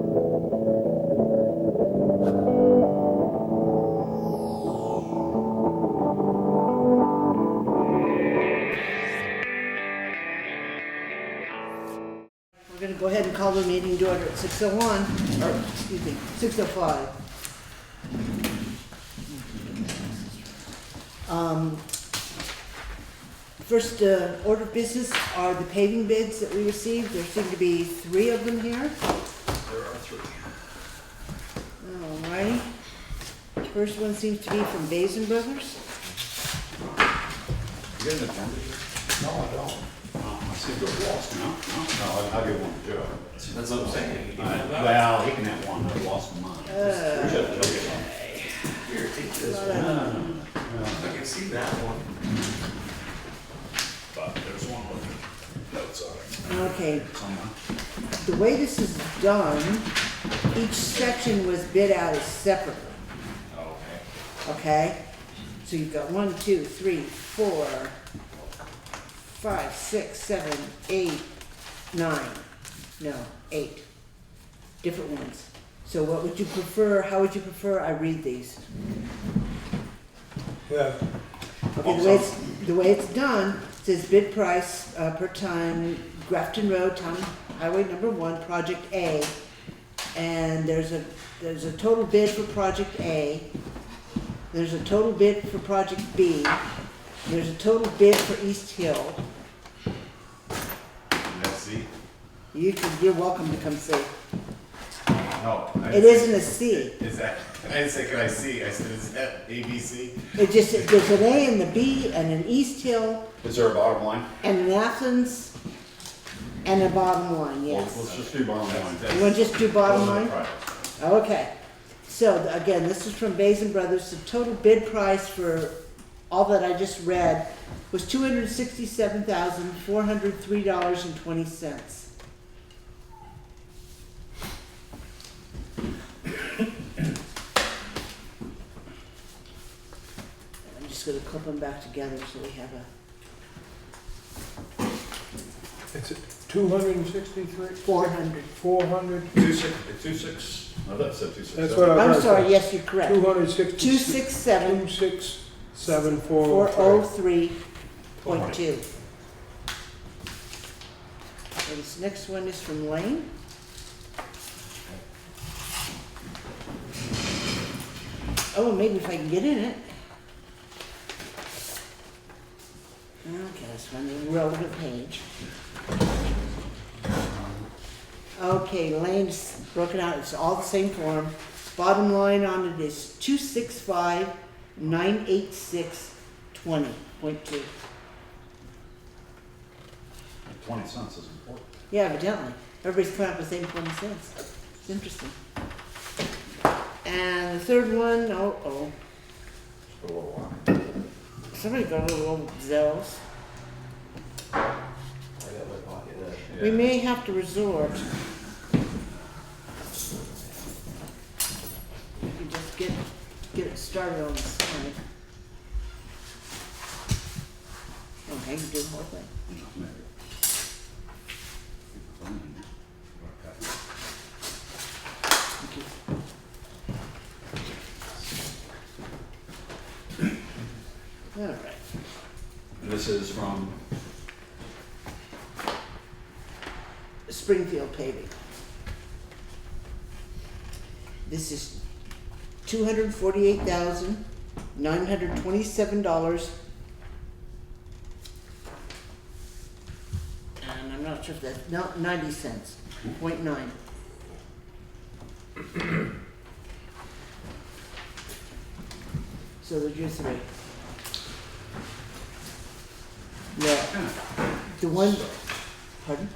We're going to go ahead and call the meeting to order at 6:01, or excuse me, 6:05. First order of business are the paving bids that we received. There seem to be 3 of them here. There are 3. Alrighty. First one seems to be from Basin Brothers. You got an agenda here? No, I don't. I seem to have lost now. No, I'll give one to Joe. That's what I'm saying. Well, he can have one. I've lost mine. Here, take this one. I can see that one. But there's one with notes on it. Okay, Somewhere. the way this is done, each section was bid out as separately. Okay. Okay? So you've got 1, 2, 3, 4, 5, 6, 7, 8, 9. No, 8. Different ones. So what would you prefer, how would you prefer I read these? Yeah, Okay, the way it's done, it says bid price per ton, Grafton Road, Town Highway number 1, Project A. And there's a total bid for Project A. There's a total bid for Project B. There's a total bid for East Hill. Let's see. You're welcome to come see. No. It isn't a C. Is that, I didn't say, can I see? I said, is that ABC? There's an A and the B and an East Hill Is there a bottom line? and an Athens and a bottom line, yes. Let's just do bottom line. You want to just do bottom line? Right. Okay, so again, this is from Basin Brothers. The total bid price for all that I just read was $267,403.20. I'm just going to clip them back together so we have a it's 263? 400. 400? 26. I thought it said 26. That's what I I'm heard. sorry, yes, you're correct. 260. 267. 267,403. 403.2. And this next one is from Lane. Oh, maybe if I can get in it. Okay, let's find the relevant page. Okay, Lane's broken out, it's all the same form. Bottom line on it is 265,986.20.2. 20 cents is important. Yeah, evidently. Everybody's coming up with the same 20 cents. It's interesting. And the third one, oh. For a little while. Somebody got a little zealous. I got my pocket there. We may have to resort. We can just get it started on the side. Okay, you can do the whole thing. Maybe. Thank you. All right. This is from, Springfield Paving. This is $248,927. And I'm not sure if that's, no, 90 cents, 0.9. So there's your 3. Yeah, the one, pardon?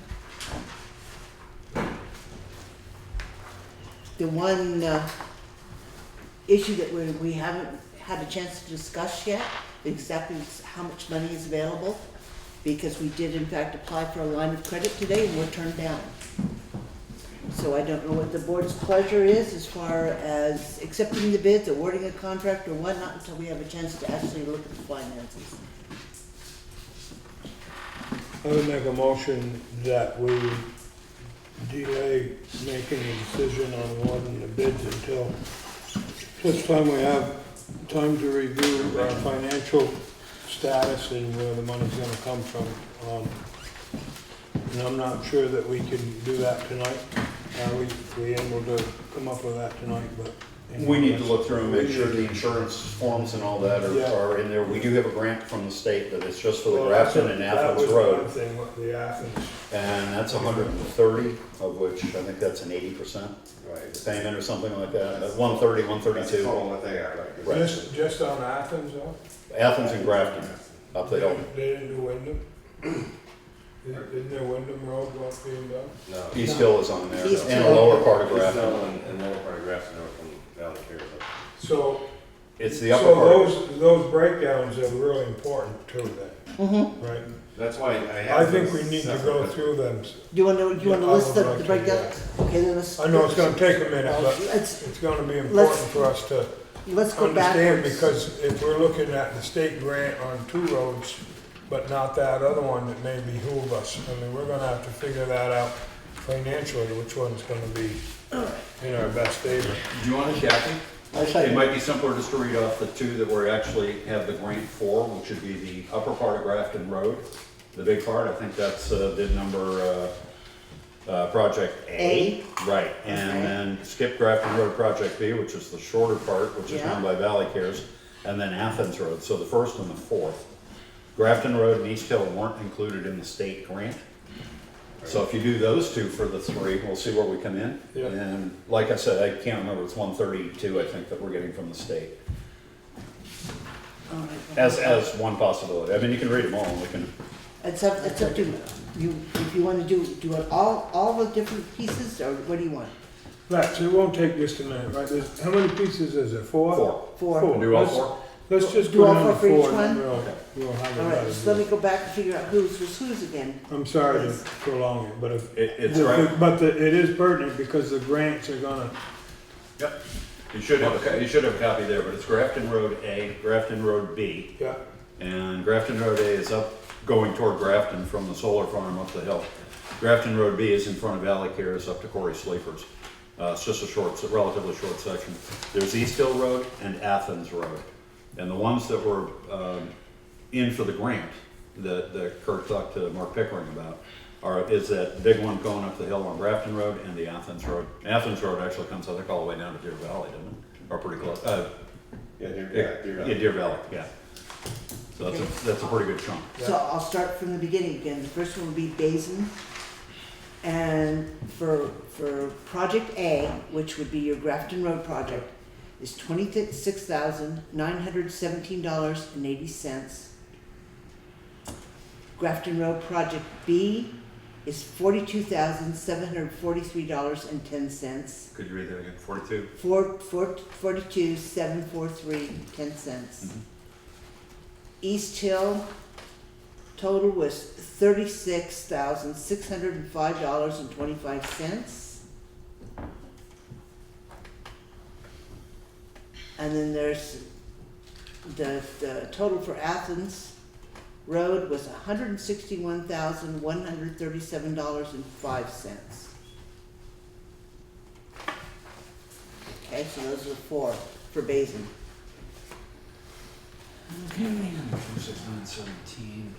The one issue that we haven't had a chance to discuss yet, exactly how much money is available, because we did in fact apply for a line of credit today and were turned down. So I don't know what the board's pleasure is as far as accepting the bids, awarding a contract or whatnot until we have a chance to actually look at the finances. I would make a motion that we delay making a decision on awarding the bids until such time we have time to review our financial status and where the money's gonna come from. And I'm not sure that we can do that tonight. We able to come up with that tonight, but. We need to look through and make sure the insurance forms and all that Yeah. are in there. We do have a grant from the state, but it's just for the Well, Grafton and Athens That Road. was one thing, what the Athens. And that's 130, of which I think that's an 80% Right. payment or something like that. 130, That's 132. all what they are, right? Right. Just on Athens though? Athens and Grafton, up the hill. They didn't do Windham? Isn't there Windham Road not being done? No. East Hill is on there, East and Hill. the lower part of East Grafton. Hill and lower part of Grafton are from Valley Care. So, It's the upper so part. those breakdowns are really important too then, right? That's why I I have. think we this need to separate, go but through them. You wanna Yeah, list I the would like to, breakdowns? Okay, then let's. I know it's gonna take a minute, but Let's, it's gonna be important let's- for us to let's go understand, backwards. because if we're looking at the state grant on 2 roads, but not that other one that may behoove us, I mean, we're gonna have to figure that out financially, which one's gonna be in our best favor. Do you want a Jackie? I'll show It you. might be simpler just to read off the two that we actually have the grant for, which would be the upper part of Grafton Road. The big part, I think that's bid number, project A. Right, and Okay. then skip Grafton Road project B, which is the shorter part, which is Yeah. run by Valley Cares, and then Athens Road, so the first and the fourth. Grafton Road and East Hill weren't included in the state grant. So if you do those two for the 3, we'll see where we come in. Yeah. And like I said, I can't remember, it's 132, I think, that we're getting from the state, All right. as one possibility. I mean, you can read them all, and we can, It's up to you, if you wanna do it all the different pieces, or what do you want? Lex, it won't take just a minute, right? How many pieces is it, 4? 4. Four. Do all Let's- 4? Let's just Do go all down to 4 for each 4, one? then we'll have a All right, better so let me view. go back and figure out whose was whose again. I'm sorry to prolong it, but if, It's right. but it is pertinent because the grants are gonna, Yep. You should have a copy there, but it's Grafton Road A, Grafton Road B, yeah, and Grafton Road A is up, going toward Grafton from the solar farm up the hill. Grafton Road B is in front of Valley Cares up to Corey Sleeper's. It's just a relatively short section. There's East Hill Road and Athens Road. And the ones that were in for the grant that Kurt talked to Mark Pickering about is that big one going up the hill on Grafton Road and the Athens Road. Athens Road actually comes, I think, all the way down to Deer Valley, doesn't it? Or pretty close. Yeah, Deer Valley, yeah. So that's a pretty good chunk. So I'll start from the beginning again. The first one will be Basin. And for project A, which would be your Grafton Road project, is $26,917.80. Grafton Road project B is $42,743.10. Could you read that again? 42? 42,743.10. East Hill total was $36,605.25. And then there's the total for Athens Road was $161,137.05. Okay, so those are 4 for Basin. Okay. 26917.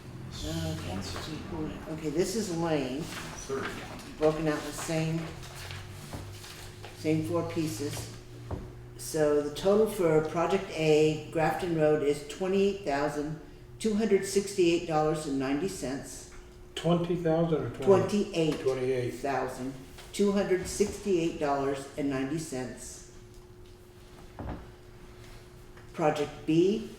Okay, this is Lane, 30. broken out in the same 4 pieces. So the total for project A, Grafton Road, is $28,268.90. 20,000 or 20? 28. $28,268.90. Project B,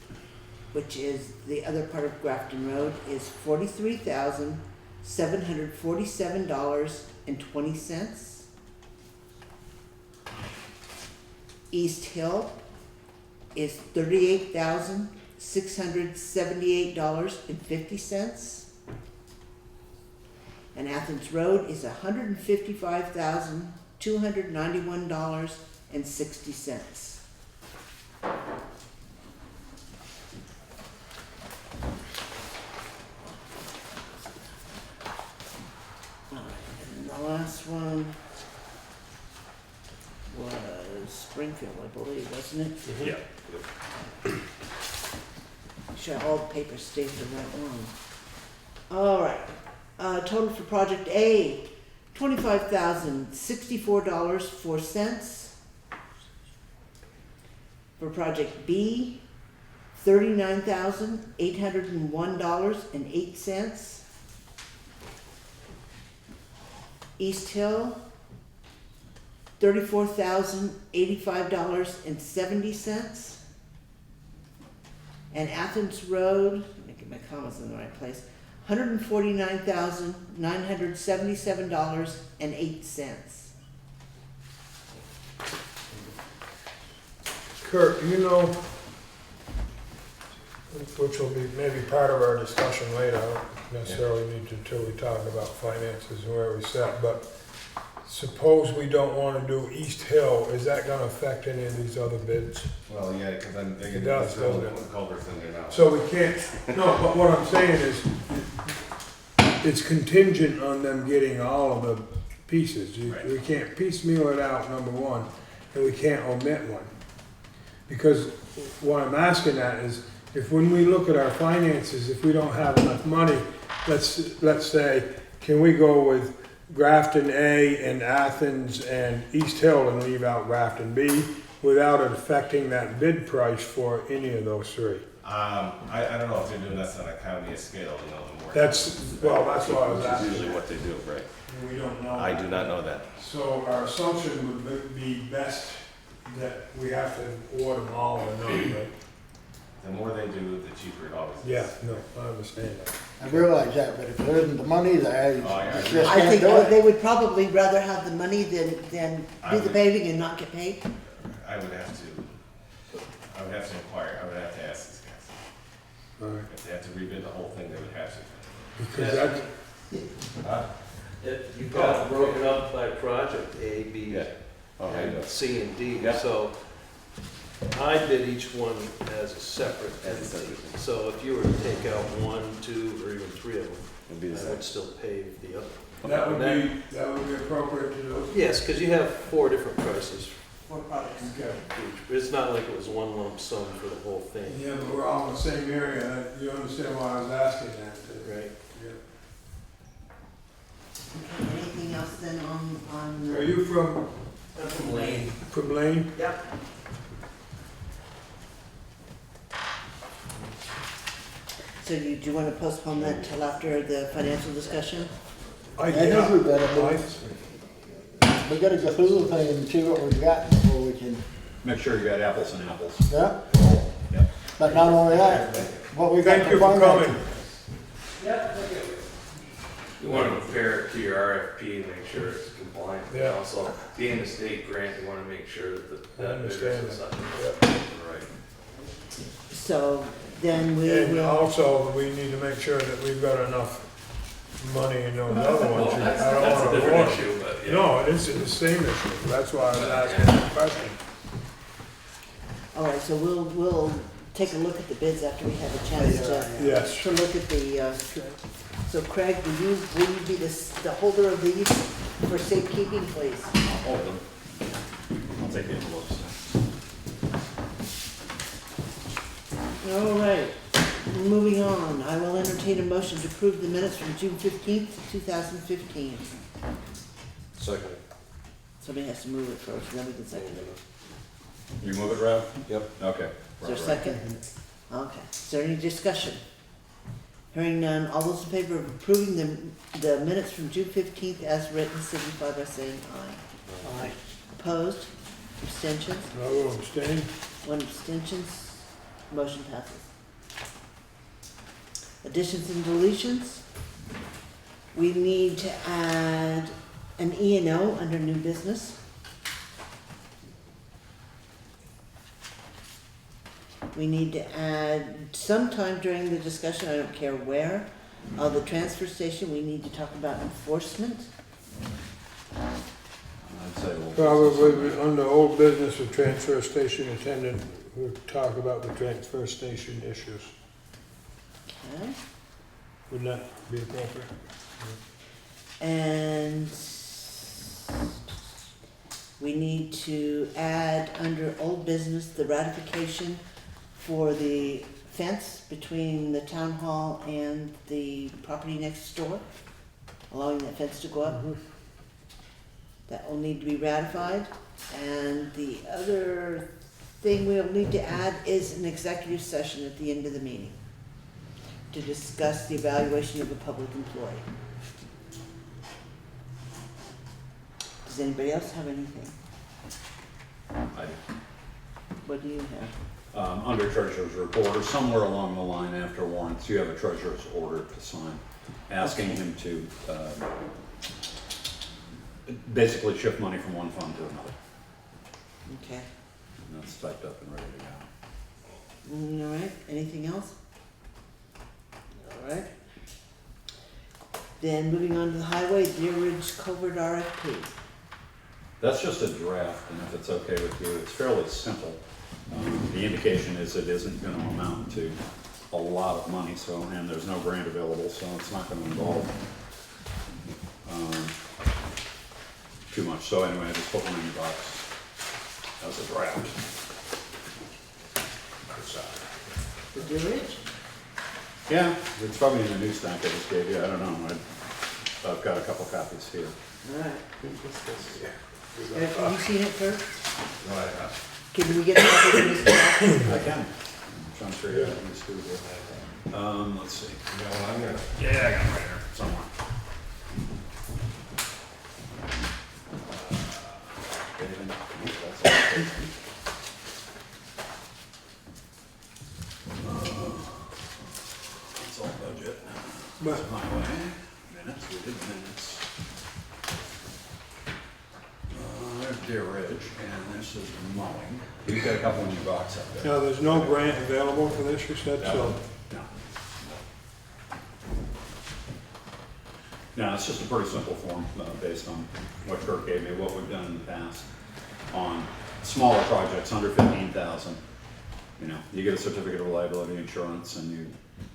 which is the other part of Grafton Road, is $43,747.20. East Hill is $38,678.50. And Athens Road is $155,291.60. And the last one was Springfield, I believe, wasn't it? Yeah. Sure, all the papers stated the right one. All right, total for project A, $25,064.04. For project B, $39,801.08. East Hill, $34,085.70. And Athens Road, let me get my commas in the right place, $149,977.08. Kurt, you know, which will be maybe part of our discussion later, I don't necessarily need to until we talk about finances and where we set, but suppose we don't wanna do East Hill, is that gonna affect any of these other bids? Well, yeah, because then they It get does, this road doesn't it? with culverts in there now. So we can't, no, but what I'm saying is, it's contingent on them getting all of the pieces. Right. We can't piecemeal it out, number one, and we can't omit one. Because what I'm asking at is, if when we look at our finances, if we don't have enough money, let's say, can we go with Grafton A and Athens and East Hill and leave out Grafton B without it affecting that bid price for any of those three? I don't know if they're doing this on a county scale, you know, the more. That's what I was Which is asking. usually what they do, right? We don't know. I do not know that. So our assumption would be best that we have to award them all or none, right? The more they do, the cheaper it always is. Yeah, no, I understand that. I realize that, but if there isn't the money there, you Oh, yeah. just can't I think do it. they would probably rather have the money than I do the would- paving and not get paid. I would have to inquire, I would have to ask these guys. All right, If they have to rebid the whole thing, they would have to. because that's, Huh? You've got it broken up by project, A, B, Yeah. Oh, I know. and C and D. Yeah. So I bid each one as a separate As a entity. separate. So if you were to take out 1, 2, or even 3 of them, It'd be the I same. would still pave the other. that would be appropriate to do. Yes, because you have 4 different prices For products. Okay. for each. It's not like it was one lump sum for the whole thing, Yeah, but we're all in the same area, you understand why I was asking that? right? Yeah. Okay, anything else then on? Are you from Lane. Lane? Yep. So do you want to postpone that till after the financial discussion? I think we better move. We gotta go through the thing and see what we've got before we can, Make sure you got apples and apples. yeah? Yep. But not only that, what we got Thank to you for find coming. You want to compare it to your RFP and make sure it's compliant. And Yeah. also, being a state grant, you want to make sure that I that understand bidder's that. such. Right. So then we And will, also, we need to make sure that we've got enough money in those other Well, ones. that's I don't a wanna different avoid- issue, but yeah. No, it's the same issue, that's why I was asking the question. all right, so we'll take a look at the bids after we have a chance Yes. to look at the, so Craig, will you be the holder of these for safekeeping, please? I'll hold them. I'll take the envelopes. All right, moving on, I will entertain a motion to approve the minutes from June 15th, 2015. Second. Somebody has to move it first, then we can second it. You move it, Rob? Yep. Okay. Is there a Right. second? Okay, is there any discussion? Hearing none, all those in favor of approving the minutes from June 15th as written, signify by saying aye. Aye. Opposed? Abstentions? I will abstain. 1 abstentions, motion passes. Additions and deletions? We need to add an E&O under new business. We need to add sometime during the discussion, I don't care where, the transfer station, we need to talk about enforcement. I'd say we'll. Probably under old business with transfer station attendant, we'll talk about the transfer station issues. Okay. Would that be appropriate? And we need to add under old business the ratification for the fence between the town hall and the property next door, allowing that fence to go up. That will need to be ratified. And the other thing we'll need to add is an executive session at the end of the meeting to discuss the evaluation of a public employee. Does anybody else have anything? What do you have? Under treasurer's report, or somewhere along the line after warrants, you have a treasurer's order to sign, asking him to basically shift money from one fund to another. Okay. And that's typed up and ready to go. All right, anything else? All right. Then moving on to the highway, Deer Ridge Culvert RFP. That's just a draft, and if it's okay with you, it's fairly simple. The indication is it isn't gonna amount to a lot of money, so, and there's no grant available, so it's not gonna involve too much. So anyway, I just put one in your box as a draft. The Deer Ridge? Yeah, it's probably in the news stack I just gave you, I don't know. I've got a couple copies here. All right. Have you seen it first? No, I have. Can we get a copy of this? I can. I'm trying to figure out what this do here. Let's see. You know what I'm gonna. Yeah, I got it right here somewhere. It's all budget. But Highway, minutes, we did minutes. There's Deer Ridge, and this is mowing. You've got a couple in your box up there. no, there's no grant available for this, you said, so. No. No, it's just a pretty simple form, based on what Kirk gave me, what we've done in the past on smaller projects under 15,000. You know, you get a certificate of liability insurance, and you.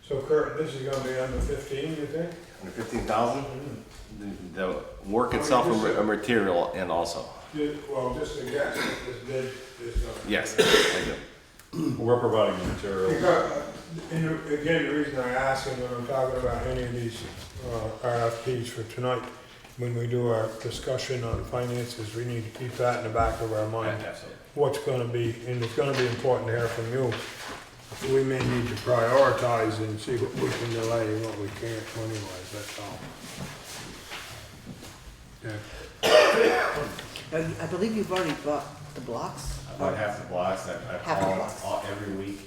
So Kurt, this is gonna be under 15, you think? Under 15,000? The work itself a material and also. Well, just a guess, if this bid is gonna. Yes, I do. We're providing the material. Because, and again, the reason I ask, and when I'm talking about any of these RFPs for tonight, when we do our discussion on finances, we need to keep that in the back of our mind. Absolutely. What's gonna be, and it's gonna be important to hear from you. We may need to prioritize and see what we can delay and what we can't money-wise, that's all. Yeah. I believe you've already bought the blocks. About half the blocks, I Half the call blocks. every week.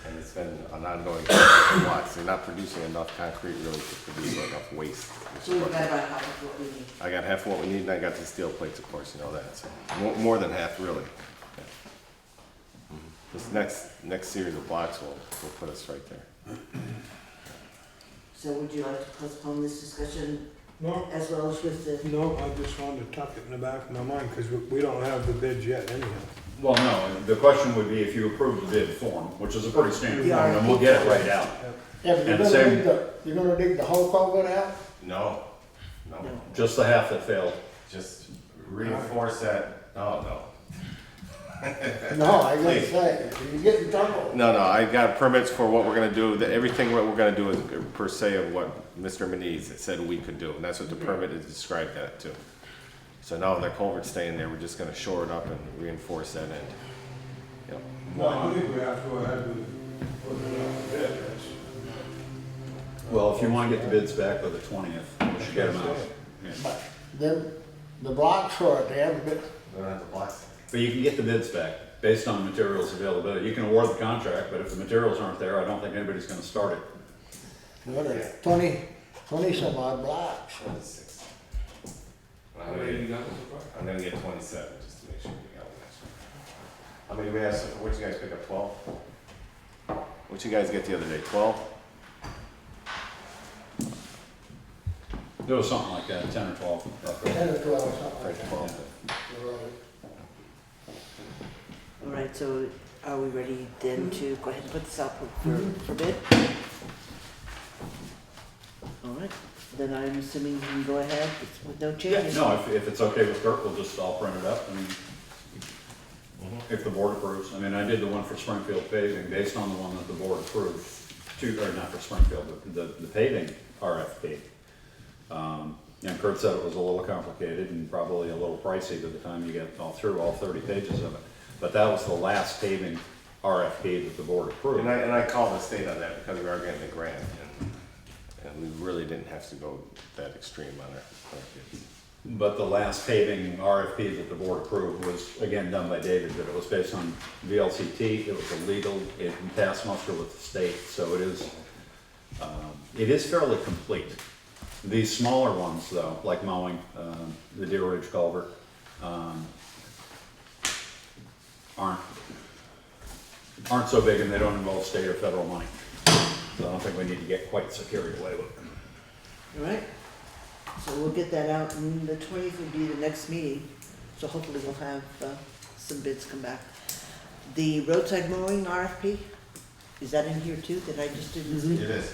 And it's been an ongoing process of lots. They're not producing enough concrete really to produce enough waste. So we've got about half of what we need. I got half of what we need, and I got the steel plates, of course, you know that, so, more than half, really. Yeah. This next series of blocks will put us right there. So would you like to postpone this discussion No, as well as with the, no, I just wanted to tuck it in the back of my mind, because we don't have the bids yet anyhow. Well, no, the question would be if you approve the bid form, which is a pretty standard The form, then we'll get it right out. Yeah, but And same- you're gonna dig the whole culvert out? No, Just the half that failed. just reinforce that, oh, no. No, I gotta say, you get in trouble. No, I got permits for what we're gonna do, everything what we're gonna do is per se of what Mr. Manise said we could do, and that's what the permit is described that too. So now that culvert's staying there, we're just gonna shore it up and reinforce that end. You know, No, I think we have to go ahead with putting it out the bid, that's. Well, if you want to get the bids back by the 20th, we should get them out. Yeah. But then, the blocks for it, they haven't been, we don't have the blocks. But you can get the bids back based on the materials availability. You can award the contract, but if the materials aren't there, I don't think anybody's going to start it. what, 20 some odd blocks. 26. I'm gonna get 27, just to make sure we got one. How many we have, what'd you guys pick up, 12? What'd you guys get the other day, 12? It was something like that, 10 or 12. roughly. 10 or 12, something like Right, 12. that. all right, so are we ready then to go ahead and put this out for bid? All right, then I'm assuming you can go ahead with no Yeah, changes. no, if it's okay with Kurt, I'll print it up and if the board approves. I mean, I did the one for Springfield paving based on the one that the board approved, or not for Springfield, but the paving RFP. And Kurt said it was a little complicated and probably a little pricey by the time you get all through all 30 pages of it. But that was the last paving RFP that the board approved. And I called the state on that because we are getting the grant, and we really didn't have to go that extreme on our bids. But the last paving RFP that the board approved was, again, done by David, but it was based on VLCT, it was illegal, it passed muster with the state, so it is fairly complete. These smaller ones, though, like mowing, the Deer Ridge Culvert, aren't so big and they don't involve state or federal money. So I don't think we need to get quite so carried away with them. All right, so we'll get that out, and the 20th will be the next meeting, so hopefully we'll have some bids come back. The roadside mowing RFP, is that in here too, that I just didn't see? It is.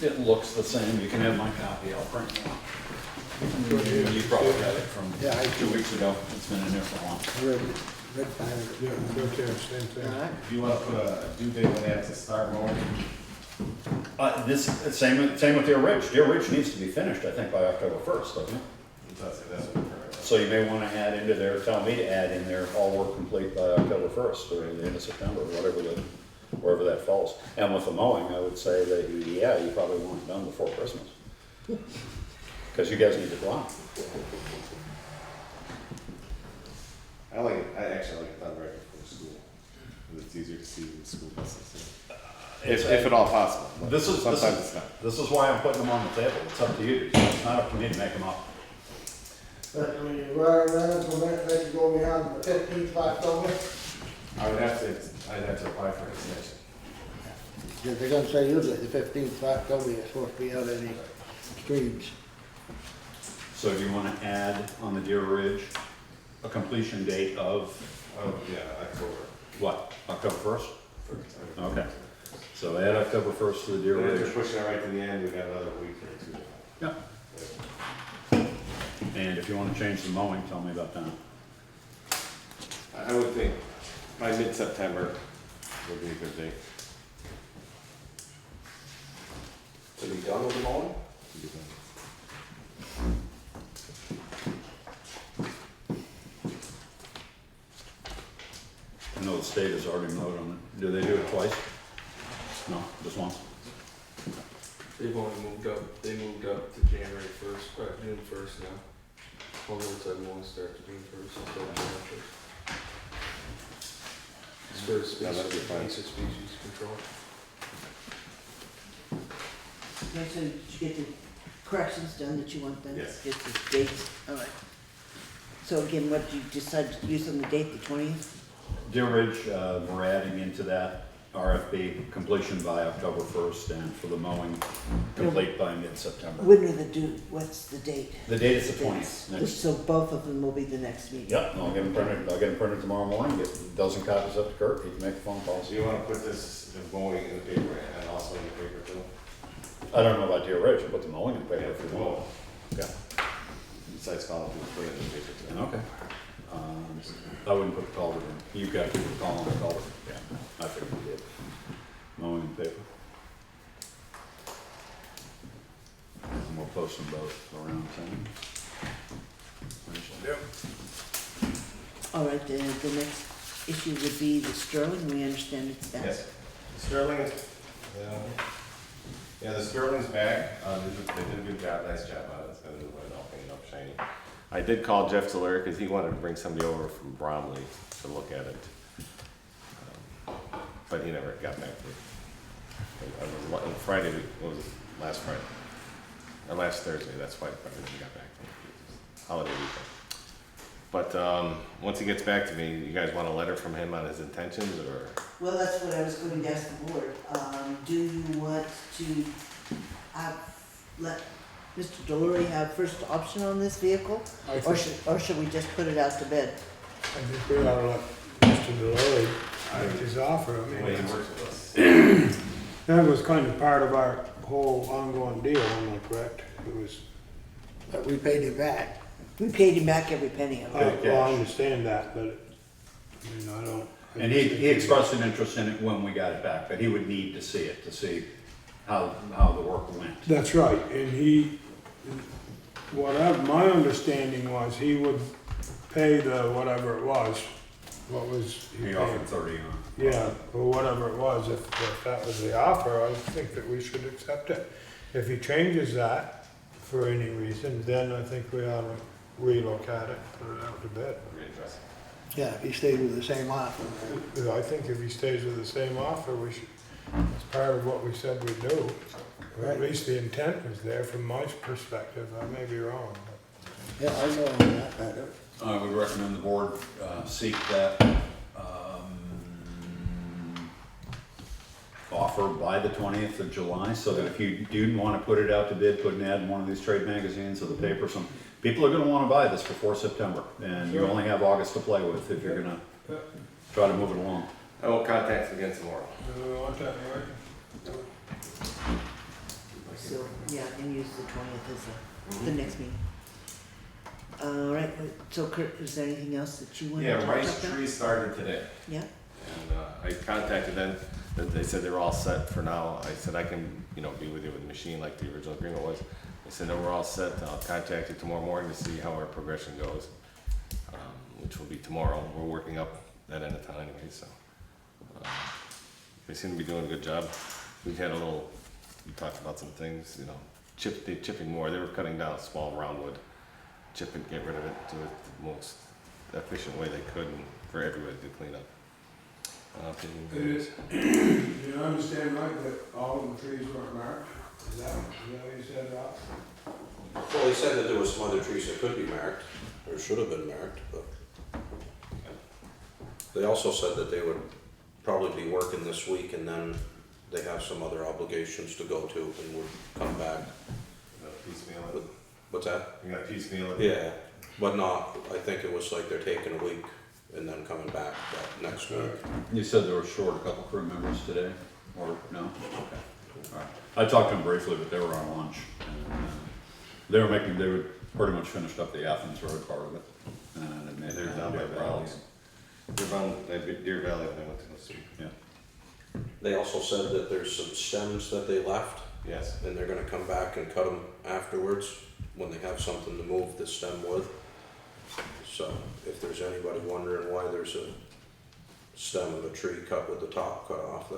It looks the same, you can have my copy, I'll print it out. You probably got it from Yeah, I 2 weeks ago, it's been in there for a while. Red fire. Yeah, okay, same thing. All right, If you want to put a due date when they have to start mowing, Same with Deer Ridge, Deer Ridge needs to be finished, I think, by October 1st, doesn't it? that's what we're doing. So you may want to add into there, tell me to add in there, all work complete by October 1st, or the end of September, wherever that falls. And with the mowing, I would say that, yeah, you probably want it done before Christmas. Because you guys need to plow. I actually like it done right before school. It's easier to see with school buses. It's- If at all possible. Sometimes it's not. This is why I'm putting them on the table, it's up to you, it's not up to me to make them up. But I mean, where they can go beyond the 15th of October, I'd have to apply for an extension. because they're gonna say usually the 15th of October is supposed to be out any streams. So do you want to add on the Deer Ridge a completion date of, Oh, yeah, October. what, October 1st? Okay, so add October 1st to the Deer If you're Ridge. pushing it right to the end, we got another week or two. Yeah. And if you want to change the mowing, tell me about that. I would think by mid-September would be a good date. To be done with the mowing? I know the state has already mowed on it. Do they do it twice? No, just once? They've only moved up to January 1st, June 1st now. All roadside mowing starts June 1st instead of January 1st. It's for No, that'd be fine. invasive species control. okay, so did you get the corrections done that you want then? Yes. Just the dates, all right. So again, what did you decide to use on the date, the 20th? Deer Ridge, we're adding into that RFP completion by October 1st and for the mowing complete by mid-September. When are the due, what's the date? The date is the 20th. next- So both of them will be the next meeting? Yep, I'll get them printed tomorrow morning, get a dozen copies up to Kurt, he can make a phone call. So you want to put this, the mowing in the paper and also in the paper too? I don't know about Deer Ridge, I'll put the mowing in the paper if you want. Yeah, Besides calling, we put it in the paper too. okay. I wouldn't put the culvert in, you've got people calling the culvert, yeah, I figured you did. Mowing in paper. And we'll post them both around town. Yep. All right, the next issue would be the Sterling, we understand it's back. Yes. Sterling, yeah, the Sterling's back, they did a good job, nice job on it, it's got a new one, all cleaned up, shiny. I did call Jeff CLerk because he wanted to bring somebody over from Bromley to look at it. But he never got back to me. On Friday, what was it, last Friday? Or last Thursday, that's why he probably didn't get back to me. Holiday weekend. But once he gets back to me, you guys want a letter from him on his intentions, or? Well, that's what I was going to ask the board. Do you want to let Mr. Delury have first option on this vehicle? I Or think, should we just put it out to bid? I think we ought to let Mr. Delory make his offer. I The way he mean, works with us. That was kind of part of our whole ongoing deal, am I correct? It was, But we paid it back. We paid him back every penny of it. well, I understand that, but, I mean, I don't. And he expressed an interest in it when we got it back, but he would need to see it, to see how the work went. That's right, and he, my understanding was he would pay the, whatever it was, what was he He paying? offered 30 on. Yeah, or whatever it was, if that was the offer, I think that we should accept it. If he changes that for any reason, then I think we ought to relook at it, put it out to bid. Readdress it. Yeah, if he stayed with the same offer. I think if he stays with the same offer, we should, it's part of what we said we'd do. Or at least the intent was there from my perspective, I may be wrong. But Yeah, I know that better. I would recommend the board seek that offer by the 20th of July, so that if you do want to put it out to bid, put an ad in one of these trade magazines or the paper, some people are going to want to buy this before September, and you only have August to play with if you're going to try to move it along. I will contact you again tomorrow. do we want that, right? So, yeah, and use the 20th as the next meeting. All right, so Kurt, is there anything else that you want to Yeah, talk rice about? trees started today. Yeah, And I contacted them, and they said they're all set for now. I said I can, be with you with the machine like the original agreement was. They said, no, we're all set. I'll contact you tomorrow morning to see how our progression goes, which will be tomorrow. We're working up that end of town anyway, so. They seem to be doing a good job. We talked about some things, chipping more. They were cutting down small roundwood, chip and get rid of it, do it the most efficient way they could and for everybody to clean up. Paving Bids. Do you understand right that all of the trees weren't marked? Is that what you said, Rob? Well, he said that there was some other trees that could be marked, or should have been marked, but they also said that they would probably be working this week and then they have some other obligations to go to and would come back. Piecemeal But- it. What's that? You got piecemeal it? Yeah, but not, I think it was like they're taking a week and then coming back that next week. You said they were short a couple crew members today, or no? Okay. All right. I talked to them briefly, but they were on lunch. And, they were pretty much finished up the Athens Road part of it. And it made They're it down by Deer Valley. Deer Valley, they went to go see. Yeah. They also said that there's some stems that they left Yes. and they're gonna come back and cut them afterwards when they have something to move the stem with. So if there's anybody wondering why there's a stem of a tree cut with the top cut off,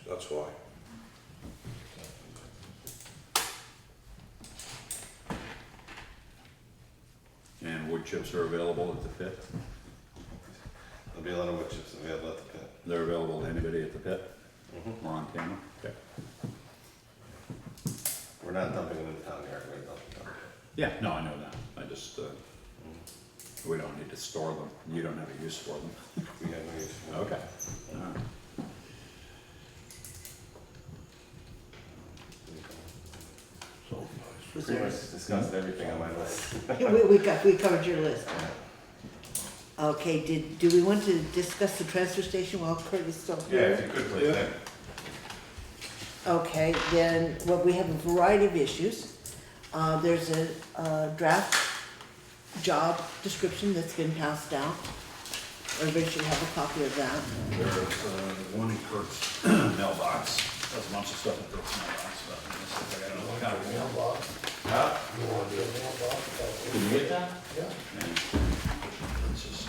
that's why. And wood chips are available at the pit. There'll be a lot of wood chips available at the pit. They're available to anybody at the pit or on camera. Okay. We're not dumping them in the town yard, we're dumping them. Yeah, no, I know that. I just, we don't need to store them. You don't have a use for them. We have no use for them. Okay. All right. was Pretty there, much discussed everything on my list. we covered your list. Okay, do we want to discuss the transfer station while Kurt is still Yeah, here? if you could, please. Yeah. Okay, then, well, we have a variety of issues. There's a draft job description that's been passed out. Everybody should have a copy of that. There's one in Kurt's mailbox. There's a bunch of stuff in Kurt's mailbox, but I guess if I gotta look out of the mailbox. Huh? You want to do a mailbox? Did you get that? It's just,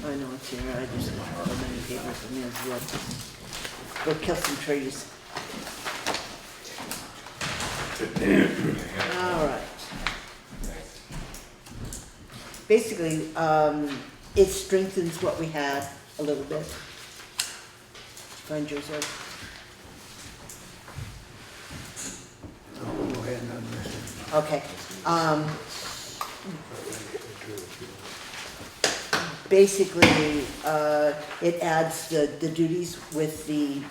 I know it's here, I just have so many papers and there's wood. Go kill some trees. All right. Basically, it strengthens what we had a little bit. Find yours out. Go ahead and unlist Okay. Basically, it adds the duties with the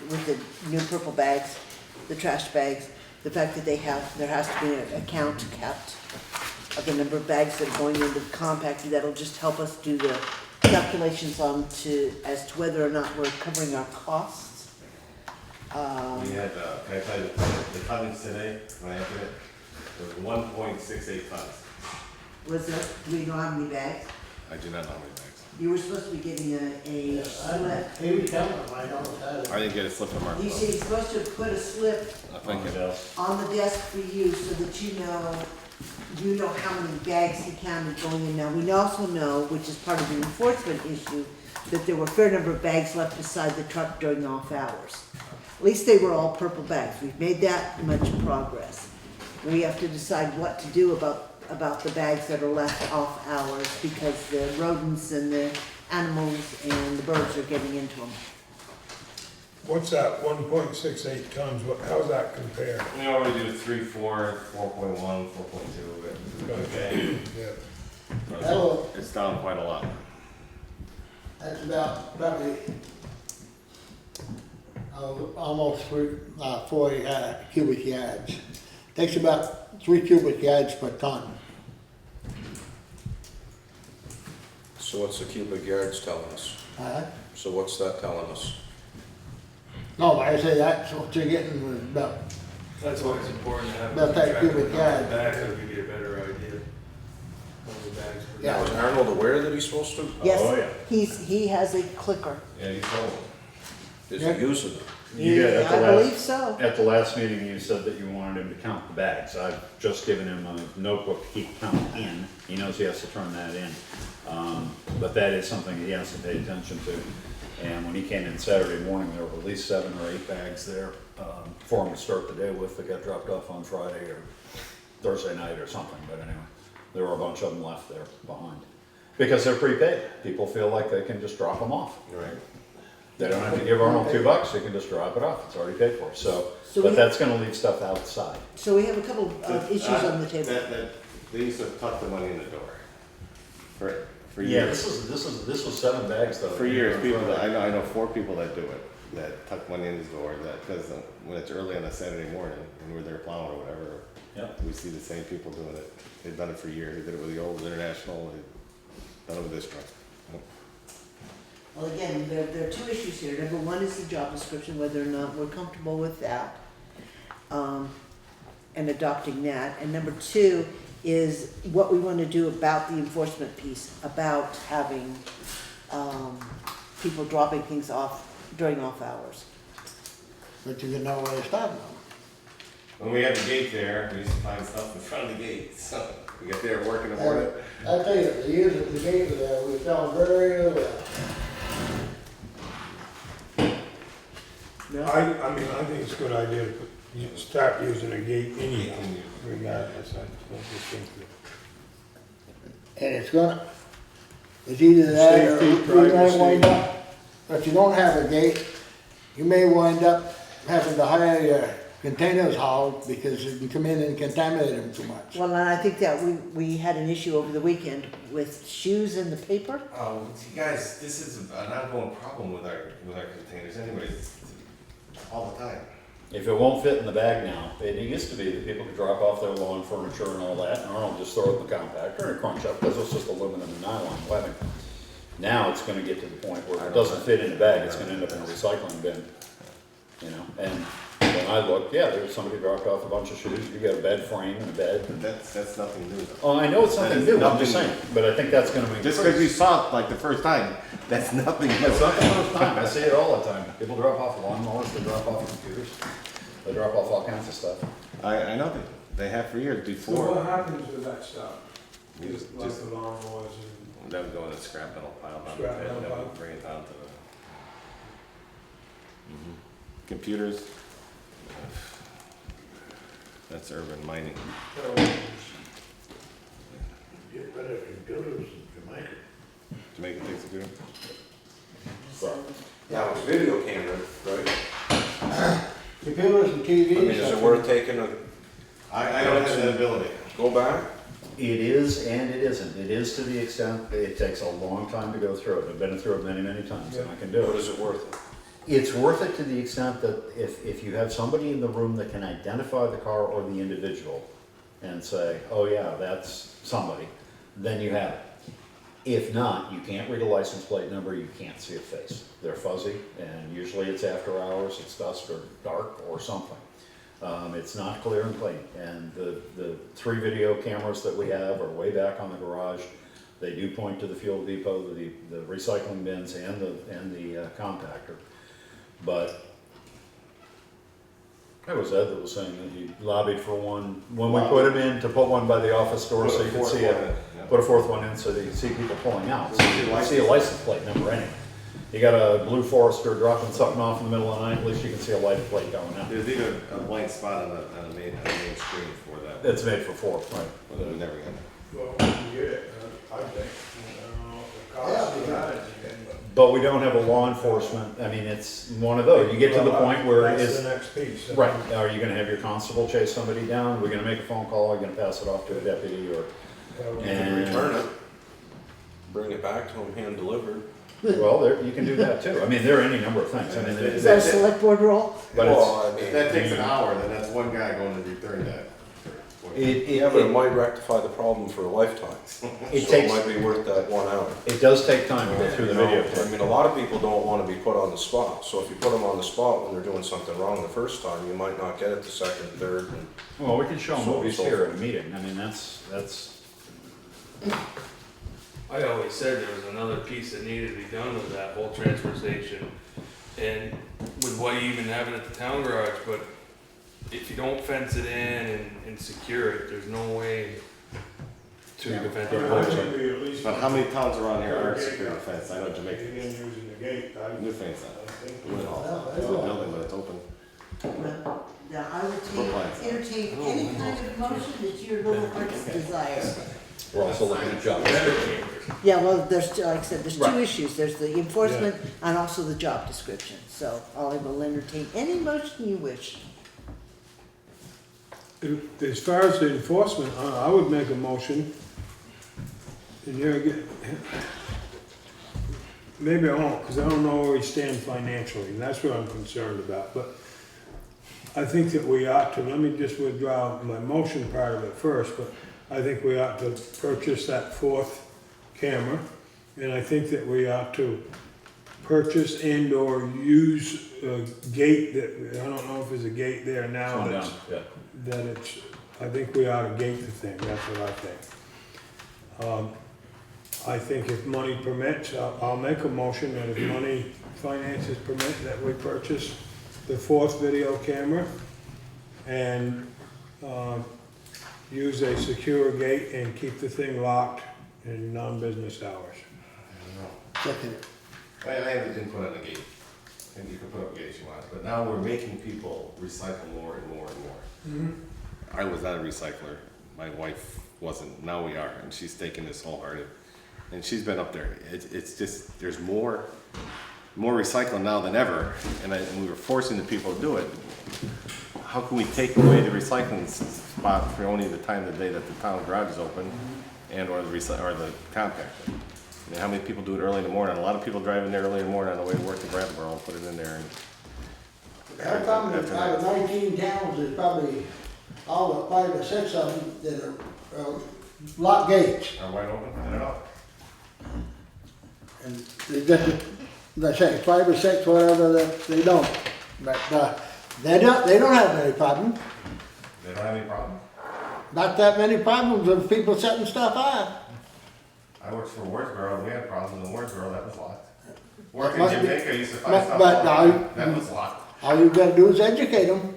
new purple bags, the trash bags, the fact that there has to be an account kept of the number of bags that are going into the compactor. That'll just help us do the calculations as to whether or not we're covering our costs. We had, can I tell you the tonnage today, when I entered it? It was 1.68 tons. Was it, do we know how many bags? I do not know how many bags. You were supposed to be getting a slip. He was telling them, I don't know. I didn't get a slip from our You club. said he's supposed to put a slip Thank you. on the desk for you so that you know how many bags he counted going in. Now, we also know, which is part of the enforcement issue, that there were a fair number of bags left beside the truck during off hours. At least they were all purple bags. We've made that much progress. We have to decide what to do about the bags that are left off hours because the rodents and the animals and the birds are getting into them. What's that, 1.68 tons, how's that compare? We already do 3, 4, 4.1, 4.2. Okay. Yeah. Hello. It's down quite a lot. That's about probably almost 40 cubic yards. Takes about 3 cubic yards per ton. So what's the cubic yards telling us? So what's that telling us? No, but I say that's what you're getting with about, That's why it's important to have. About that track of cubic the yard. Bags, that'll give you a better idea of the bags. per Yeah. day. Was Arnold aware that he's supposed to? Oh, Yes, yeah. he has a clicker. Yeah, you told me. Is Yeah. he using it? You got- at the I last- believe so. At the last meeting, you said that you wanted him to count the bags. I've just given him a notebook to keep count in. He knows he has to turn that in. But that is something he has to pay attention to. And when he came in Saturday morning, there were at least 7 or 8 bags there for him to start the day with that got dropped off on Friday or Thursday night or something. But anyway, there were a bunch of them left there behind. Because they're prepaid. People feel like they can just drop them off. Right. They don't have to give Arnold $2, they can just drop it off, it's already paid for, So but we- that's gonna leave stuff outside. So we have a couple of issues on the table. They used to tuck the money in the door. For Yeah, years. this was 7 bags though. For years, I know 4 people that do it, that tuck money in his door, because when it's early on a Saturday morning, and we're there plowing or whatever, Yep. we see the same people doing it. They've done it for years, they did it with the old International, they've done it with this truck. Well, again, there are 2 issues here. Number 1 is the job description, whether or not we're comfortable with that, and adopting that. And number 2 is what we want to do about the enforcement piece, about having people dropping things off during off hours. but you can know where to stop them. When we had the gate there, we used to find stuff in front of the gate, so we get there working in the morning. I'll tell you, the years at the gate there, we felt very well. No? I mean, I think it's a good idea to start using a gate anyhow, regardless, I just think that. And it's either that or Safety, you may privacy. wind up, if you don't have a gate, you may wind up having to hire your containers hauled because you can come in and contaminate them too much. Well, and I think that we had an issue over the weekend with shoes in the paper. Oh, you guys, this is an ongoing problem with our containers anyways, all the time. If it won't fit in the bag now, it used to be that people could drop off their lawn furniture and all that, and Arnold just throw it in the compactor and crunch up, because it's just aluminum and nylon webbing. Now it's gonna get to the point where it doesn't fit in the bag, it's gonna end up in a recycling bin, you know? And when I looked, yeah, there was somebody dropped off a bunch of shoes, you got a bed frame and a bed. But that's nothing new though. Oh, I know it's That something is new, I'm just nothing- saying, but I think that's gonna be. Just because you saw it like the first time, that's nothing new. It's not the first time, I see it all the time. People drop off lawnmowers, they drop off computers, they drop off all kinds of stuff. I know they have for years So what before. happens with that stuff? Just- Like just- the lawnmowers and, Them going to scrap metal pile down the Scrap pit, metal then pile. we bring it down to the. Computers. That's urban mining. Get better computers in Jamaica. Jamaica takes a computer. Yeah, it's video camera, right? Computers and TVs. I mean, is it worth taking a, I don't have that ability. go back? It is and it isn't. It is to the extent that it takes a long time to go through it. I've been through it many, many times and I can do What it. is it worth? It's worth it to the extent that if you have somebody in the room that can identify the car or the individual and say, oh yeah, that's somebody, then you have it. If not, you can't read a license plate number, you can't see a face. They're fuzzy, and usually it's after hours, it's dusk or dark or something. It's not clear and clean, and the 3 video cameras that we have are way back on the garage. They do point to the fuel depot, the recycling bins, and the compactor. But it was Ed that was saying that he lobbied for one, when we put him in, to put one by the office door so you could see it. Put a 4th one in so that you could see people pulling out, so you can see a license plate number anyway. You got a blue Forester dropping something off in the middle of the night, at least you can see a lighted plate going out. There's even a blank spot on the main screen for that. It's made for 4, right? But we never got it. Well, we can get it, I think. I don't know if the cost of that is again, But we don't have a law enforcement, I mean, it's one of those, you get to the point where it that's is, the next piece. right, are you gonna have your constable chase somebody down? We're gonna make a phone call, are you gonna pass it off to a deputy, or, You can and, return it, bring it back to them hand delivered. well, there, you can do that too. I mean, there are any number of things, I mean, Is that a select board role? but it's, Well, I If mean, that takes an hour, then that's one guy going to return that. yeah, but it might rectify the problem for a lifetime. It So takes- it might be worth that 1 hour. it does take time to go through the You know, video. I mean, a lot of people don't wanna be put on the spot, so if you put them on the spot when they're doing something wrong the first time, you might not get it the second, third, and Well, we can show them movies So- here at a meeting, I mean, that's, I always said there was another piece that needed to be done with that whole transfer station, and with what you even have it at the town garage, but if you don't fence it in and secure it, there's no way to prevent I it. think we at least. But how many towns around here aren't secure the fence? I know Jamaica. Again, using the gate, New fence I on think. it. It's a building, but it's open. Well, now, I would Brookline's out. entertain any kind of motion that your little hearts desire. we're also looking at jobs. Yeah, well, there's, like I said, there's 2 Right. issues. There's the enforcement and also the job description. So I will entertain any motion you wish. As far as the enforcement, I would make a motion. And here again, maybe I won't, because I don't know where we stand financially, and that's what I'm concerned about. But I think that we ought to, let me just withdraw my motion part of it first, but I think we ought to purchase that 4th camera. And I think that we ought to purchase and or use a gate that, I don't know if there's a gate there now. Calm that's- down, yeah. that it's, I think we ought to gate the thing, that's what I think. I think if money permits, I'll make a motion that if money, finances permit, that we purchase the 4th video camera and, use a secure gate and keep the thing locked in non-business hours. Second. I have the input on the gate, and you can put up gates you want, but now we're making people recycle more and more and more. I was not a recycler, my wife wasn't, now we are, and she's taking this wholehearted. And she's been up there, it's just, there's more recycling now than ever, and we were forcing the people to do it. How can we take away the recycling spot for only the time of the day that the town garage is open, and or the compactor? I mean, how many people do it early in the morning? A lot of people drive in there early in the morning on the way to work to Brattleboro and put it in there. And How come that out of 19 towns, there's probably all but 5 or 6 of them that are lock gates. are wide open? I don't know. And they just, let's say 5 or 6, whatever, that they don't. But they don't have any problem. They don't have any problem. Not that many problems with people setting stuff up. I worked for Wardsboro, and we had problems in Wardsboro, that was locked. Working Must in be- Jamaica, used to find stuff but all the now time. That was locked. All you gotta do is educate them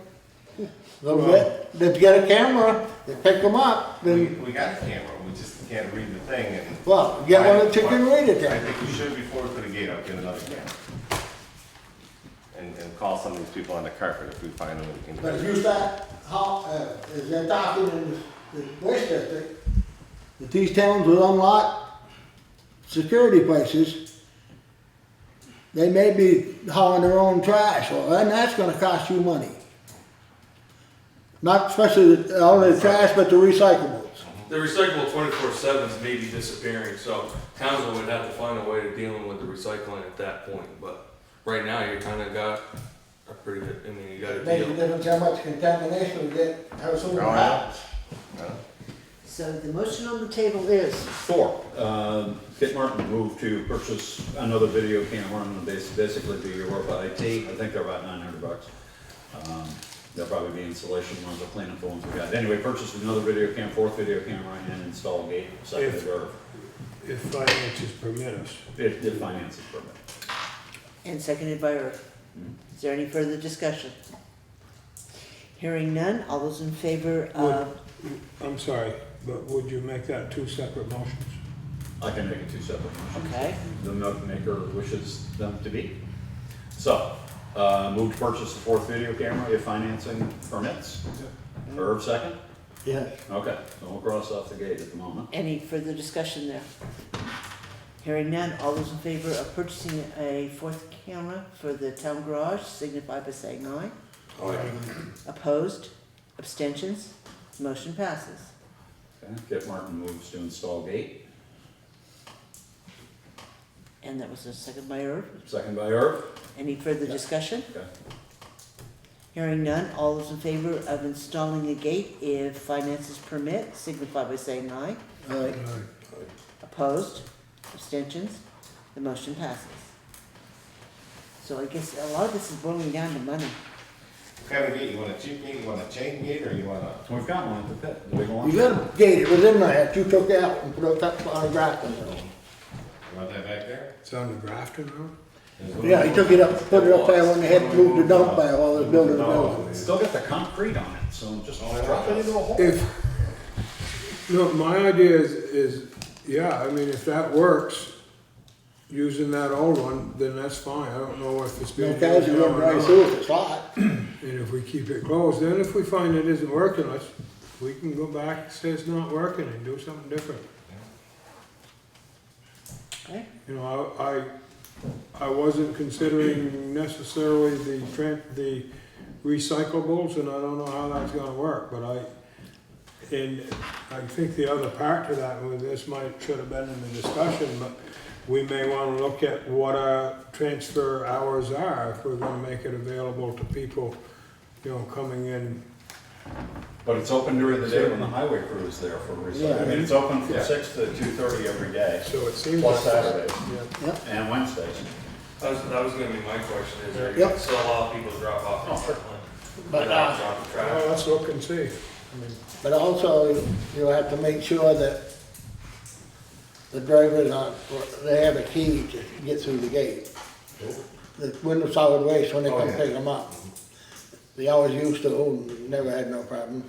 a little bit. They get a camera, they pick them up, then, We got the camera, we just can't read the thing, and well, get one that you can read it I then. think we should, before we put a gate up, get another camera. And call some of these people on the carpet if we find them. and But if you start, as they're talking in the West District, that these towns will unlock security places, they may be hauling their own trash, well, and that's gonna cost you money. Not especially only the trash, but the recyclables. The recyclable 24/7s may be disappearing, so towns would have to find a way to dealing with the recycling at that point, but right now you kinda got a pretty good, I mean, you got a Makes a deal. difference how much contamination we get, how soon it Oh, yeah. happens. So the motion on the table is, 4, Kit Martin moved to purchase another video camera and basically be your work IT. I think they're about $900. There'll probably be installation ones or cleanup the ones we got. Anyway, purchase another video cam, 4th video camera, and install a gate, seconded Irv. If finances permit us. If finances permit. and seconded by Irv. Is there any further discussion? Hearing none, all those in favor of, I'm sorry, but would you make that 2 separate motions? I can make it 2 separate motions. okay, The note maker wishes them to be. So, move to purchase the 4th video camera if financing permits. Irv, second? Yes. Okay, so we'll cross off the gate at the moment. any further discussion there? Hearing none, all those in favor of purchasing a 4th camera for the town garage, signify by saying aye. Opposed, abstentions, motion passes. Okay, Kit Martin moves to install gate, And that was a second by Irv. second by Irv. Any further discussion? Okay. Hearing none, all those in favor of installing a gate if finances permit, signify by saying aye. Aye. Opposed, abstentions, the motion passes. So I guess a lot of this is boiling down to money. What kind of gate, you want a cheap gate, you want a chain gate, or you want a? We've got one at the pit, the big one. You got a gate, it was in there, that you took out and put up on a grafting. You want that back there? It's on the Grafton Road? Yeah, he took it up, put it up there when they had to move the dump out while they was building the building. It's still got the concrete on it, so just drop it into a hole. No, my idea is, yeah, I mean, if that works, using that old one, then that's fine. I don't know if it's being No cars used are now running or right not. through if it's hot. And if we keep it closed, then if we find it isn't working, we can go back and say it's not working and do something different. Okay? You know, I wasn't considering necessarily the recyclables, and I don't know how that's gonna work, but I think the other part to that, with this should have been in the discussion, but we may wanna look at what our transfer hours are if we're gonna make it available to people, you know, coming in. But it's open during the day when the highway crew is there for recycling. Yeah. I mean, it's open from 6 to 2:30 every day, So it seems. plus Saturdays Yeah. Yep. and Wednesdays. That was gonna be my question, is there Yep. still a lot of people drop off in Parkland? But, Not drop the trash? Well, let's look and see. I mean, But also, you have to make sure that the drivers they have a key to get through the gate. The window solid waste when they come pick them up. They always used to, never had no problem.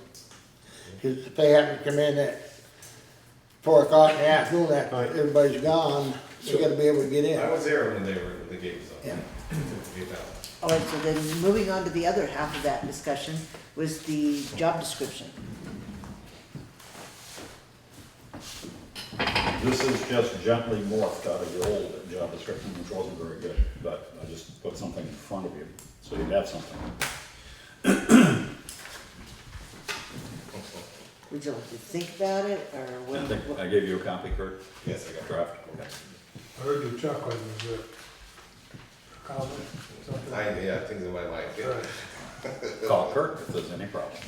'Cause if they happen to come in at 4 o'clock in the afternoon, after Right. everybody's gone, you gotta be able to get in. I was there when the gate was Yeah. up. Gate out. All right, so then moving on to the other half of that discussion was the job description. This is just gently morphed out of the old job description, which wasn't very good, but I just put something in front of you, so you'd have something. Would you like to think about it, or I what? think I gave you a copy, Kurt? Yes, I got Draft. I heard you chuckling, was it a comment? Something? Yeah, things in my mind, yeah. Right. Call Kurt if there's any problems.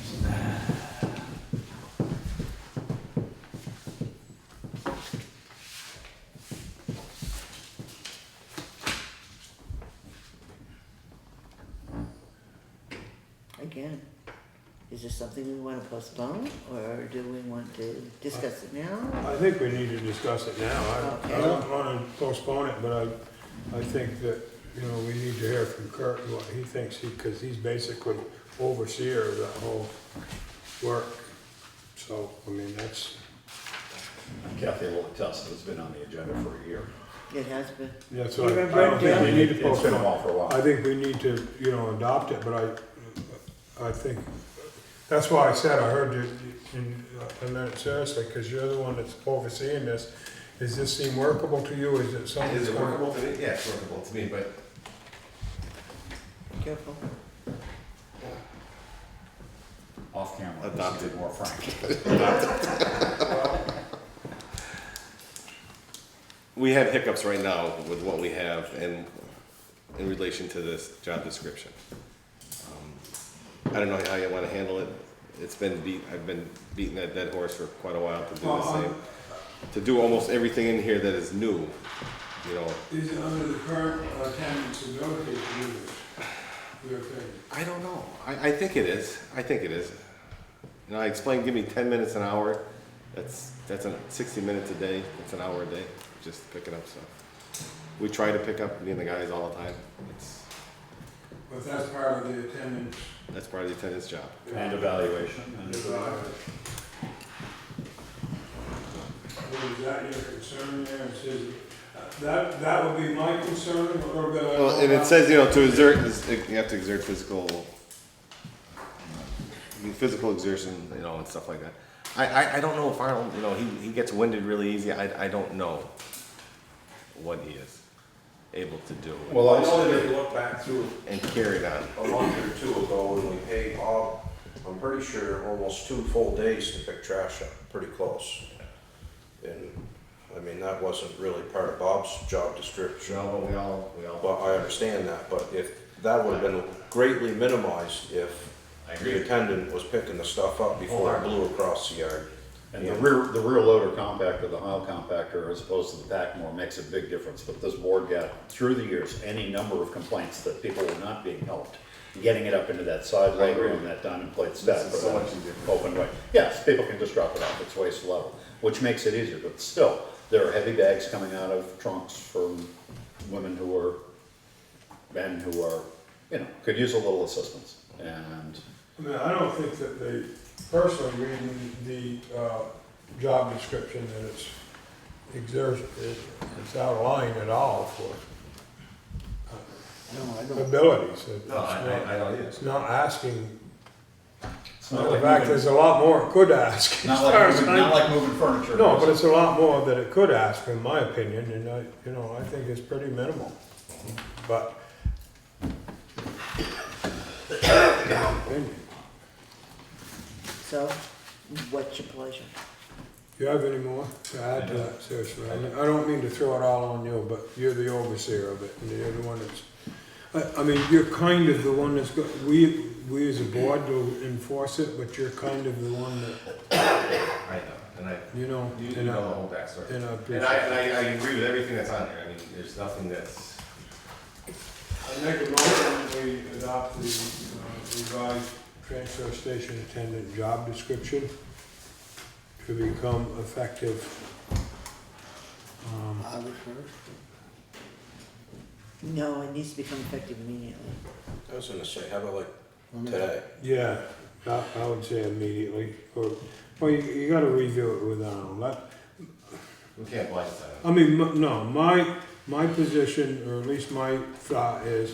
Again, is there something we want to postpone, or do we want to discuss it now? I think we need to discuss it now. I Okay. don't wanna postpone it, but I think that, you know, we need to hear from Kurt what he thinks, because he's basically overseer of that whole work. So, I mean, that's, Kathy will attest that it's been on the agenda for a year. It has been. that's You why I remember don't think we it, need to It's been a postpone. while for a while. I think we need to, you know, adopt it, but I think, that's why I said I heard you, and then seriously, because you're the one that's overseeing this. Does this seem workable to you? Is it something? Is that's it gonna- workable to me? Yeah, it's workable to me, but Careful. Off camera, this is a Adopted. bit more frank. we have hiccups right now with what we have in relation to this job description. I don't know how you want to handle it. I've been beating that dead horse for quite a while to do the same. To do almost everything in here that is new, you know. Is it under the current attendance ability to do this? Your opinion? I don't know. I think it is. I think it is. You know, I explained, give me 10 minutes an hour. That's 60 minutes a day. That's an hour a day, just picking up stuff. We try to pick up, me and the guys all the time. But that's part of the attendance. That's part of the attendance job. And evaluation. And Is that your concern there? It says, that would be my concern a little bit. Well, and it says, you know, to exert, you have to exert physical exertion, you know, and stuff like that. I don't know if Arnold, you know, he gets winded really easy. I don't know what he is able to do. Well, I know that if you look back through and carry it on. a month or two ago when we paid Bob, I'm pretty sure almost 2 full days to pick trash up, pretty close. And, I mean, that wasn't really part of Bob's job description. No, we all. But I understand that, but if, that would have been greatly minimized if the attendant was picking the stuff up before it blew across the yard. And the rear loader compactor, the aisle compactor, as opposed to the Packmore, makes a big difference. But this board got, through the years, any number of complaints that people were not being helped. Getting it up into that side loader and that diamond plate stack. This is so much easier. Open way. Yes, people can just drop it off, it's waist level, which makes it easier. But still, there are heavy bags coming out of trunks from women who are, men who are, you know, could use a little assistance. And I mean, I don't think that they, personally reading the job description, that it's out of line at all for abilities. No, I don't either. It's not asking, it's in not like fact, moving, there's a lot more it could ask. not like moving furniture. No, but it's a lot more that it could ask, in my opinion, and I think it's pretty minimal. But, in my opinion. So, what's your pleasure? Do you have any more to add to that? Seriously, I don't mean to throw it all on you, but you're the overseer of it, and you're the one that's, I mean, you're kind of the one that's got, we as a board will enforce it, but you're kind of the one that, I know, and you know. you and know I- the whole backstory. And I And appreciate I agree with everything that's on there. I mean, there's nothing that's. I make a motion that we adopt the revised transfer station attendant job description to become effective. August 1st. No, it needs to become effective immediately. I was gonna say, how about like today? Yeah, I would say immediately, or, well, you gotta review it with Arnold. We can't blanket that. I mean, no, my position, or at least my thought is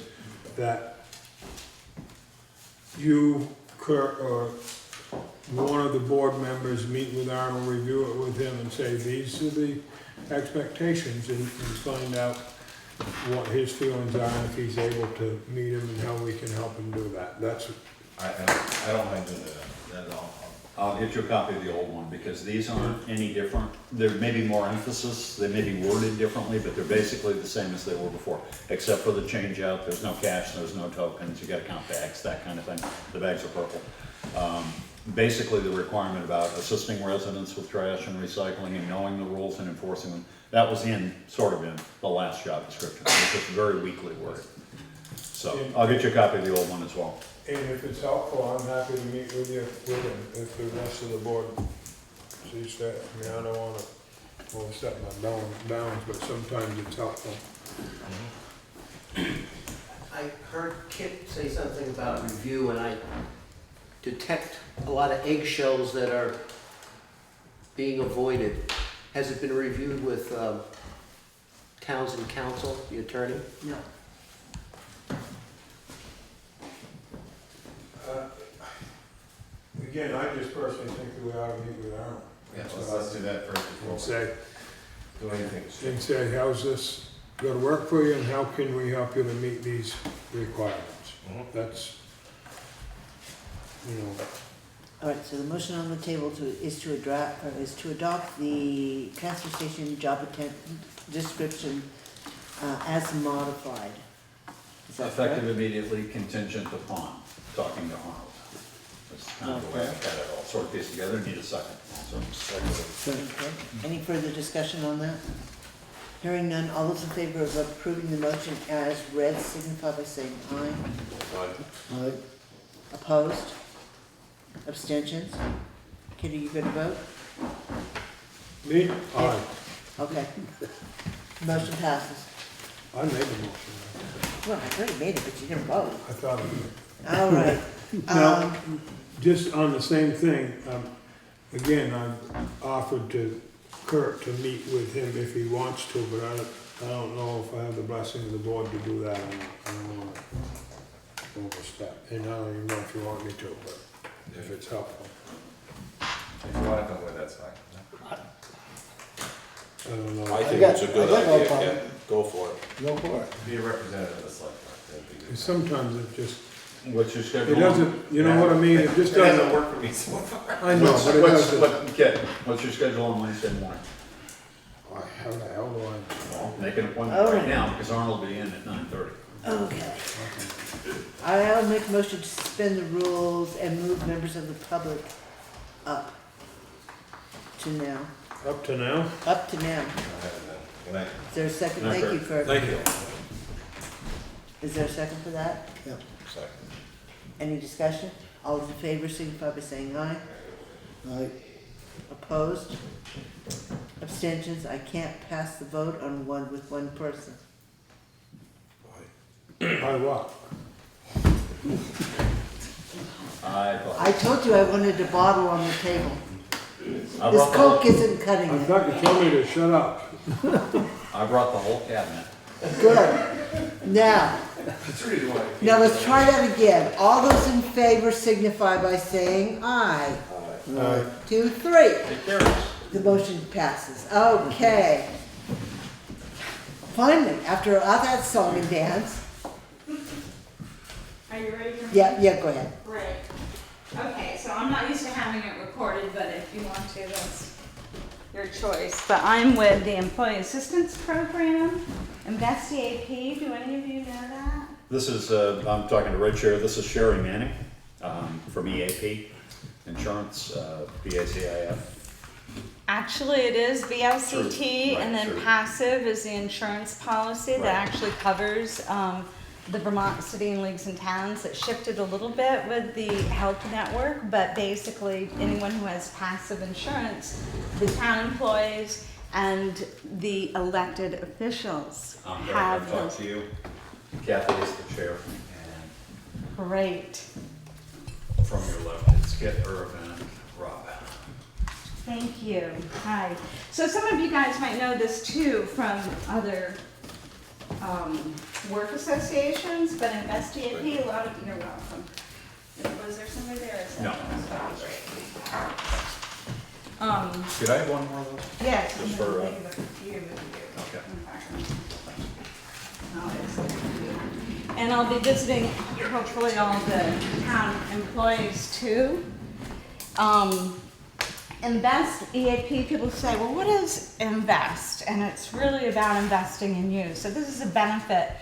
that you, Kurt, or one of the board members meet with Arnold, review it with him and say, these are the expectations, and find out what his feelings are and if he's able to meet them and how we can help him do that. That's, I don't mind doing that at all. I'll get you a copy of the old one, because these aren't any different. There may be more emphasis, they may be worded differently, but they're basically the same as they were before, except for the change out. There's no cash, there's no tokens, you gotta count bags, that kind of thing. The bags are purple. Basically, the requirement about assisting residents with trash and recycling and knowing the rules and enforcing them, that was sort of in the last job description. It's just very weakly worded. So I'll get you a copy of the old one as well. and if it's helpful, I'm happy to meet with him if the rest of the board sees that. I mean, I don't wanna overstep my bounds, but sometimes it's helpful. I heard Kip say something about review, and I detect a lot of eggshells that are being avoided. Has it been reviewed with Townsend Council, the attorney? No. Again, I just personally think that we ought to meet with Arnold. Yeah, let's do that first before And say, we do anything. how's this gonna work for you, and how can we help you to meet these requirements? That's, you know, All right, so the motion on the table is to adopt the transfer station job description as modified. Is that correct? Effective immediately, contingent upon talking to Arnold. That's kind of the way I've got it all sort of pieced together, need a second, so. Okay. Any further discussion on that? Hearing none, all those in favor of approving the motion as read signify by saying aye. Aye. Aye. Opposed? Abstentions? Kitty, you gonna vote? Me? Aye. Okay. Motion passes. I made the motion. Well, I already made it, but you didn't vote. I thought of it. All right. Now, just on the same thing, again, I've offered to Kurt to meet with him if he wants to, but I don't know if I have the blessing of the board to do that or not. I don't want to overstep, and I don't even know if you want me to, but if it's helpful. If you wanna come with, that's fine. I don't know. I think got- it's a good I got no idea, problem. yeah, go for it. Go for it. Be a representative of the select board, that'd be good. Sometimes it just, What's your schedule? it doesn't, you know what I mean, it just It hasn't doesn't, worked for me so far. I know, but it doesn't. What's your schedule on Wednesday morning? How the hell do I? Well, make an appointment right now, because Arnold will be in at 9:30. Okay. I'll make a motion to suspend the rules and move members of the public up to now. Up to now? Up to now. Good night. Is there a second? No, Thank Kurt. you, Kurt. Thank you. Is there a second for that? Yep. Second. Any discussion? All those in favor signify by saying aye. Aye. Opposed? Abstentions? I can't pass the vote on one with one person. I what? I told you I wanted a bottle on the table. I This brought the Coke whole, isn't cutting I it. thought you told me to shut up. I brought the whole cabinet. Good. Now, let's try that again. All those in favor signify by saying aye. Aye. 2, 3. It carries. The motion passes. Okay. Finally, after all that song and dance. Are you ready for me? Yeah, go ahead. Great. Okay, so I'm not used to having it recorded, but if you want to, that's your choice. But I'm with the Employee Assistance Program, InvestEAP. Do any of you know that? This is, I'm talking to Red Chair, this is Sharry Manning from EAP Insurance, PACIF. Actually, it is VLCT, True. Right, and then true. PACIF is the insurance policy Right. that actually covers the Vermont city and leagues and towns. It shifted a little bit with the health network, but basically anyone who has passive insurance, the town employees and the elected officials I'm glad have to talk those. to you. Kathy is the chair, Great. and from your left, it's Kit, Irv, and Rob. Thank you. Hi. So some of you guys might know this too from other work associations, but InvestEAP, a lot of you're welcome. Was there somebody there? Or No. Oh, great. Could I have one more of those? Yes. Just for, Okay. And I'll be visiting hopefully all the town employees too. Invest, EAP, people say, well, what is invest? And it's really about investing in you. So this is a benefit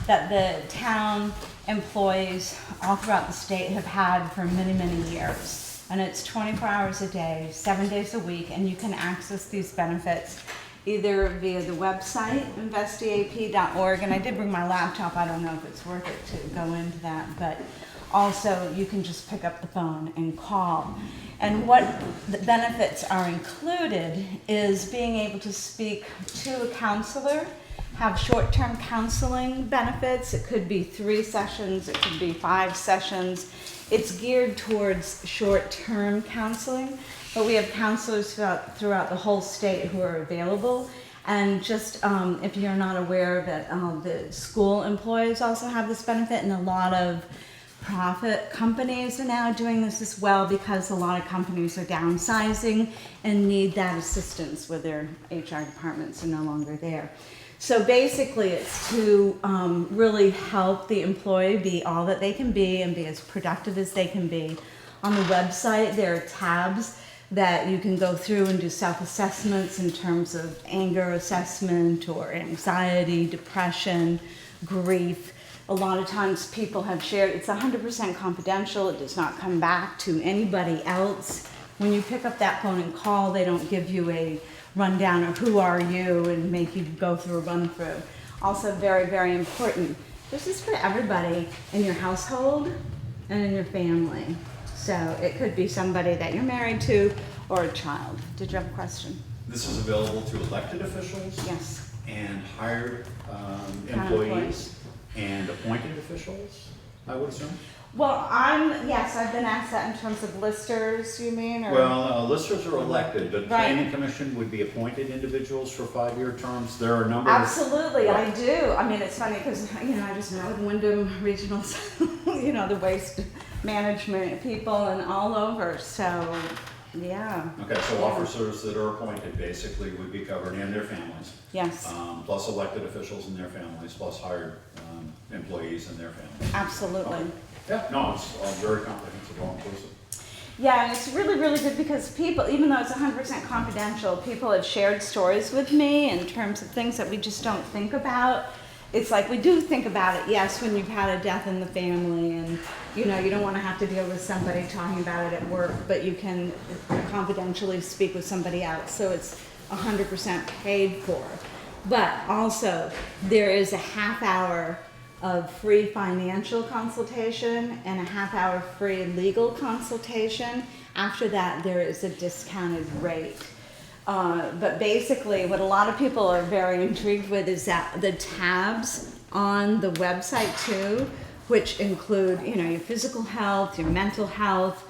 that the town employees all throughout the state have had for many, many years. And it's 24 hours a day, 7 days a week, and you can access these benefits either via the website, investeap.org, and I did bring my laptop, I don't know if it's worth it to go into that, but also you can just pick up the phone and call. And what the benefits are included is being able to speak to a counselor, have short-term counseling benefits. It could be 3 sessions, it could be 5 sessions. It's geared towards short-term counseling, but we have counselors throughout the whole state who are available. And just if you're not aware of it, the school employees also have this benefit, and a lot of profit companies are now doing this as well because a lot of companies are downsizing and need that assistance where their HR departments are no longer there. So basically it's to really help the employee be all that they can be and be as productive as they can be. On the website there are tabs that you can go through and do self-assessments in terms of anger assessment or anxiety, depression, grief. a lot of times people have shared, it's 100% confidential, it does not come back to anybody else. When you pick up that phone and call, they don't give you a rundown of who are you and make you go through a run through. Also very, very important, this is for everybody in your household and in your family. So it could be somebody that you're married to or a child. Did you have a question? This is available to elected officials Yes. and hired Town employees and appointed officials, I would assume? Well, yes, I've been asked that in terms of listers, you mean, or? Well, listers are elected, but Right. planning commission would be appointed individuals for 5-year terms. There are a number of. Absolutely, I do. I mean, it's funny because, I just met with Windham Regionals, the waste management people and all over, so, yeah. Okay, so officers that are appointed basically would be covered and their families. Yes, Plus elected officials and their families, plus hired employees and their families. absolutely. Yeah, no, it's very comprehensive, all inclusive. Yeah, and it's really, really good because people, even though it's 100% confidential, people have shared stories with me in terms of things that we just don't think about. It's like we do think about it, yes, when you've had a death in the family and, you don't want to have to deal with somebody talking about it at work, but you can confidentially speak with somebody else, so it's 100% paid for. But also, there is a half hour of free financial consultation and a half hour free legal consultation. After that, there is a discounted rate. But basically, what a lot of people are very intrigued with is that the tabs on the website too, which include, your physical health, your mental health,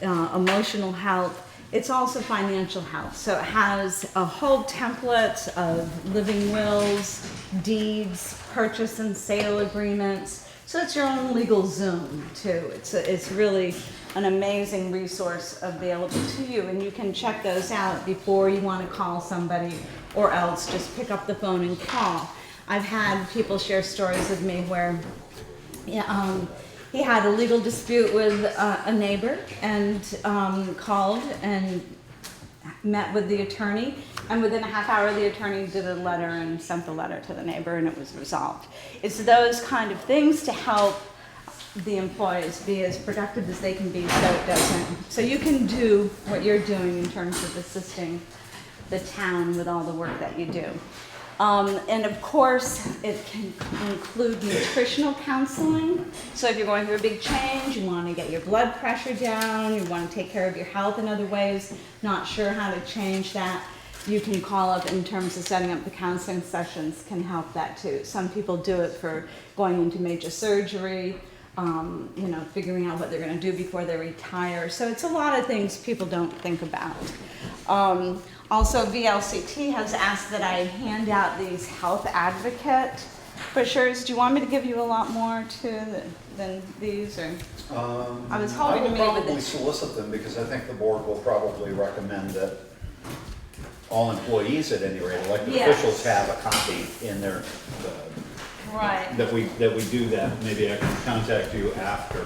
emotional health. It's also financial health. So it has a whole template of living wills, deeds, purchase and sale agreements. So it's your own legal Zoom too. It's really an amazing resource available to you, and you can check those out before you want to call somebody, or else just pick up the phone and call. I've had people share stories with me where he had a legal dispute with a neighbor and called and met with the attorney, and within a half hour the attorney did a letter and sent the letter to the neighbor, and it was resolved. It's those kind of things to help the employees be as productive as they can be, so you can do what you're doing in terms of assisting the town with all the work that you do. And of course, it can include nutritional counseling. So if you're going through a big change, you want to get your blood pressure down, you want to take care of your health in other ways, not sure how to change that, you can call up in terms of setting up the counseling sessions, can help that too. Some people do it for going into major surgery, figuring out what they're going to do before they retire. So it's a lot of things people don't think about. Also, VLCT has asked that I hand out these health advocate brochures. Do you want me to give you a lot more too than these, or? I was hoping to meet with I will probably solicit them because I think the board will probably recommend that all employees, at any rate, elected officials, have a copy in their. Right. That we do that. Maybe I can contact you after.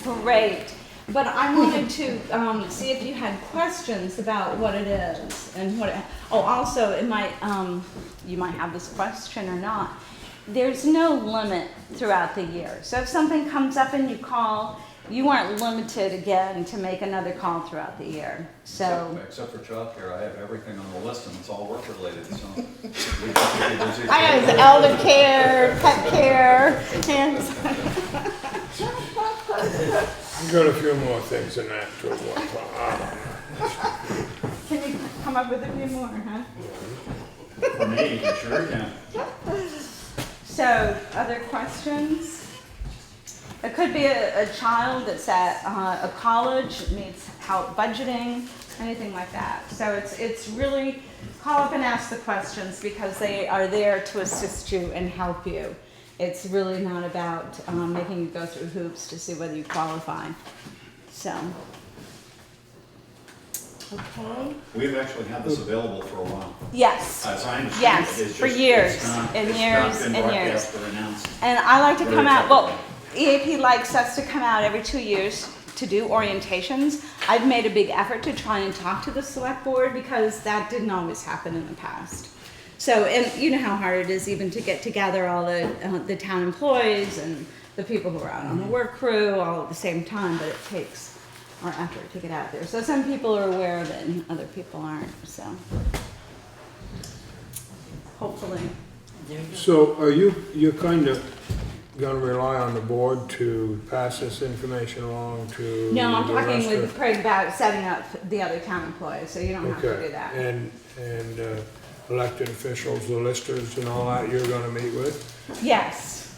Great. But I wanted to see if you had questions about what it is and what. Also, it might you might have this question or not. There's no limit throughout the year. So if something comes up and you call, you aren't limited again to make another call throughout the year. So Except for childcare, I have everything on the list and it's all work related. So I have elder care, pet care, hands. We've got a few more things in that too. Can you come up with a few more, huh? for me, you sure can. So, other questions? It could be a child that's at a college, needs help budgeting, anything like that. So it's really, call up and ask the questions because they are there to assist you and help you. It's really not about making you go through hoops to see whether you qualify. So, okay. We've actually had this available for a while. Yes. As I understand Yes, it, it's for just- years it's not- and it's years not been and years. broadcast or announced. And I like to Very come out, well, technically. EAP likes us to come out every 2 years to do orientations. I've made a big effort to try and talk to the select board because that didn't always happen in the past. So, and you know how hard it is even to get together all the town employees and the people who are out on the work crew all at the same time, but it takes our effort to get out there. So some people are aware of it and other people aren't, so. Hopefully. There you go. So are you're kind of gonna rely on the board to pass this information along to No, I'm the talking rest with of- Craig about setting up the other town employees, so you don't have to Okay, do that. and elected officials, the listers and all that, you're gonna meet with? Yes,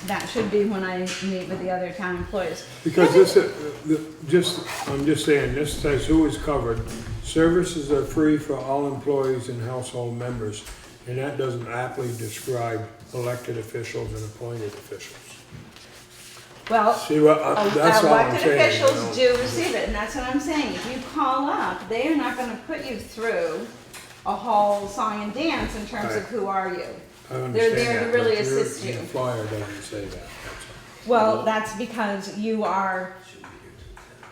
that should be when I meet with the other town employees. Because I'm just saying, this says who is covered. Services are free for all employees and household members, and that doesn't aptly describe elected officials and appointed officials. Well, See what, that's all I'm elected saying. you officials know. do receive it, and that's what I'm saying. If you call up, they are not gonna put you through a whole song and dance in terms of Right. who are you. I understand They're there to that, really but your- assist you. The flyer doesn't say that, that's Well, that's because you are,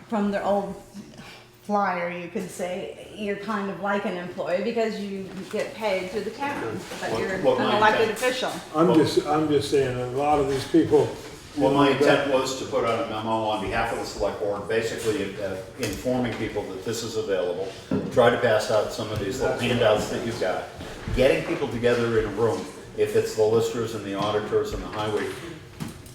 from the old flyer, you could say, you're kind of like an employee because you get paid through the town, but you're Well, an my elected intent- official. all. I'm just saying, a lot of these people. Well, my intent was to put out a memo on behalf of the select board, basically informing people that this is available. Try to pass out some of these little handouts that you've got. Getting people together in a room, if it's the listers and the auditors and the highway,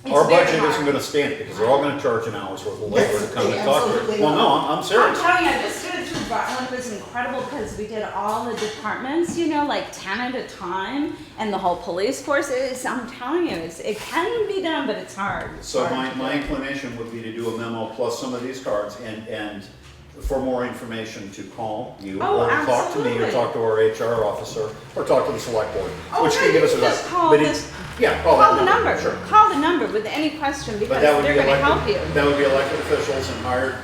our very budget hard. isn't gonna stand it, because they're all gonna charge an hour's worth of labor to come and Yes, talk to absolutely you. Well, no, I'm I'm serious. telling you, I just did it through Rutland. It was incredible because we did all the departments, you know, like 10 at a time, and the whole police force. I'm telling you, it can be done, but it's hard. It's So hard. my inclination would be to do a memo plus some of these cards, and for more information to call you, Oh, or talk to me, or absolutely. talk to our HR officer, or talk to the select board, Oh, which no, can give you us can advice. just call But this- Yeah, Call the that number. Sure. Call the number with any question because But that would they're be going to help you. elected, that would be elected officials and hired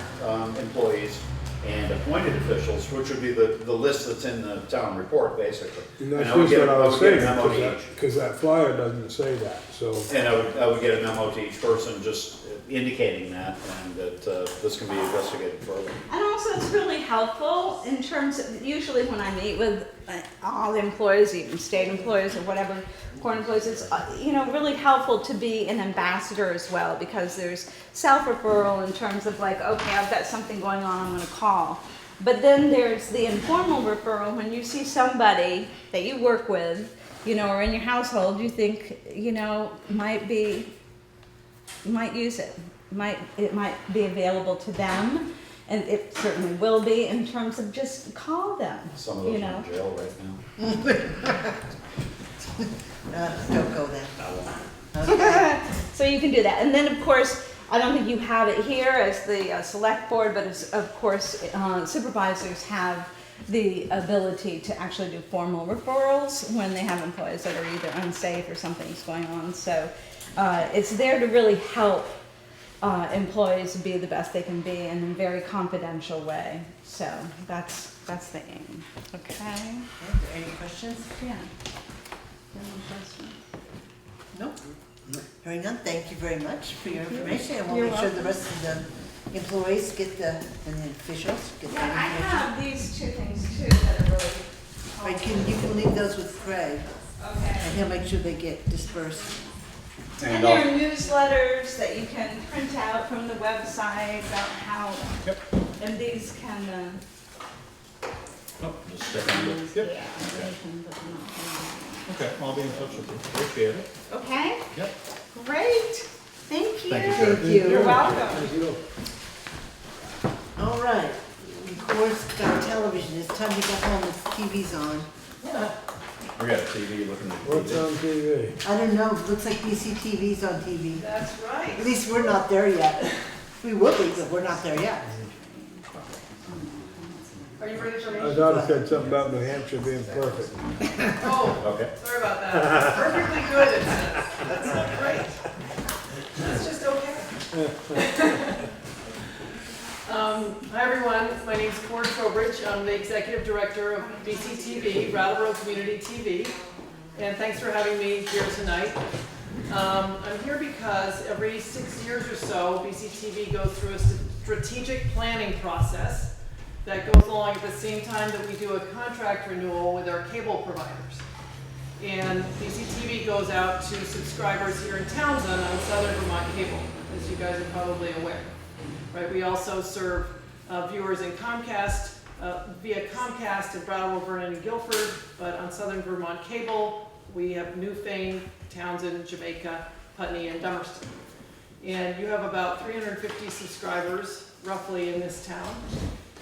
employees and appointed officials, which would be the list that's in the town report, basically. And that's I would just get- what I was would get a saying, memo to each. because that flyer doesn't say that, so. And I would get a memo to each person just indicating that, and that this can be investigated further. And also, it's really helpful in terms of, usually when I meet with all the employees, even state employees or whatever, court employees, it's, you know, really helpful to be an ambassador as well, because there's self-referral in terms of like, okay, I've got something going on, I'm gonna call. But then there's the informal referral when you see somebody that you work with, you know, or in your household, you think, you know, might use it. It might be available to them, and it certainly will be in terms of just call them, Some of you those are know. in jail right now. Don't go there. I won't. So you can do that. And then, of course, I don't think you have it here as the select board, but of course, supervisors have the ability to actually do formal referrals when they have employees that are either unsafe or something's going on. So it's there to really help employees be the best they can be in a very confidential way. So that's the aim. Okay? Are there any questions? Yeah. Any questions? Nope. Hearing none, thank you very much for your information, and we'll You're make sure the welcome. rest of the employees get and the officials get Yeah, I that information. have these two things too that are really Right, you can leave those with Craig, okay. and he'll make sure they get dispersed. And And there I'll, are newsletters that you can print out from the website about how, and these can, just stick on it. yeah, they can put them on. Okay, I'll be in touch with you. Appreciate it. Okay? Yep. Great, thank you. Thank you, sir. Thank you. You're welcome. Thank you. All right, Cor's got television, it's time to go home with TV's on. We got a TV looking at What's on TV? I don't know, it looks like BCTV's on TV. That's right. At least we're not there yet. We will be, but we're not there yet. Are you ready for me? I thought it said something about New Hampshire being perfect. Oh, Okay. sorry about that. Perfectly good, it says. That's not great. That's just okay. Hi everyone, my name's Cor Trowbridge. I'm the Executive Director of BCTV, Brattleboro Community TV. And thanks for having me here tonight. I'm here because every 6 years or so, BCTV goes through a strategic planning process that goes along at the same time that we do a contract renewal with our cable providers. And BCTV goes out to subscribers here in Townsend on Southern Vermont Cable, as you guys are probably aware. Right, we also serve viewers in Comcast, via Comcast in Brattleboro, Vernon, and Guilford, but on Southern Vermont Cable, we have Newfane, Townsend, Jamaica, Putney, and Dummerston. And you have about 350 subscribers, roughly, in this town.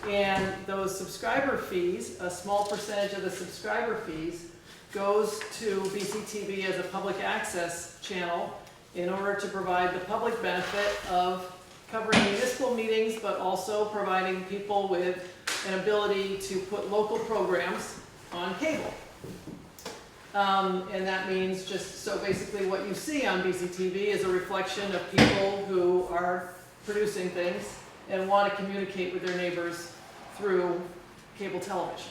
And those subscriber fees, a small percentage of the subscriber fees, goes to BCTV as a public access channel in order to provide the public benefit of covering municipal meetings, but also providing people with an ability to put local programs on cable. And that means just, so basically what you see on BCTV is a reflection of people who are producing things and want to communicate with their neighbors through cable television.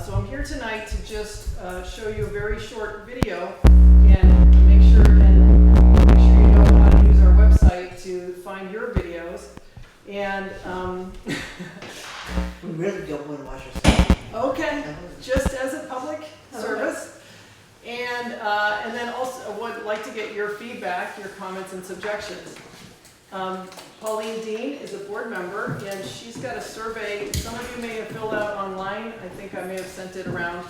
So I'm here tonight to just show you a very short video and make sure you know how to use our website to find your videos. And We really don't want to watch ourselves. okay, just as a public service. And then also I would like to get your feedback, your comments and suggestions. Pauline Dean is a board member, and she's got a survey some of you may have filled out online. I think I may have sent it around.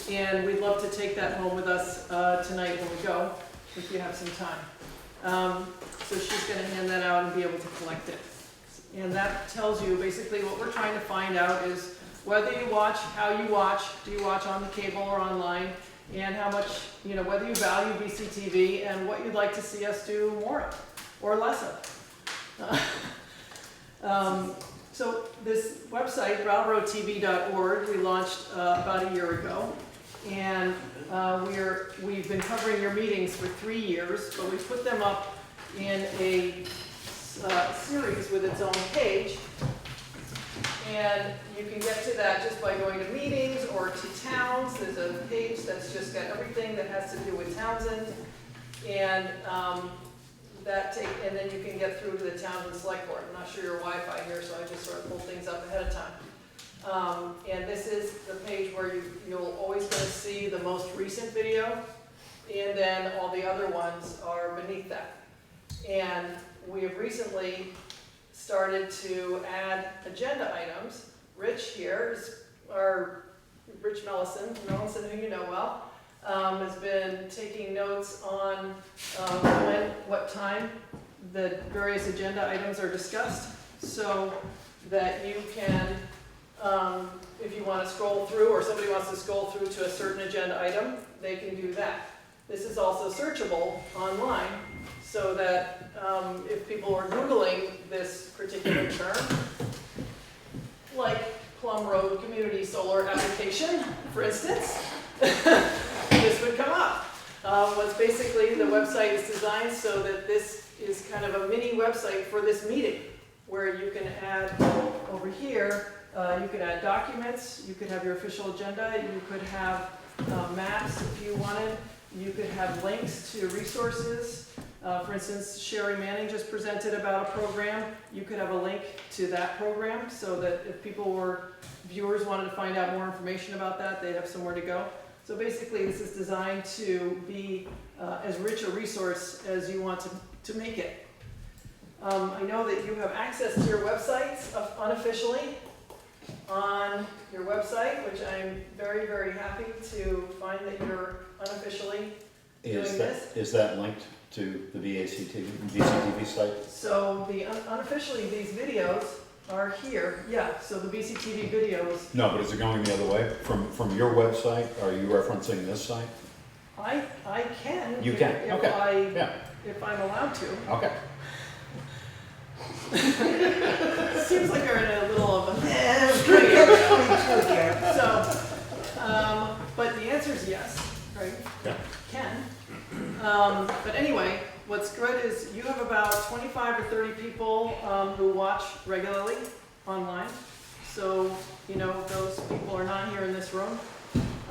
And we'd love to take that home with us tonight when we go, if you have some time. So she's going to hand that out and be able to collect it. And that tells you basically what we're trying to find out is whether you watch, how you watch, do you watch on the cable or online, and how much, you know, whether you value BCTV and what you'd like to see us do more of or less of. So this website, brattleboro.tv.org, we launched about a year ago, and we've been covering your meetings for 3 years, but we put them up in a series with its own page. And you can get to that just by going to meetings or to towns. There's a page that's just got everything that has to do with Townsend. And and then you can get through to the Townsend Selectboard. I'm not sure your Wi-Fi here, so I just sort of pull things up ahead of time. And this is the page where you'll always going to see the most recent video, and then all the other ones are beneath that. And we have recently started to add agenda items. Rich here is Rich Mellison, who you know well, has been taking notes on what time the various agenda items are discussed, so that you can, if you want to scroll through, or somebody wants to scroll through to a certain agenda item, they can do that. This is also searchable online, so that if people are Googling this particular term, like Plumb Road Community Solar Application, for instance, this would come up. What's basically, the website is designed so that this is kind of a mini website for this meeting, where you can add over here, you could add documents, you could have your official agenda, you could have maps if you wanted, you could have links to resources. For instance, Sharry Manning just presented about a program. You could have a link to that program so that if viewers wanted to find out more information about that, they'd have somewhere to go. So basically, this is designed to be as rich a resource as you want to make it. I know that you have access to your websites unofficially on your website, which I'm very, very happy to find that you're unofficially doing this. Is that linked to the BCTV site? So unofficially, these videos are here. Yeah, so the BCTV videos. No, but is it going the other way? From your website, are you referencing this site? I can. You can, okay. If I'm allowed to. Okay. Seems like we're in a little of a... So, but the answer is yes, right? Yeah. Can. But anyway, what's good is you have about 25 or 30 people who watch regularly online. So, you know, those people are not here in this room,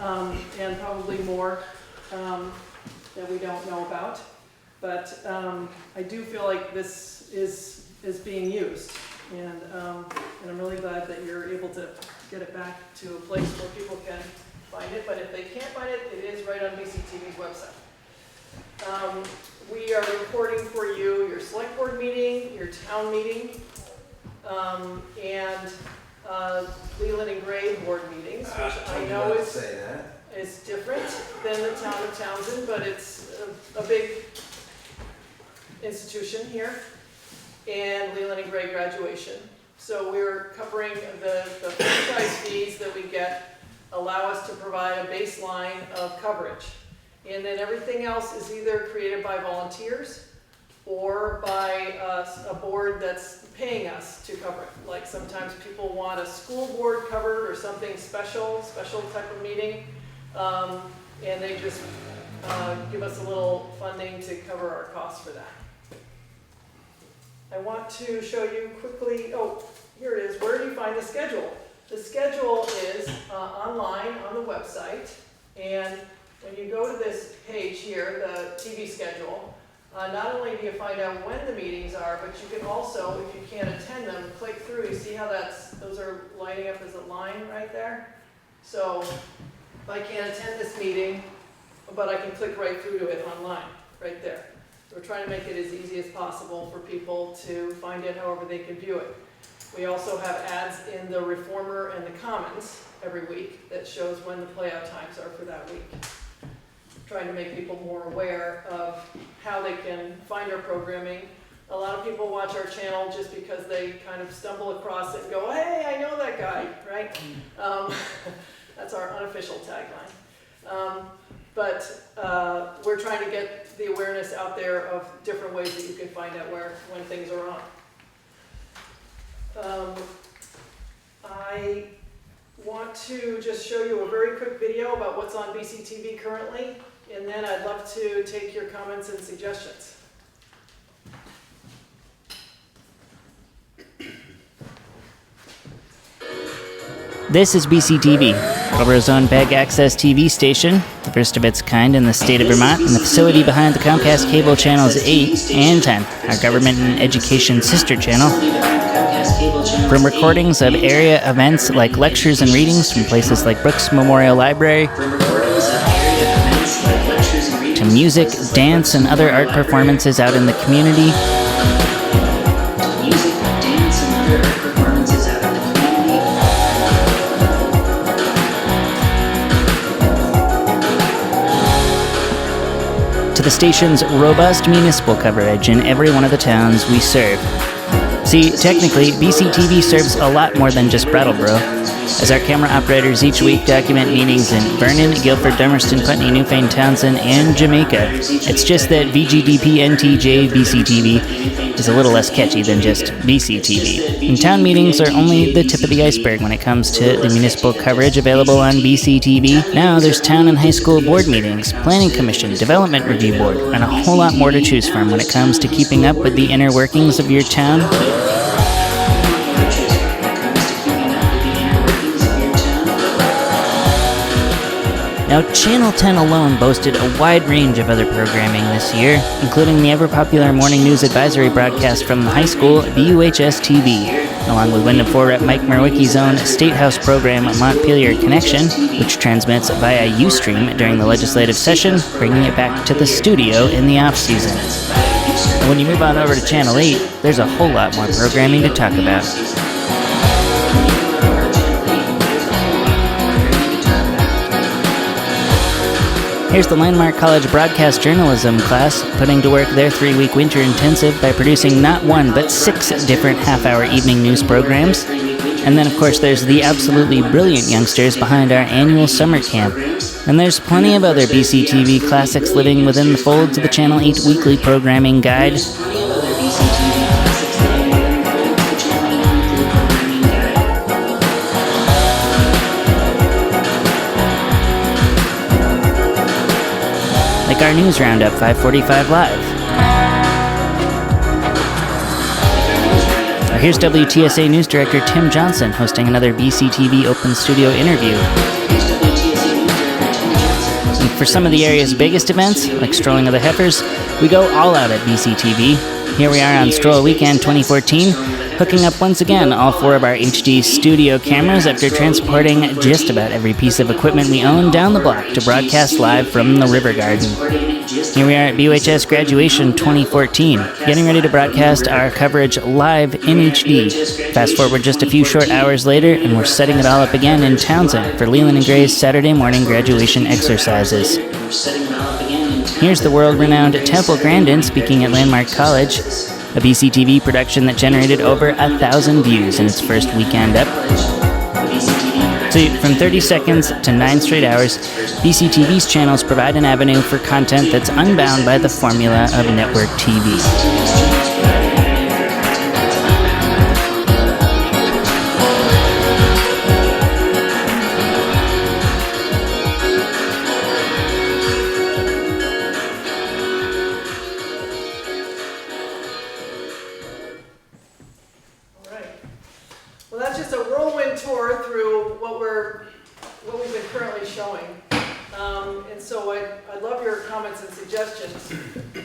and probably more that we don't know about. But I do feel like this is being used, and I'm really glad that you're able to get it back to a place where people can find it, but if they can't find it, it is right on BCTV's website. We are recording for you your select board meeting, your town meeting, and Leland and Gray board meetings, which I know is different than the town of Townsend, but it's a big institution here, and Leland and Gray graduation. So we're covering the franchise fees that we get allow us to provide a baseline of coverage. And then everything else is either created by volunteers or by a board that's paying us to cover it. Like sometimes people want a school board covered or something special type of meeting, and they just give us a little funding to cover our costs for that. I want to show you quickly, oh, here it is. Where do you find the schedule? The schedule is online on the website, and when you go to this page here, the TV schedule, not only do you find out when the meetings are, but you can also, if you can't attend them, click through. You see how those are lining up as a line right there? So if I can't attend this meeting, but I can click right through to it online, right there. We're trying to make it as easy as possible for people to find it however they can view it. We also have ads in the Reformer and the Commons every week that shows when the playout times are for that week. Trying to make people more aware of how they can find our programming. A lot of people watch our channel just because they kind of stumble across it and go, hey, I know that guy, right? That's our unofficial tagline. But we're trying to get the awareness out there of different ways that you can find out when things are on. I want to just show you a very quick video about what's on BCTV currently, and then I'd love to take your comments and suggestions. This is BCTV, Culver's own bag access TV station, the first of its kind in the state of Vermont, and the facility behind the Comcast cable channels 8 and 10, our government and education sister channel. From recordings of area events like lectures and readings from places like Brooks Memorial Library, to music, dance, and other art performances out in the community, to the station's robust municipal coverage in every one of the towns we serve. See, technically, BCTV serves a lot more than just Brattleboro, as our camera operators each week document meetings in Vernon, Guilford, Dummerston, Putney, Newfane, Townsend, and Jamaica. It's just that VGDP NTJ BCTV is a little less catchy than just BCTV. And town meetings are only the tip of the iceberg when it comes to the municipal coverage available on BCTV. Now there's town and high school board meetings, planning commission, development review board, and a whole lot more to choose from when it comes to keeping up with the inner workings of your town. Now, Channel 10 alone boasted a wide range of other programming this year, including the ever-popular morning news advisory broadcast from the high school, BUHS TV, along with Windham 4 Rep Mike Merwicki's own State House program, Montpelier Connection, which transmits via Ustream during the legislative session, bringing it back to the studio in the off-season. And when you move on over to Channel 8, there's a whole lot more programming to talk about. Here's the Landmark College Broadcast Journalism class putting to work their 3-week winter intensive by producing not one, but 6 different half-hour evening news programs. And then, of course, there's the absolutely brilliant youngsters behind our annual summer camp. And there's plenty of other BCTV classics living within the folds of the Channel 8 weekly programming guide. Like our News Roundup 545 Live. Or here's WTSA News Director Tim Johnson hosting another BCTV Open Studio interview. And for some of the area's biggest events, like Strolling of the Heifers, we go all out at BCTV. Here we are on Stroll Weekend 2014, hooking up once again all 4 of our HD studio cameras after transporting just about every piece of equipment we own down the block to broadcast live from the River Garden. Here we are at BUHS Graduation 2014, getting ready to broadcast our coverage live in HD. Fast forward just a few short hours later, and we're setting it all up again in Townsend for Leland and Gray's Saturday morning graduation exercises. Here's the world-renowned Temple Grandin speaking at Landmark College, a BCTV production that generated over 1,000 views in its first weekend up. So from 30 seconds to 9 straight hours, BCTV's channels provide an avenue for content that's unbound by the formula of network TV. Well, that's just a whirlwind tour through what we've been currently showing. And so I'd love your comments and suggestions.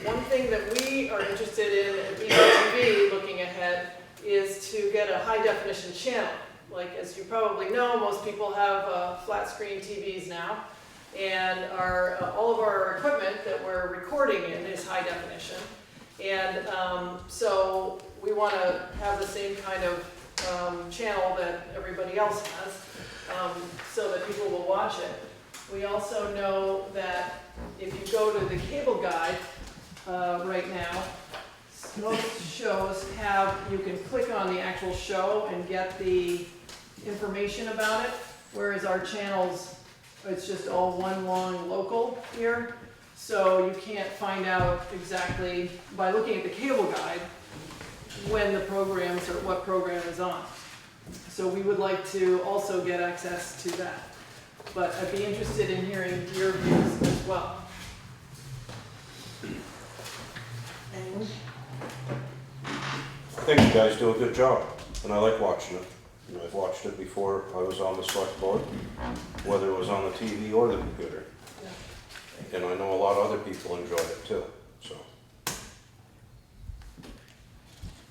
One thing that we are interested in at BCTV looking ahead is to get a high definition channel. Like, as you probably know, most people have flat screen TVs now, and all of our equipment that we're recording in is high definition. And so we want to have the same kind of channel that everybody else has, so that people will watch it. We also know that if you go to the cable guide right now, most shows you can click on the actual show and get the information about it, whereas our channels, it's just all one long local here, so you can't find out exactly by looking at the cable guide when the programs or what program is on. So we would like to also get access to that. But I'd be interested in hearing your views as well. I think you guys do a good job, and I like watching it. You know, I've watched it before I was on the select board, whether it was on the TV or the computer. Yeah. And I know a lot of other people enjoy it too, so.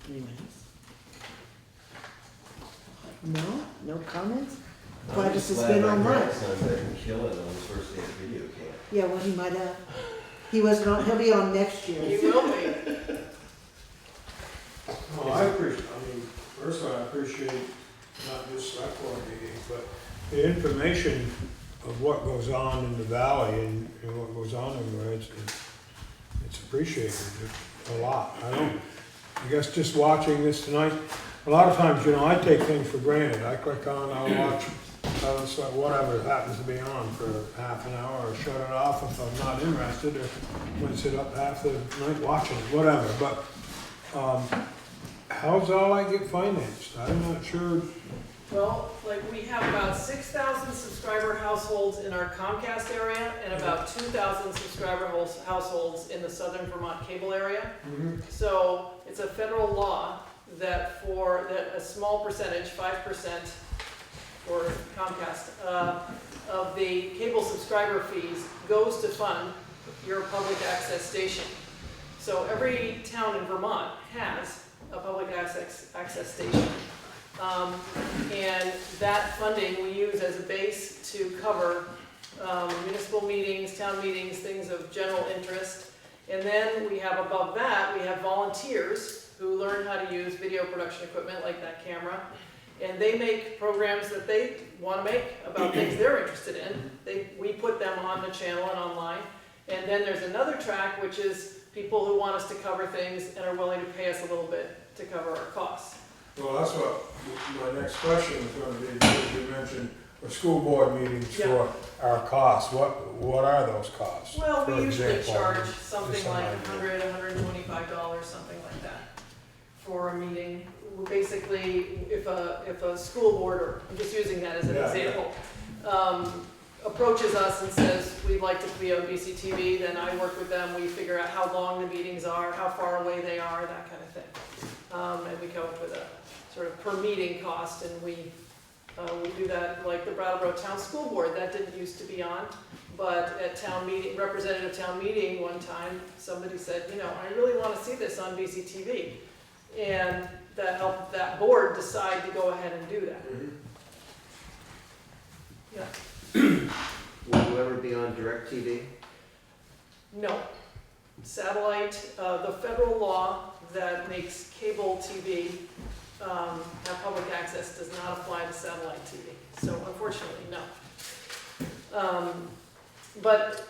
Anyone else? No? No comments? Glad this has been online. Kill it on his first day of video camp. Yeah, well, he might have. He'll be on next year. You will be. Well, I mean, personally, I appreciate not just select board meetings, but the information of what goes on in the valley and what goes on everywhere. It's appreciated a lot. I guess just watching this tonight, a lot of times, I take things for granted. I click on, I'll watch whatever happens to be on for half an hour, or shut it off if I'm not interested, or when I sit up half the night watching it, whatever. But how's all that get financed? I'm not sure. Well, like, we have about 6,000 subscriber households in our Comcast area and about 2,000 subscriber households in the Southern Vermont cable area. Mm-hmm. So it's a federal law that a small percentage, 5% for Comcast, of the cable subscriber fees goes to fund your public access station. So every town in Vermont has a public access station. And that funding we use as a base to cover municipal meetings, town meetings, things of general interest. And then we have, above that, we have volunteers who learn how to use video production equipment like that camera. And they make programs that they want to make about things they're interested in. We put them on the channel and online. And then there's another track, which is people who want us to cover things and are willing to pay us a little bit to cover our costs. Well, that's what my next question was going to be, because you mentioned the school board meetings for our costs. What are those costs? Well, we usually example, charge something like $100, $125, something like that, for a meeting. Basically, if a school board, or I'm just using that as an example, approaches us and says, we'd like to be on BCTV, then I work with them, we figure out how long the meetings are, how far away they are, that kind of thing. And we come up with a sort of per meeting cost, and we do that, like the Brattleboro Town School Board, that didn't used to be on, but at town meeting, representative town meeting one time, somebody said, I really want to see this on BCTV. And that help that board decide to go ahead and do that. Yeah. Will you ever be on DirecTV? No. Satellite, the federal law that makes cable TV have public access does not apply to satellite TV. So unfortunately, no. But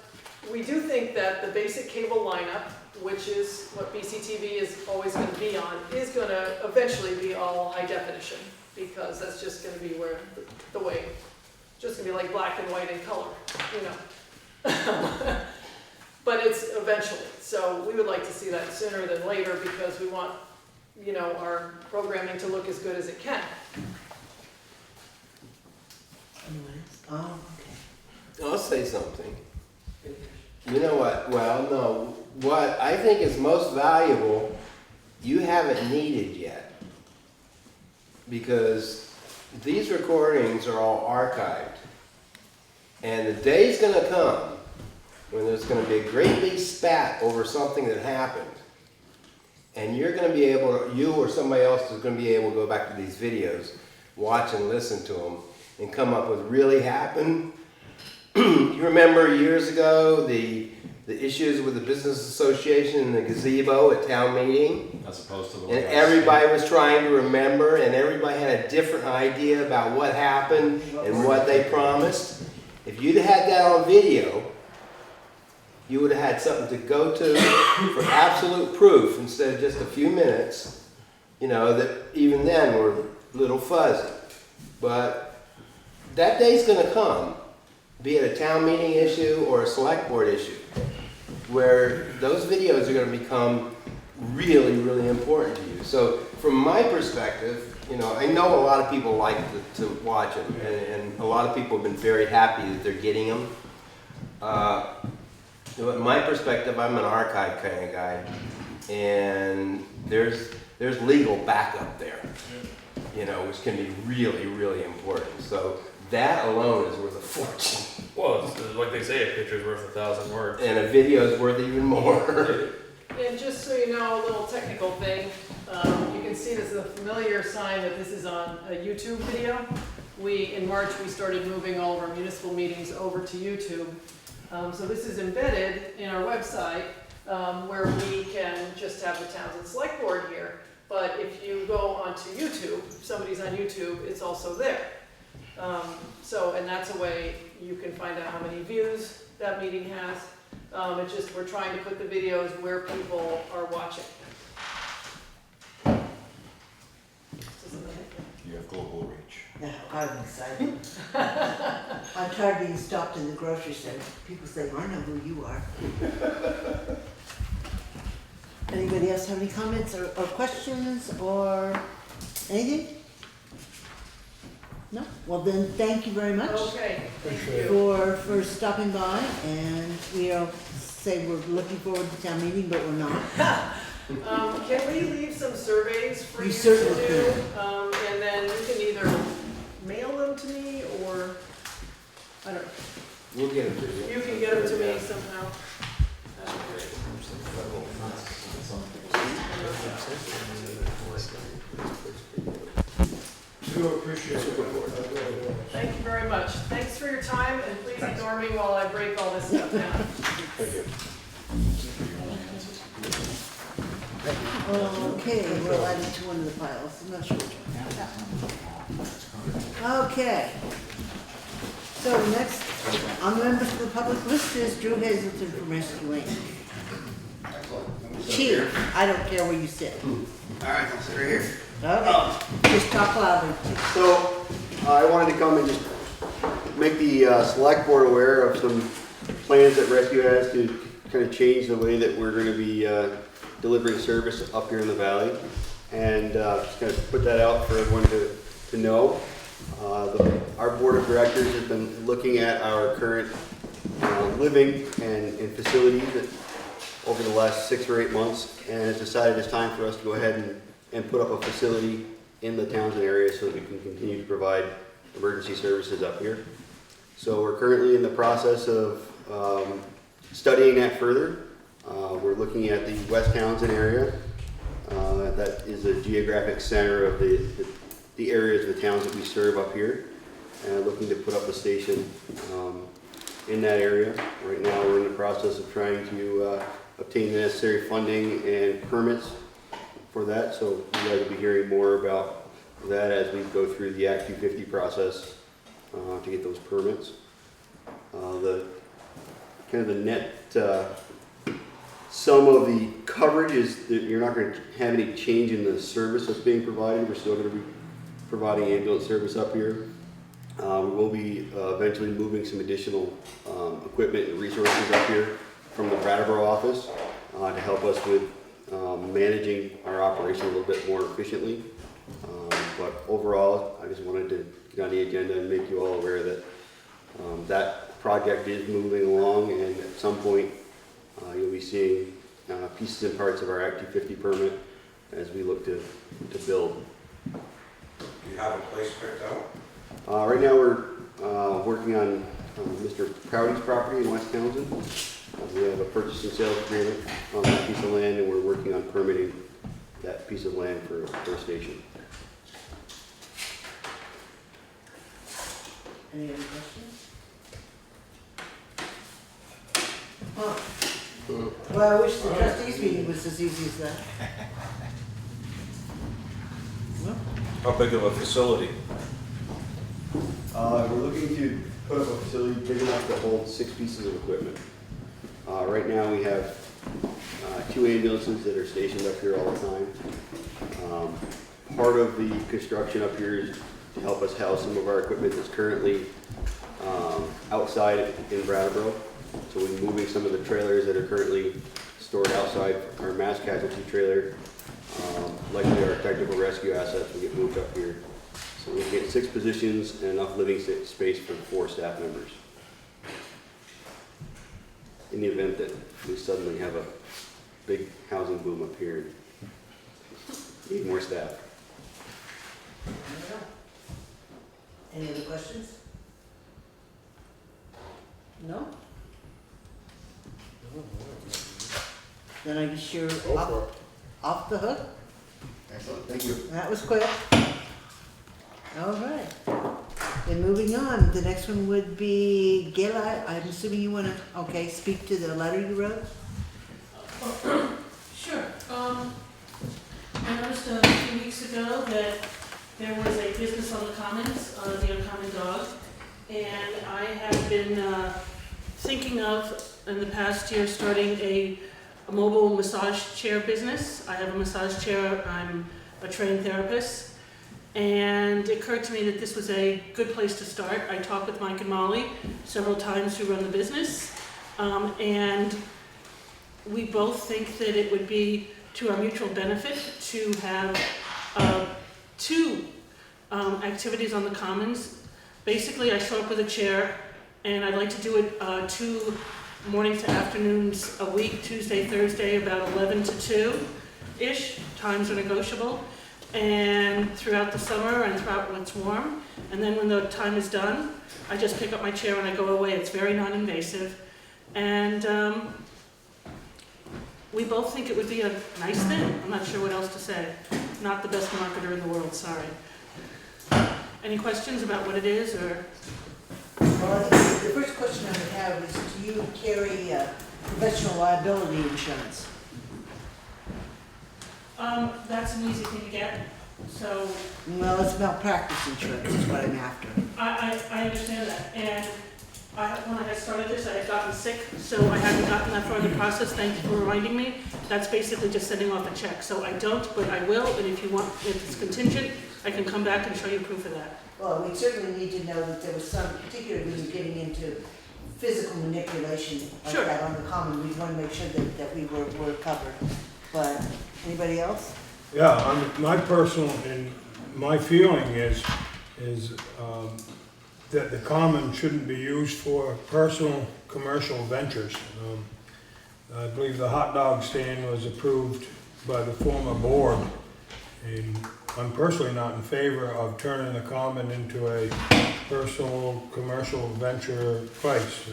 we do think that the basic cable lineup, which is what BCTV is always going to be on, is going to eventually be all high definition, because that's just going to be where the way, just going to be like black and white in color, you know. But it's eventually. So we would like to see that sooner than later, because we want, you know, our programming to look as good as it can. Oh, okay. I'll say something. You know what? Well, no. What I think is most valuable, you haven't needed yet. Because these recordings are all archived. And the day's going to come when there's going to be a great big spat over something that happened. And you're going to be able, you or somebody else is going to be able to go back to these videos, watch and listen to them, and come up with really happened. You remember years ago the issues with the business association and the gazebo at town meeting? As opposed to the And everybody was trying to remember, and everybody had a different idea about what happened and what they promised. If you'd had that on video, you would have had something to go to for absolute proof instead of just a few minutes, you know, that even then were a little fuzzy. But that day's going to come, be it a town meeting issue or a select board issue, where those videos are going to become really, really important to you. So from my perspective, you know, I know a lot of people like to watch them, and a lot of people have been very happy that they're getting them. In my perspective, I'm an archive kind of guy, and there's legal backup there, you know, which can be really, really important. So that alone is worth a fortune. Well, it's like they say, a picture's worth 1,000 words. And a video is worth even more. And just so you know, a little technical thing, you can see this is a familiar sign that this is on a YouTube video. In March, we started moving all of our municipal meetings over to YouTube. So this is embedded in our website, where we can just have the Townshend Selectboard here. But if you go onto YouTube, if somebody's on YouTube, it's also there. And that's a way you can find out how many views that meeting has. It's just we're trying to put the videos where people are watching. You have global reach. Yeah, I'm excited. I'm tired of being stopped in the grocery store. People say, I know who you are. Anybody else have any comments or questions or anything? No? Well then, thank you very much. Okay, thank you. For stopping by, and we're looking forward to town meeting, but we're not. Can we leave some surveys for you to certainly do? can. And then you can either mail them to me or, I don't know. We'll get them to you. You can get them to me somehow. Do appreciate it. Thank you very much. Thanks for your time, and please ignore me while I break all this stuff down. Thank you. Okay, we'll add it to one of the piles. I'm not sure which one. Okay. So next, on the members of the public list is Drew Hazelton from Rescue Lane. Chief, I don't care where you sit. Alright, I'll sit right here. Okay, just talk louder. So, I wanted to come and just make the select board aware of some plans that Rescue has to kind of change the way that we're going to be delivering service up here in the valley. And just kind of put that out for everyone to know. Our board of directors has been looking at our current living and facilities over the last 6 or 8 months, and has decided it's time for us to go ahead and put up a facility in the Townshend area so that we can continue to provide emergency services up here. So we're currently in the process of studying that further. We're looking at the West Townshend area, That is a geographic center of the areas of the towns that we serve up here. Looking to put up a station in that area. Right now we're in the process of trying to obtain the necessary funding and permits for that. So you guys will be hearing more about that as we go through the Act 250 process to get those permits. The kind of the net sum of the coverage is that you're not going to have any change in the service that's being provided. We're still going to be providing ambulance service up here. We will be eventually moving some additional equipment and resources up here from the Brattleboro office to help us with managing our operation a little bit more efficiently. But overall, I just wanted to get on the agenda and make you all aware that that project is moving along, and at some point you'll be seeing pieces and parts of our Act 250 permit as we look to build. Do you have a place picked out? Right now we're working on Mr. Proudy's property in West Townsend. We have a purchase and sales agreement on that piece of land, and we're working on permitting that piece of land for a station. Any other questions? Well, I wish the trustees meeting was as easy as that. How big of a facility? We're looking to put up a facility big enough to hold 6 pieces of equipment. Right now we have 2 ambulances that are stationed up here all the time. Part of the construction up here is to help us house some of our equipment that's currently outside in Brattleboro. So we're moving some of the trailers that are currently stored outside our mass casualty trailer. Likely our technical rescue assets will get moved up here. So we'll get 6 positions and enough living space for 4 staff members. In the event that we suddenly have a big housing boom up here, need more staff. Any other questions? No? Then I guess you're off the hook. Excellent, thank you. That was quick. All right. Then moving on, the next one would be Gaila. I'm assuming you want to, speak to the letter you wrote? Sure. I noticed a few weeks ago that there was a business on the Commons, the Uncommon Dog, and I have been thinking of, in the past year, starting a mobile massage chair business. I have a massage chair. I'm a trained therapist. And it occurred to me that this was a good place to start. I talked with Mike and Molly several times who run the business, and we both think that it would be to our mutual benefit to have 2 activities on the Commons. Basically, I show up with a chair, and I'd like to do it 2 morning to afternoons a week, Tuesday, Thursday, about 11 to 2-ish. Times are negotiable. And throughout the summer and throughout when it's warm. And then when the time is done, I just pick up my chair and I go away. It's very non-invasive. And we both think it would be a nice thing. I'm not sure what else to say. Not the best marketer in the world, sorry. Any questions about what it is, or? Well, I think the first question I would have is, do you carry professional liability insurance? That's an easy thing to get, so. Well, it's malpractice insurance is what I'm after. I understand that, and when I had started this, I had gotten sick, so I hadn't gotten that far in the process. Thank you for reminding me. That's basically just sending off a check, so I don't, but I will, and if you want, if it's contingent, I can come back and show you proof of that. Well, we certainly need to know that there was some, particularly when you're getting into physical manipulation like Sure. that on the common, we want to make sure that we were covered. But anybody else? Yeah, my personal, and my feeling is that the common shouldn't be used for personal commercial ventures. I believe the hot dog stand was approved by the former board, and I'm personally not in favor of turning the common into a personal commercial venture place.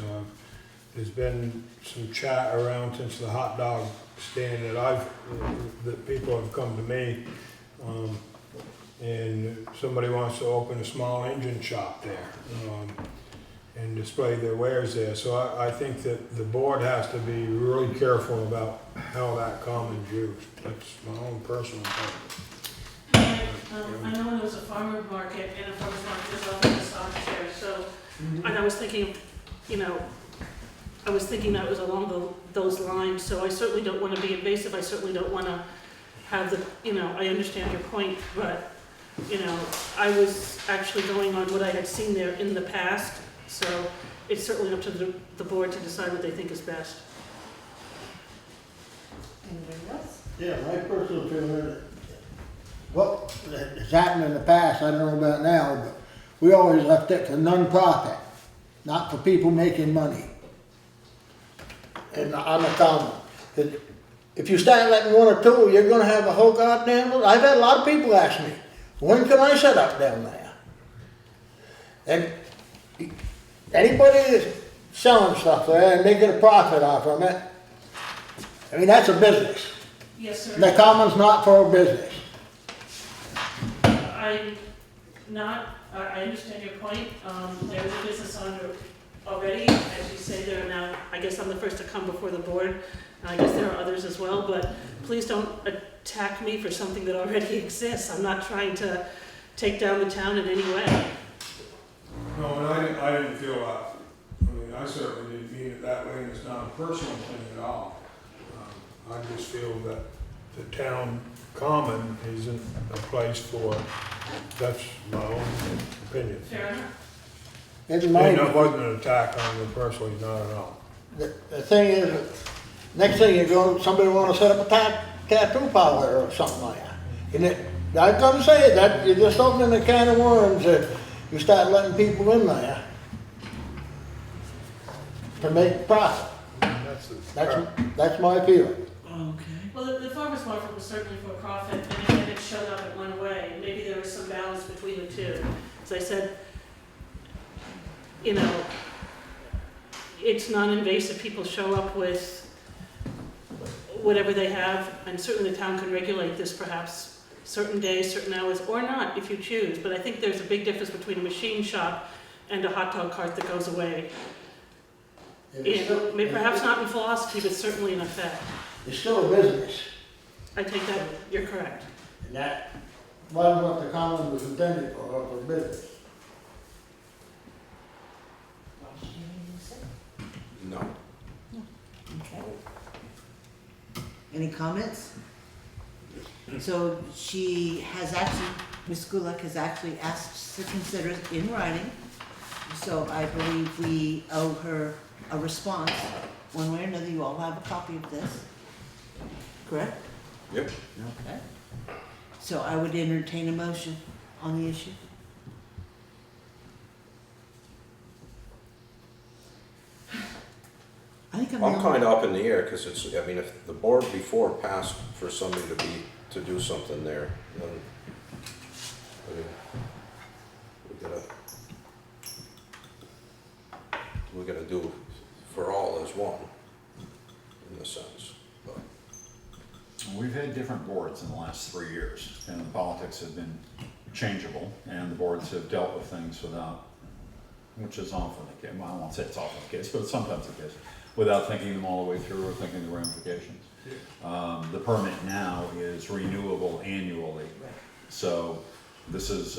There's been some chat around since the hot dog Stan, that people have come to me, and somebody wants to open a small engine shop there, and display their wares there. So I think that the board has to be really careful about how that common's used. That's my own personal opinion. I know when there was a farmer's market, and a farmer's market is often a stock share, so, and I was thinking, that was along those lines, so I certainly don't wanna be invasive, I certainly don't wanna have I understand your point, but, I was actually going on what I had seen there in the past, so it's certainly up to the board to decide what they think is best. Anybody else? Yeah, my personal feeling, what has happened in the past, I don't know about now, but we always left it for non-profit, not for people making money. And on the common. If you start letting one or two, you're gonna have a whole goddamn, I've had a lot of people ask me, when can I set up down there? And anybody that's selling stuff there and they get a profit off from it, I mean, that's a business. Yes, sir. The common's not for a business. I understand your point. There's a business owner already, as you say, there are now, I guess I'm the first to come before the board, and I guess there are others as well, but please don't attack me for something that already exists. I'm not trying to take down the town in any way. No, and I didn't feel that. I mean, I certainly didn't mean it that way, and it's not a personal thing at all. I just feel that the town common isn't a place for, that's my own opinion. Fair enough. And that wasn't an attack on you personally, not at all. The thing is, next thing you go, somebody wanna set up a tattoo parlor or something like that. And I'm gonna say that, you're just opening a can of worms that you start letting people in there to make profit. That's my feeling. Okay. Well, the farmer's market was certainly for profit, and again, it showed up in one way, and maybe there was some balance between the two. As I said, it's non-invasive, people show up with whatever they have, and certainly the town can regulate this perhaps certain days, certain hours, or not, if you choose, but I think there's a big difference between a machine shop and a hot dog cart that goes away. Perhaps not in philosophy, but certainly in effect. It's still a business. I take that, you're correct. And that wasn't what the common was intended for business. No. Okay. Any comments? So she has actually, Ms. Gulack has actually asked us to consider it in writing. So I believe we owe her a response, one way or another. You all have a copy of this, correct? Yep. Okay. So I would entertain a motion on the issue. I'm kind of up in the air, because if the board before passed for somebody to do something there, then, we gotta do for all as one, in a sense, but. We've had different boards in the last 3 years, and the politics have been changeable, and the boards have dealt with things without, which is often the case, well, I won't say it's often the case, but it's sometimes the case, without thinking them all the way through or thinking the ramifications. The permit now is renewable annually. So this is,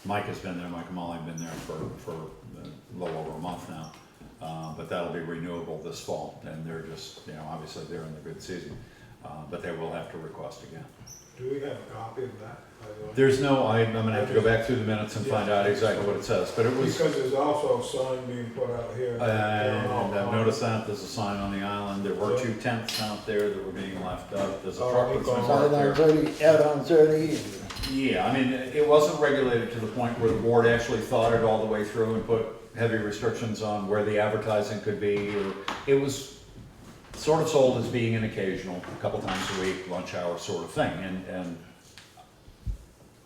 Mike has been there, Mike and Molly have been there for a little over a month now. But that'll be renewable this fall, and they're just, obviously they're in the good season, but they will have to request again. Do we have a copy of that? There's no, I'm gonna have to go back through the minutes and find out exactly what it says, but it was. Because there's also a sign being put out here. And I've noticed that, there's a sign on the island, there were 2 tents out there that were being left up, there's a truck that's been parked there. Out on 30. Yeah, I mean, it wasn't regulated to the point where the board actually thought it all the way through and put heavy restrictions on where the advertising could be, or it was sort of sold as being an occasional, a couple times a week, lunch hour sort of thing, and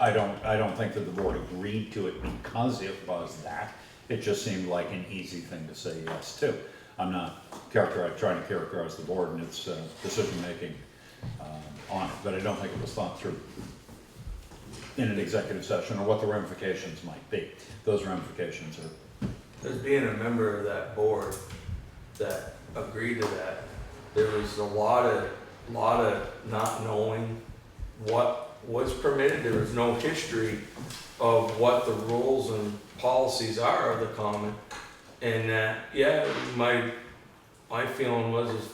I don't think that the board agreed to it because it was that. It just seemed like an easy thing to say yes to. I'm not trying to characterize the board and its decision-making on it, but I don't think it was thought through in an executive session, or what the ramifications might be. Those ramifications are... As being a member of that board that agreed to that, there was a lot of not knowing what was permitted. There was no history of what the rules and policies are of the common. And my feeling was is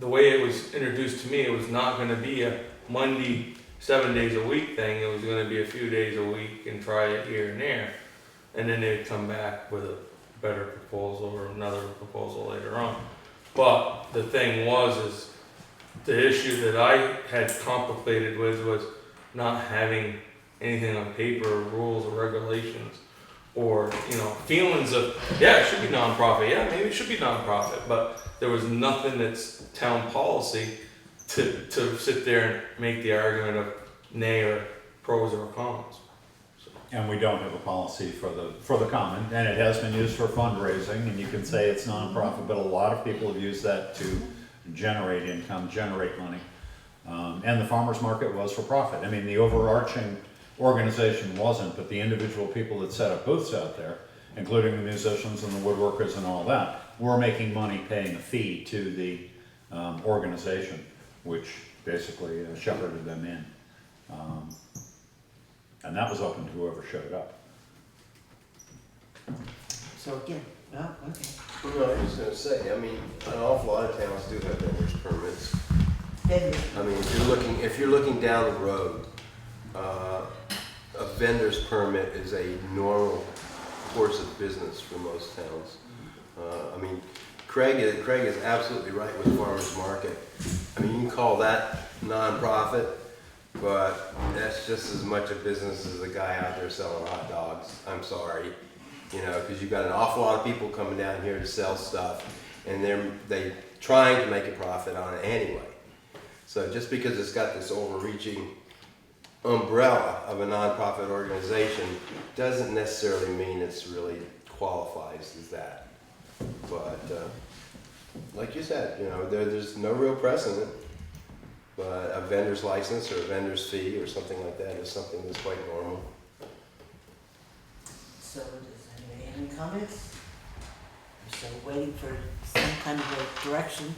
the way it was introduced to me, it was not gonna be a Monday, 7 days a week thing. It was gonna be a few days a week and try it here and there. And then they'd come back with a better proposal or another proposal later on. But the thing is the issue that I had complicated with was not having anything on paper, or rules or regulations, or, feelings of, it should be nonprofit, maybe it should be nonprofit, but there was nothing that's town policy to sit there and make the argument of nay or pros or cons. And we don't have a policy for the common, and it has been used for fundraising, and you can say it's nonprofit, but a lot of people have used that to generate income, generate money. And the farmer's market was for profit. I mean, the overarching organization wasn't, but the individual people that set up booths out there, including the musicians and the woodworkers and all that, were making money paying a fee to the organization, which basically shepherded them in. And that was open to whoever showed up. So again, well, okay. Well, I was gonna say, I mean, an awful lot of towns do have vendor's permits. I mean, if you're looking down the road, a vendor's permit is a normal course of business for most towns. I mean, Craig is absolutely right with farmers market. I mean, you can call that nonprofit, but that's just as much a business as a guy out there selling hot dogs. I'm sorry, because you've got an awful lot of people coming down here to sell stuff, and they're trying to make a profit on it anyway. So just because it's got this overreaching umbrella of a nonprofit organization doesn't necessarily mean it's really qualifies as that. But like you said, there's no real precedent. But a vendor's license or a vendor's fee or something like that is something that's quite normal. So does anybody have any comments? We're still waiting for some kind of a direction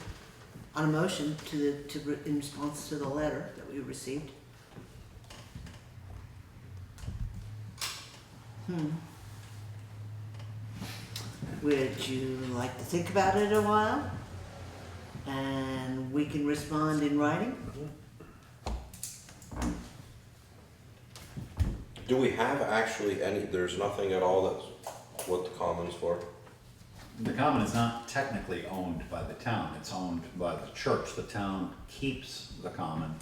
on a motion in response to the letter that we received. Would you like to think about it a while? And we can respond in writing? Do we have actually there's nothing at all that's what the common's for? The common is not technically owned by the town, it's owned by the church. The town keeps the common.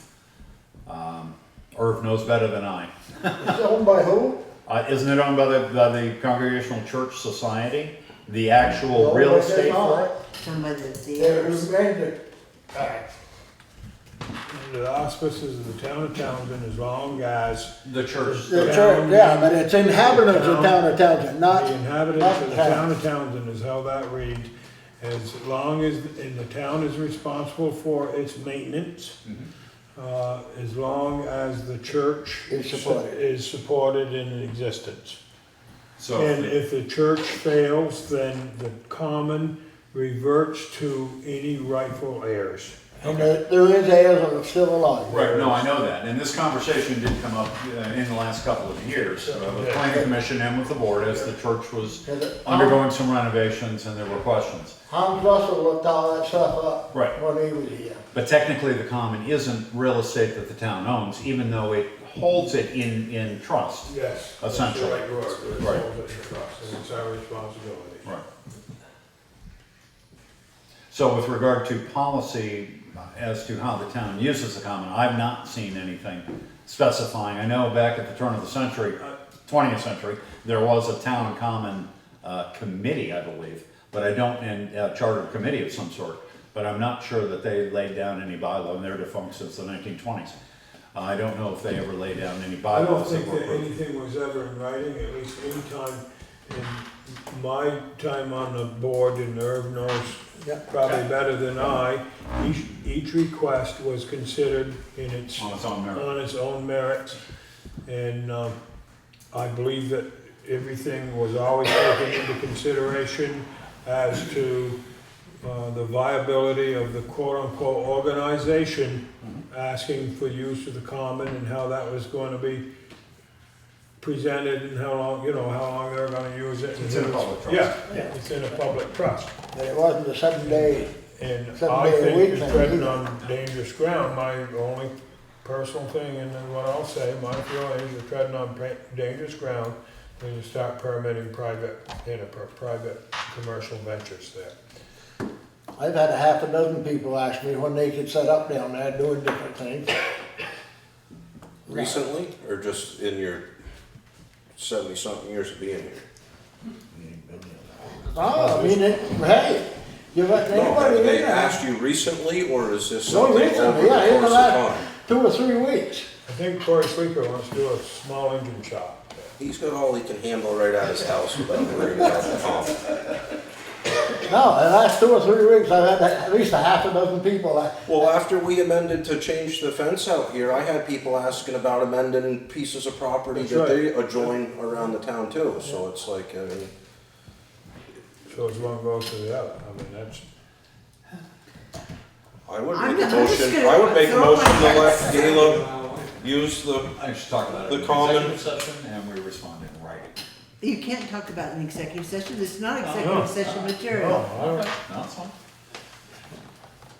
Irv knows better than I. It's owned by who? Isn't it owned by the Congregational Church Society? The actual real estate for it? It's owned by the It was granted, The auspices of the town of Townsend, as long as the church. the church, but it's inhabitants of town of Townsend, not. the inhabitants of the town of Townsend is how that reads. As long as, and the town is responsible for its maintenance, as long as the church is supported in existence. So And if the church fails, then the common reverts to any rightful heirs. And there is heirs that are still alive. Right, no, I know that, and this conversation did come up in the last couple of years, with the planning commission and with the board, as the church was undergoing some renovations and there were questions. Hans Russell looked all that stuff up Right. when he was here. But technically, the common isn't real estate that the town owns, even though it holds it in trust. Yes. Essentially. That's the right word. It Right. holds it in trust, and it's our responsibility. Right. So with regard to policy as to how the town uses the common, I've not seen anything specifying. I know back at the turn of the century, 20th century, there was a town common committee, I believe, but I don't, and a chartered committee of some sort, but I'm not sure that they laid down any bylaw, and they're defunct since the 1920s. I don't know if they ever laid down any I don't bylaws that think were that approved. anything was ever in writing, at least any time in my time on the board, and Irv knows probably better than I, each request was considered in its, On its own merit. on its own merits. And I believe that everything was always taken into consideration as to the viability of the quote-unquote organization asking for use of the common and how that was going to be presented and how long, how long they were gonna use it. It's in a public trust. Yeah, it's in a public trust. That it wasn't a 7-day, And I 7-day think week you're thing treading either. on dangerous ground. My only personal thing, and then what I'll say, my feeling is you're treading on dangerous ground when you start permitting private commercial ventures there. I've had a half a dozen people ask me when they could set up down there doing different things. Recently, or just in your 70-something years of being here? Oh, I mean, hey, you let No, anybody have in they there. asked you recently, or is this No, something over recently, the yeah, in the course of last time? 2 or 3 weeks. I think Corey Sleeper wants to do a small engine shop. He's got all he can handle right at his house without worrying about the common. No, the last 2 or 3 weeks, I've had at least a half a dozen people. Well, after we amended to change the fence out here, I had people asking about amending pieces of property That's that right. they adjoin around the town too, so it's like, I mean, So as one goes to the other, I mean, that's, I would I'm make a not- I'm just motion, gonna I would make a throw motion to my- let Gaila use the, I should talk about it The in common- executive session, and we respond in writing. You can't talk about an executive session, it's not no. executive session material. no, I don't, No, that's fine.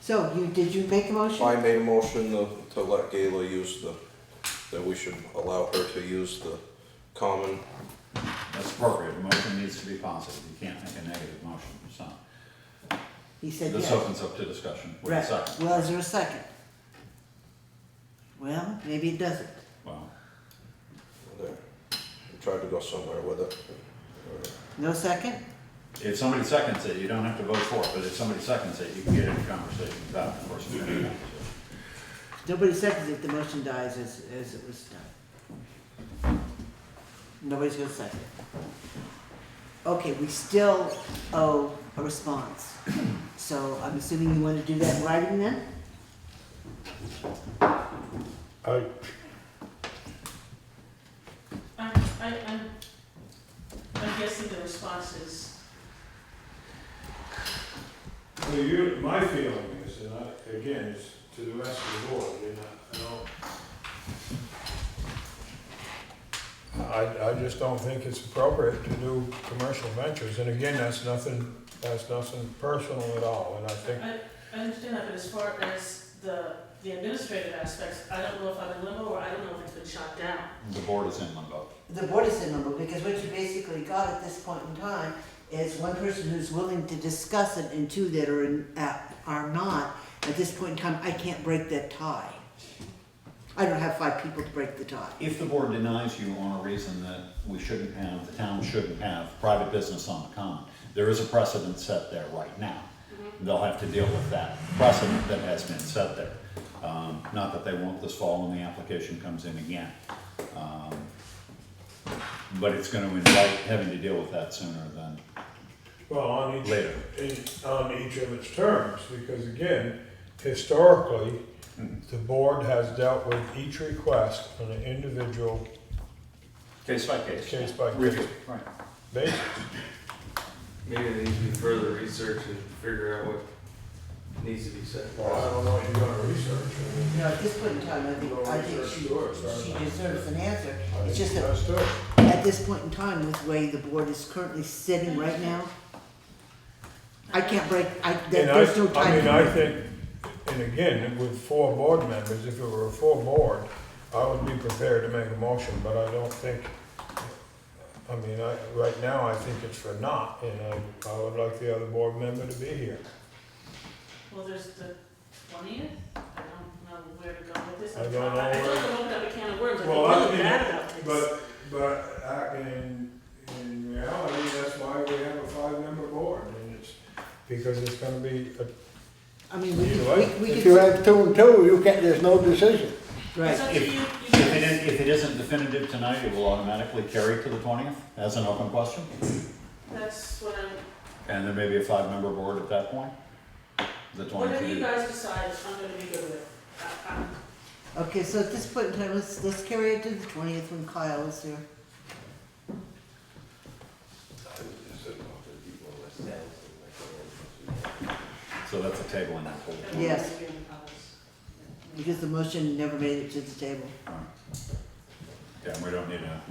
So did you make a motion? I made a motion to let Gaila use that we should allow her to use the common. That's appropriate. The motion needs to be positive. You can't make a negative motion, so. He said This yes. opens up to discussion. With a Right, second. well, is there a second? Well, maybe it doesn't. Well, There. We tried to go somewhere with it. No second? if somebody seconds it, you don't have to vote for it, but if somebody seconds it, you can get into conversation about it, of course. we can do that. Nobody seconds it, the motion dies as it was done. Nobody's gonna second it. Okay, we still owe a response. So I'm assuming you wanna do that in writing then? I'm guessing the response is, well, my feeling is, and again, it's to the rest of the board, I just don't think it's appropriate to do commercial ventures, and again, that's nothing personal at all, and I think, I understand that, but as far as the administrative aspects, I don't know if I'm in limbo or I don't know if it's been shot down. The board is in limbo. The board is in limbo, because what you basically got at this point in time is one person who's willing to discuss it and two that are not. At this point in time, I can't break that tie. I don't have 5 people to break the tie. If the board denies you on a reason that the town shouldn't have private business on the common, there is a precedent set there right now. They'll have to deal with that precedent that has been set there. Not that they won't this fall when the application comes in again. But it's gonna invite having to deal with that sooner than well, on later. on each of its terms, because again, historically, the board has dealt with each request on an individual Case by case. case by Review, case right. basis. Maybe they need to do further research and figure out what needs to be said. Well, I don't know what you're gonna research. You know, at this point in time, I think she deserves an answer. It's just that That's good. at this point in time, with the way the board is currently sitting right now, I can't break, there's no time. I mean, I think, and again, with 4 board members, if it were a full board, I would be prepared to make a motion, but I don't think, I mean, right now, I think it's for naught, and I would like the other board member to be here. Well, there's the 20th, I don't know where to go with this. I don't know I feel where- like I'm opening up a can of worms, I Well, feel really bad about this. But in reality, that's why we have a 5-member board, and it's, because it's gonna be, I mean, we Either way. could. If you have 2 and 2, you can't, there's no decision. Right. It's up to you. If it isn't definitive tonight, it will automatically carry to the 20th as an open question? That that's what I'm, And there may be a 5-member board at that point? The 22? whatever you guys decide, I'm gonna be good with it. Okay, so at this point in time, let's carry it to the 20th when Kyle is here. So that's a table in that whole. Yes. Because the motion never made it to the table. Yeah, we don't need a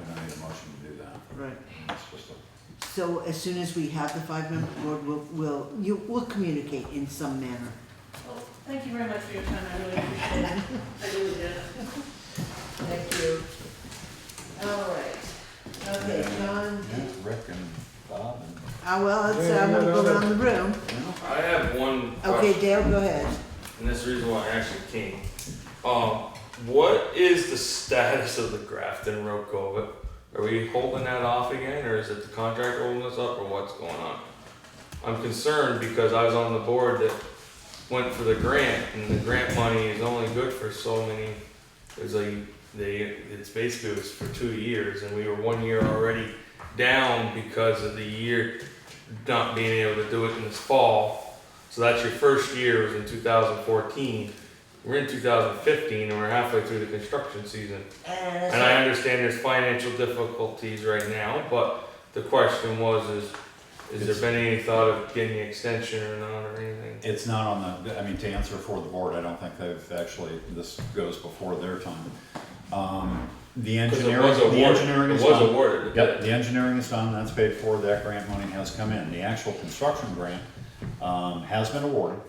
motion to do that. Right. It's just a. So as soon as we have the 5-member board, we'll communicate in some manner. Well, thank you very much for your time, I really appreciate it. I really did. Thank you. All right. Okay, John. Yeah, Rick and Bob and. Well, I'm gonna go around the room. I have one Okay, question, Dale, go ahead. and this is the reason why I actually came. What is the status of the Grafton Road culvert? Are we holding that off again, or is it the contractor holding us up, or what's going on? I'm concerned because I was on the board that went for the grant, and the grant money is only good for so many. It's like it's basically was for 2 years, and we were 1 year already down because of the year not being able to do it in this fall. So that's your first year was in 2014. We're in 2015 and we're halfway through the construction season. And I understand there's financial difficulties right now, but the question was is there been any thought of getting the extension or not or anything? It's not on the, I mean, to answer for the board, I don't think they've actually, this goes before their time. The engineering is done. Awarded. Yep, the engineering is done, that's paid for, that grant money has come in. The actual construction grant has been awarded.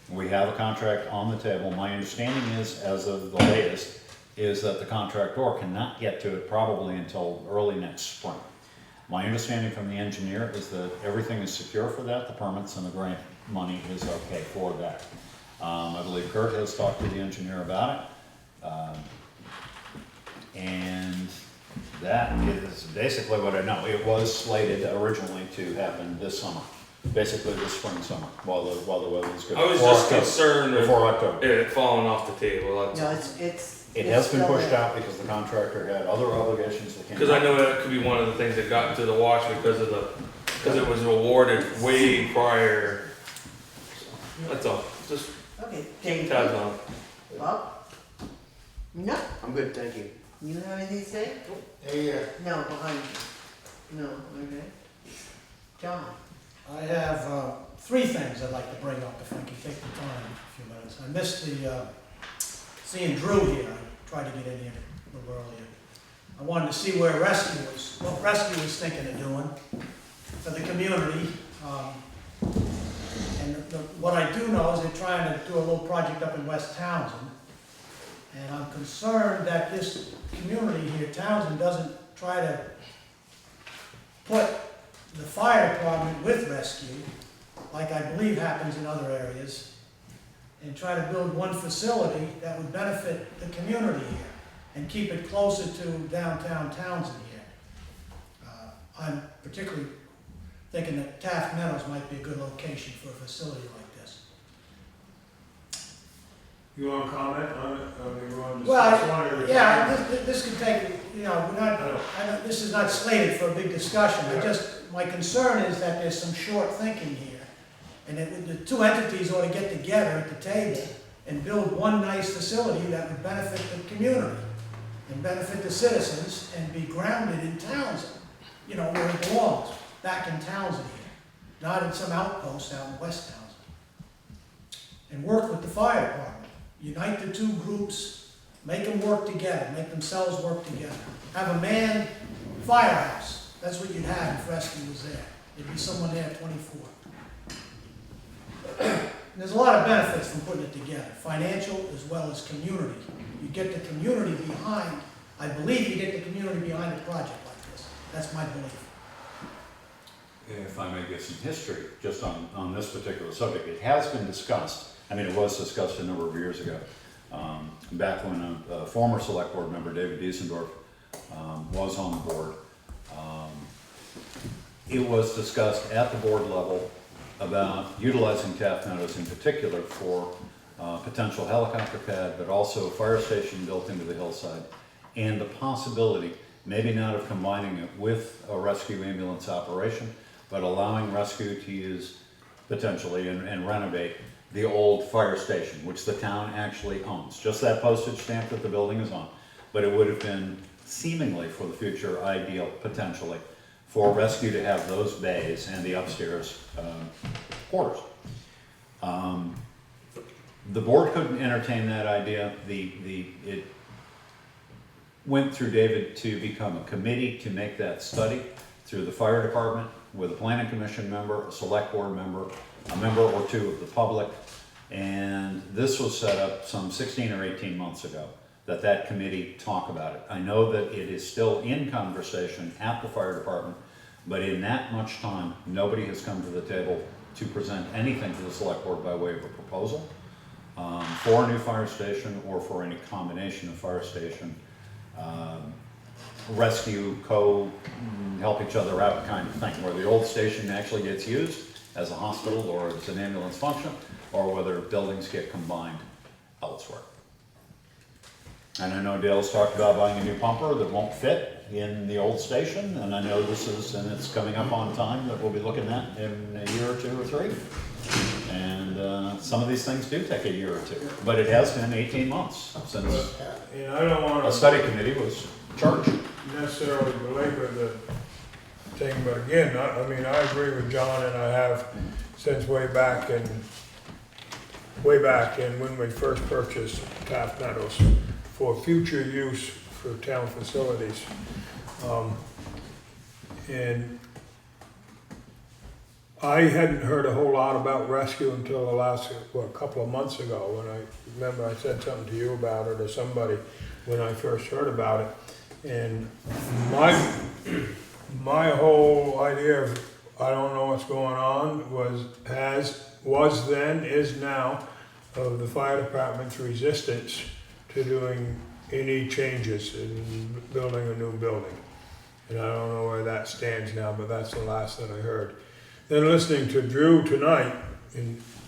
We have a contract on the table. My understanding is, as of the latest, is that the contractor cannot get to it probably until early next spring. My understanding from the engineer is that everything is secure for that, the permits and the grant money is okay for that. I believe Kurt has talked to the engineer about it. And that is basically what I know. It was slated originally to happen this summer, basically this spring, summer, while the weather was good. I was just concerned before October. It falling off the table. No, It has been pushed out because the contractor had other obligations that came. Because I know that could be one of the things that got into the wash because it was awarded way prior. That's all. Just Okay, keep tabs on. Bob? No? I'm good, thank you. You have anything to say? Hey, No, behind you. No, okay. John? I have 3 things I'd like to bring up if I can take the time, a few minutes. I missed seeing Drew here. I tried to get in here a little earlier. I wanted to see what Rescue was thinking of doing for the community. What I do know is they're trying to do a little project up in West Townsend. And I'm concerned that this community here, Townsend, doesn't try to put the fire department with rescue, like I believe happens in other areas, and try to build one facility that would benefit the community here and keep it closer to downtown Townsend here. I'm particularly thinking that Taft Meadows might be a good location for a facility like this. You want to comment on it? I mean, you want to Well, discuss one or the yeah, this could take, we're not, this is not slated for a big discussion. My concern is that there's some short thinking here. And that the 2 entities ought to get together at the table and build one nice facility that would benefit the community and benefit the citizens and be grounded in Townsend, where it belongs, back in Townsend here, not in some outpost out in West Townsend. And work with the fire department. Unite the 2 groups, make them work together, make themselves work together. Have a manned firehouse. That's what you'd have if rescue was there. There'd be someone there 24. There's a lot of benefits from putting it together, financial as well as community. You get the community behind, I believe you get the community behind a project like this. That's my belief. If I may give some history just on this particular subject, it has been discussed. I mean, it was discussed a number of years ago, back when a former select board member, David Diesendorf, was on the board. It was discussed at the board level about utilizing Taft Meadows in particular for potential helicopter pad, but also a fire station built into the hillside, and the possibility, maybe not of combining it with a rescue ambulance operation, but allowing rescue to use potentially and renovate the old fire station, which the town actually owns. Just that postage stamp that the building is on. But it would have been seemingly for the future ideal, potentially, for rescue to have those bays and the upstairs quarters. The board couldn't entertain that idea. It went through David to become a committee to make that study through the fire department with a planning commission member, a select board member, a member or two of the public. And this was set up some 16 or 18 months ago that committee talk about it. I know that it is still in conversation at the fire department, but in that much time, nobody has come to the table to present anything to the select board by way of a proposal for a new fire station or for any combination of fire station, rescue, help each other out kind of thing, where the old station actually gets used as a hospital or as an ambulance function, or whether buildings get combined elsewhere. And I know Dale's talked about buying a new pumper that won't fit in the old station, and I know it's coming up on time that we'll be looking at in a year or two or three. And some of these things do take a year or two, but it has been 18 months since I don't want a study committee was charged. necessarily belabor the thing, but again, I agree with John, and I have since way back in when we first purchased Taft Meadows for future use for town facilities. And I hadn't heard a whole lot about rescue until the last, a couple of months ago, when I remember I said something to you about it or somebody when I first heard about it. And my whole idea of I don't know what's going on was then, is now, of the fire department's resistance to doing any changes in building a new building. And I don't know where that stands now, but that's the last that I heard. Then listening to Drew tonight,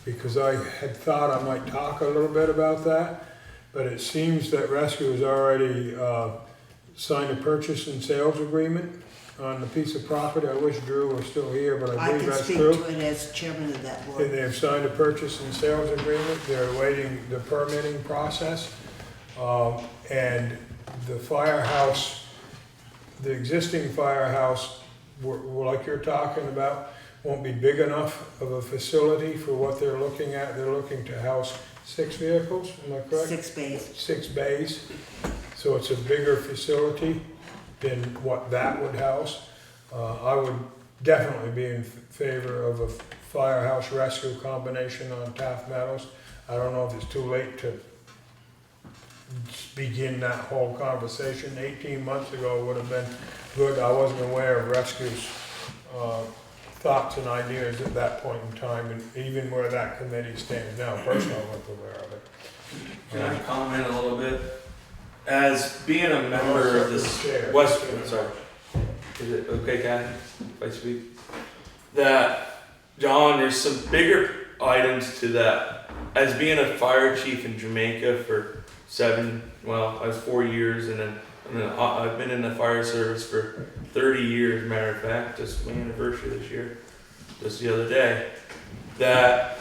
because I had thought I might talk a little bit about that, but it seems that Rescue has already signed a purchase and sales agreement on the piece of property. I wish Drew was still here, but I believe that's true. I can speak to it as chairman of that board. And they have signed a purchase and sales agreement. They're awaiting the permitting process. And the firehouse, the existing firehouse, like you're talking about, won't be big enough of a facility for what they're looking at. They're looking to house 6 vehicles, am I correct? 6 bays. 6 bays. So it's a bigger facility than what that would house. I would definitely be in favor of a firehouse rescue combination on Taft Meadows. I don't know if it's too late to begin that whole conversation. 18 months ago would have been good. I wasn't aware of rescue's thoughts and ideas at that point in time, and even where that committee stands now. Personally, I wasn't aware of it. Can I comment a little bit? As being a member of this West, sorry, is it okay, Kathy, if I speak? That, John, there's some bigger items to that. As being a fire chief in Jamaica for I was 4 years, and then I've been in the fire service for 30 years, matter of fact, just my anniversary this year, just the other day. That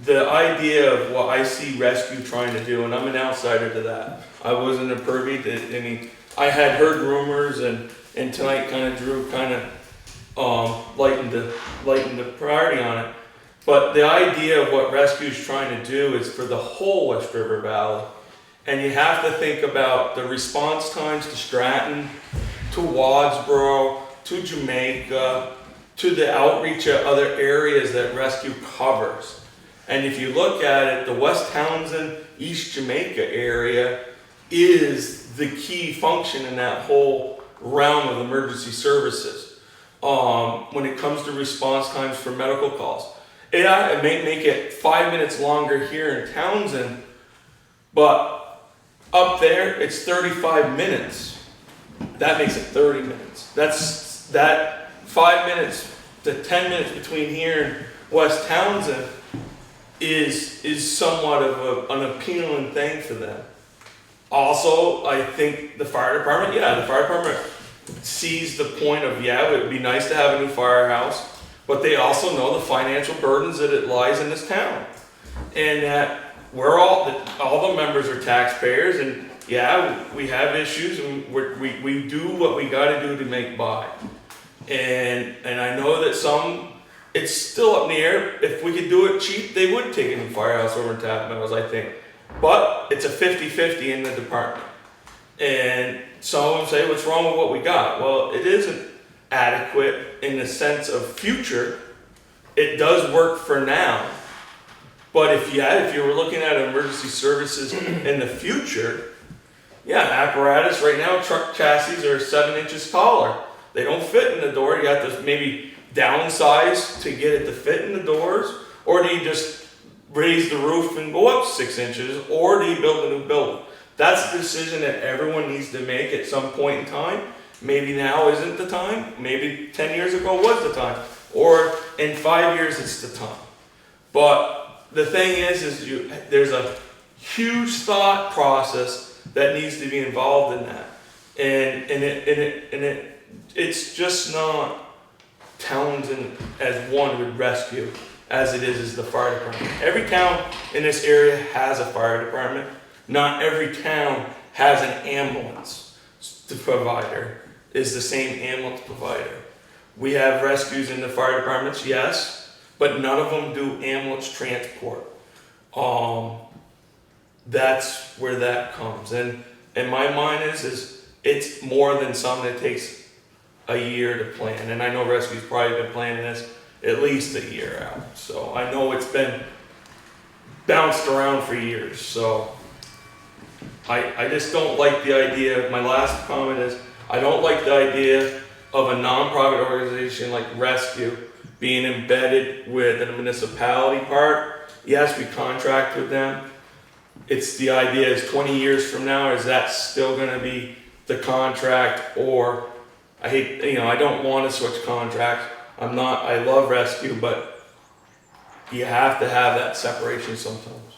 the idea of what I see rescue trying to do, and I'm an outsider to that. I wasn't a purvey to, I had heard rumors, and tonight kind of Drew kind of lightened the priority on it. But the idea of what rescue's trying to do is for the whole West River Valley. And you have to think about the response times to Stratton, to Wadsboro, to Jamaica, to the outreach of other areas that rescue covers. And if you look at it, the West Townsend, East Jamaica area is the key function in that whole realm of emergency services. When it comes to response times for medical calls. It may make it 5 minutes longer here in Townsend, but up there, it's 35 minutes. That makes it 30 minutes. That 5 minutes to 10 minutes between here and West Townsend is somewhat of an appealing thing for them. Also, I think the fire department, sees the point of, yeah, it would be nice to have a new firehouse, but they also know the financial burdens that it lies in this town. And that all the members are taxpayers, and yeah, we have issues, and we do what we gotta do to make by. And I know that it's still up in the air. If we could do it cheap, they would take a new firehouse over in Tap Meadows, I think. But it's a 50-50 in the department. And some of them say, what's wrong with what we got? Well, it isn't adequate in the sense of future. It does work for now. But if you were looking at emergency services in the future, yeah, apparatus right now, truck chassis are 7 inches taller. They don't fit in the door. You have to maybe downsize to get it to fit in the doors, or do you just raise the roof and go up 6 inches, or do you build a new building? That's the decision that everyone needs to make at some point in time. Maybe now isn't the time. Maybe 10 years ago was the time, or in 5 years it's the time. But the thing is there's a huge thought process that needs to be involved in that, and it's just not Townsend as one would rescue as it is the fire department. Every town in this area has a fire department. Not every town has an ambulance provider, is the same ambulance provider. We have rescues in the fire departments, yes, but none of them do ambulance transport. That's where that comes. And my mind is it's more than something that takes a year to plan. And I know rescue's probably been planning this at least a year out. So I know it's been bounced around for years. So I just don't like the idea. My last comment is I don't like the idea of a non-profit organization like Rescue being embedded with a municipality part. Yes, we contract with them. It's the idea is 20 years from now, is that still going to be the contract? Or I don't want to switch contracts. I love Rescue, but you have to have that separation sometimes.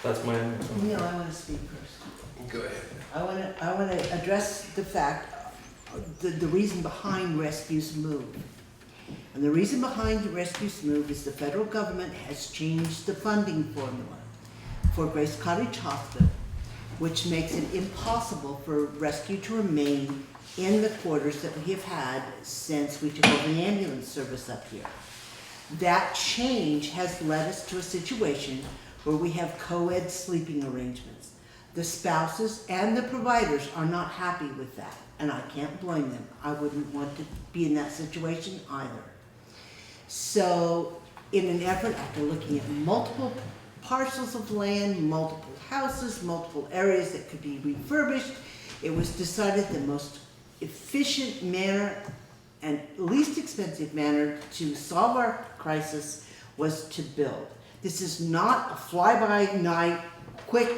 That's my answer. Neil, I want to speak first. Go ahead. I want to address the fact, the reason behind Rescue's move. And the reason behind the Rescue's move is the federal government has changed the funding formula for Grace Cottage Hospital, which makes it impossible for Rescue to remain in the quarters that we have had since we took over the ambulance service up here. That change has led us to a situation where we have co-ed sleeping arrangements. The spouses and the providers are not happy with that, and I can't blame them. I wouldn't want to be in that situation either. So, in an effort, after looking at multiple parcels of land, multiple houses, multiple areas that could be refurbished, it was decided the most efficient manner and least expensive manner to solve our crisis was to build. This is not a fly-by-night, quick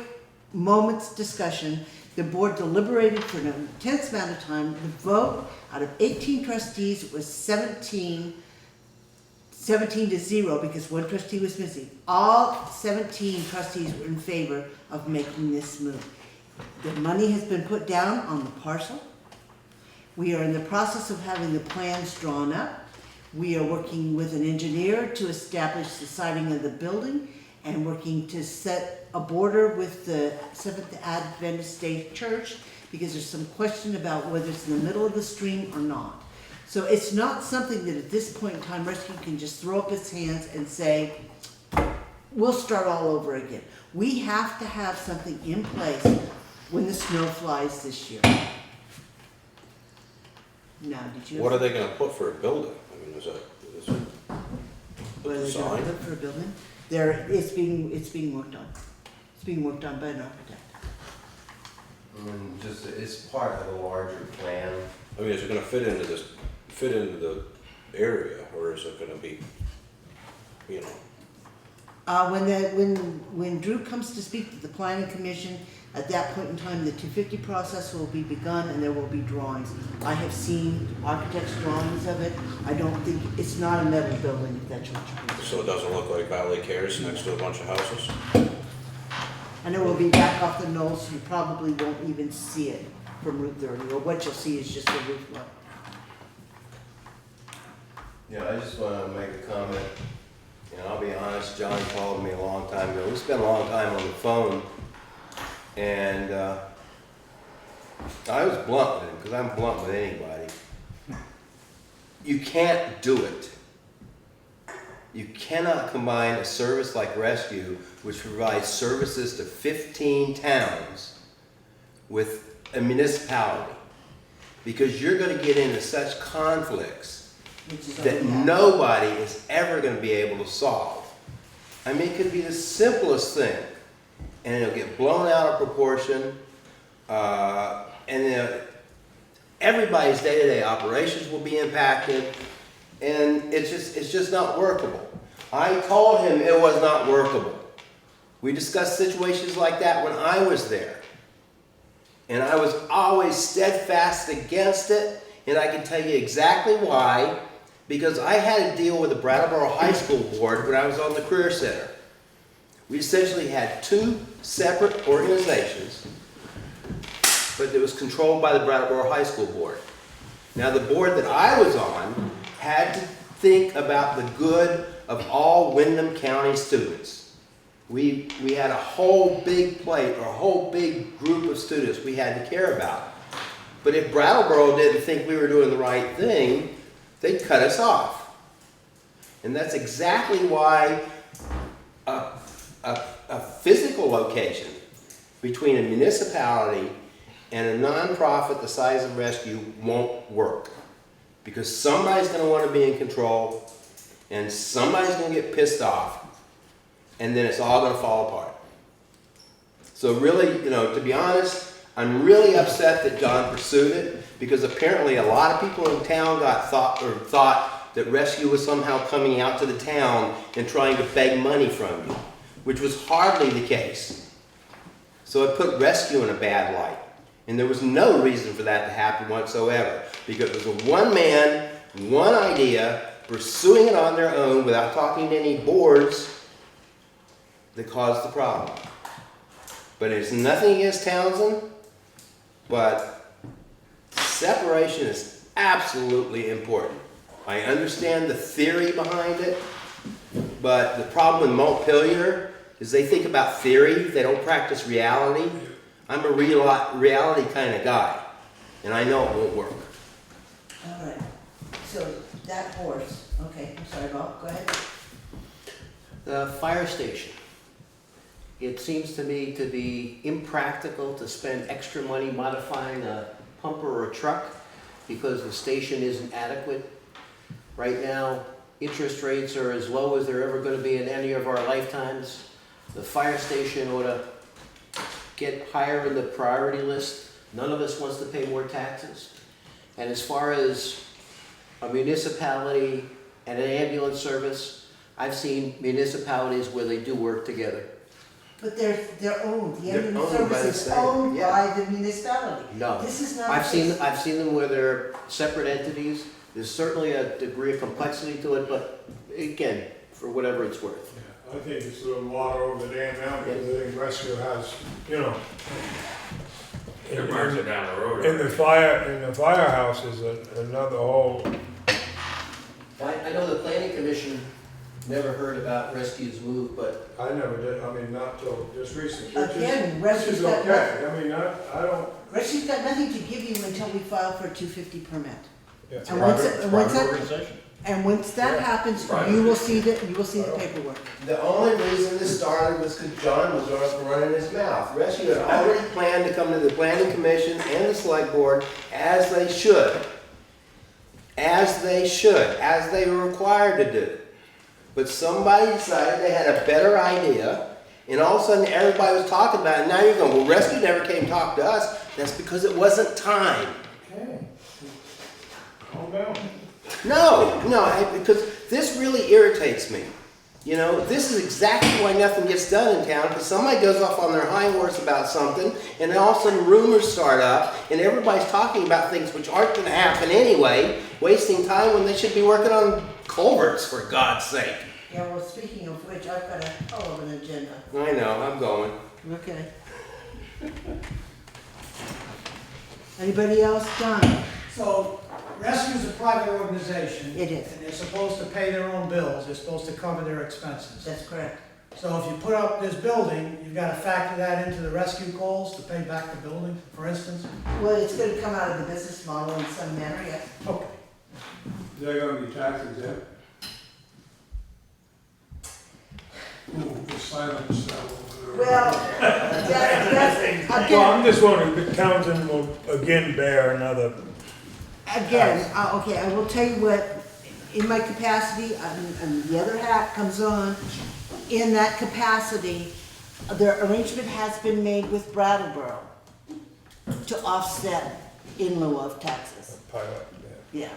moments discussion. The board deliberated for an intense amount of time. The vote out of 18 trustees was 17 to 0 because one trustee was missing. All 17 trustees were in favor of making this move. The money has been put down on the parcel. We are in the process of having the plans drawn up. We are working with an engineer to establish the siding of the building and working to set a border with the Seventh Adventist Day Church because there's some question about whether it's in the middle of the stream or not. So it's not something that at this point in time Rescue can just throw up its hands and say, we'll start all over again. We have to have something in place when the snow flies this year. Now, did you? What are they gonna put for a building? I mean, is it What are they design? gonna put for a building? It's being worked on. It's being worked on by an architect. It's part of a larger plan. I mean, is it gonna fit into the area, or is it gonna be, you know? When Drew comes to speak to the planning commission, at that point in time, the 250 process will be begun and there will be drawings. I have seen architects' drawings of it. I don't think, it's not a metal building, if that's what you're concerned. So it doesn't look like Valley Cares next to a bunch of houses? And it will be back off the knoll, so you probably won't even see it. from Route 30, or what you'll see is just the roof line. Yeah, I just want to make a comment. And I'll be honest, John called me a long time ago. We spent a long time on the phone. And I was blunt with him, because I'm blunt with anybody. You can't do it. You cannot combine a service like rescue, which provides services to 15 towns, with a municipality. Because you're going to get into such conflicts that nobody is ever going to be able to solve. I mean, it could be the simplest thing, and it'll get blown out of proportion, and then everybody's day-to-day operations will be impacted, and it's just not workable. I told him it was not workable. We discussed situations like that when I was there, and I was always steadfast against it, and I can tell you exactly why. Because I had to deal with the Brattleboro High School Board when I was on the Career Center. We essentially had two separate organizations, but it was controlled by the Brattleboro High School Board. Now the board that I was on had to think about the good of all Windham County students. We had a whole big plate, or a whole big group of students we had to care about. But if Brattleboro didn't think we were doing the right thing, they'd cut us off. And that's exactly why a physical location between a municipality and a nonprofit the size of Rescue won't work. Because somebody's going to want to be in control, and somebody's going to get pissed off, and then it's all going to fall apart. So really, to be honest, I'm really upset that John pursued it, because apparently a lot of people in town thought that Rescue was somehow coming out to the town and trying to beg money from you, which was hardly the case. So it put Rescue in a bad light. And there was no reason for that to happen whatsoever, because it was a one man, one idea, pursuing it on their own without talking to any boards that caused the problem. But it's nothing against Townsend, but separation is absolutely important. I understand the theory behind it, but the problem with Montpelier is they think about theory, they don't practice reality. I'm a reality kind of guy, and I know it won't work. All right, so that horse, okay, I'm sorry, Bob, go ahead. The fire station. It seems to me to be impractical to spend extra money modifying a pumper or a truck because the station isn't adequate. Right now, interest rates are as low as they're ever going to be in any of our lifetimes. The fire station ought to get higher in the priority list. None of us wants to pay more taxes. And as far as a municipality and an ambulance service, I've seen municipalities where they do work together. But they're owned, the They're ambulance owned by the service is same, owned yeah. by the municipality. No. This is not. I've seen them where they're separate entities. There's certainly a degree of complexity to it, but again, for whatever it's worth. I think it's a little water over the dam now, because I think Rescue has, They're marching down the road. in the firehouse is another whole. I know the planning commission never heard about Rescue's move, but I never did, not till just recently. Again, Which Rescue's is got okay, I don't. Rescue's got nothing to give you until we file for a 250 permit. Yeah, it's And a once private, it- it's a once private it- organization. And once that happens, you will see the paperwork. The only reason this started was because John was running his mouth. Rescue had already planned to come to the planning commission and the select board as they should. As they were required to do. But somebody decided they had a better idea, and all of a sudden everybody was talking about it, and now you're going, well, Rescue never came to talk to us. That's because it wasn't time. Okay. Calm down. No, because this really irritates me. This is exactly why nothing gets done in town, because somebody goes off on their high horse about something, and then all of a sudden rumors start up, and everybody's talking about things which aren't going to happen anyway, wasting time when they should be working on culverts, for God's sake. Yeah, well, speaking of which, I've got a hell of an agenda. I know, I'm going. Okay. Anybody else? John? So, rescue's a private organization. It is. And they're supposed to pay their own bills, they're supposed to cover their expenses. That's correct. So if you put up this building, you've gotta factor that into the rescue goals to pay back the building, for instance? Well, it's gonna come out of the business model in some manner, yes. Okay. They're gonna be tax exempt. Ooh, the silence. Well, that's, Well, again, I'm just wondering if Townsend will again bear another. okay, I will tell you what, in my capacity, and the other hat comes on, in that capacity, the arrangement has been made with Brattleboro to offset in lieu of taxes. Pilot, Yeah.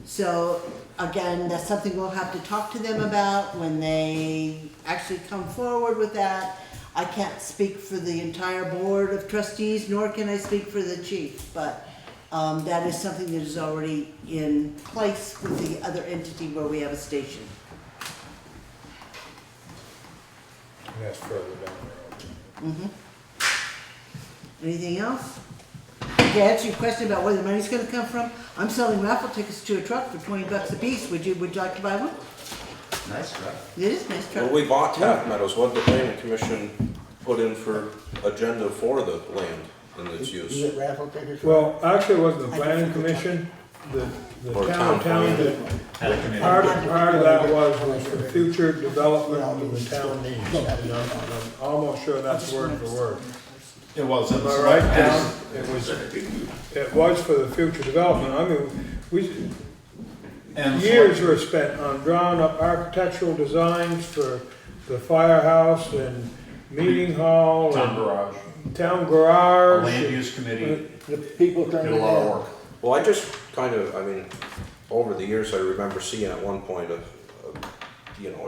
So, again, that's something we'll have to talk to them about when they actually come forward with that. I can't speak for the entire board of trustees, nor can I speak for the chief, but that is something that is already in place with the other entity where we have a station. And that's further down the road. Anything else? To answer your question about where the money's gonna come from, I'm selling raffle tickets to a truck for $20 a piece. Would you like to buy one? Nice truck. It is a nice truck. Well, we bought Taft Meadows, what did the planning commission put in for agenda for the land and its Is use? it raffle tickets? Well, actually, it wasn't the planning commission, the Or town of Townsend. Had a committee. Part of that was for future development of the town needs. And I'm almost sure that's word for word. It was. Am I right, John? It was for the future development. I mean, And years were spent on drawing up architectural designs for the firehouse and meeting hall. Town and garage. Town A garage. land use committee The people did turn a it lot of down. work. Well, I just kind of, over the years, I remember seeing at one point a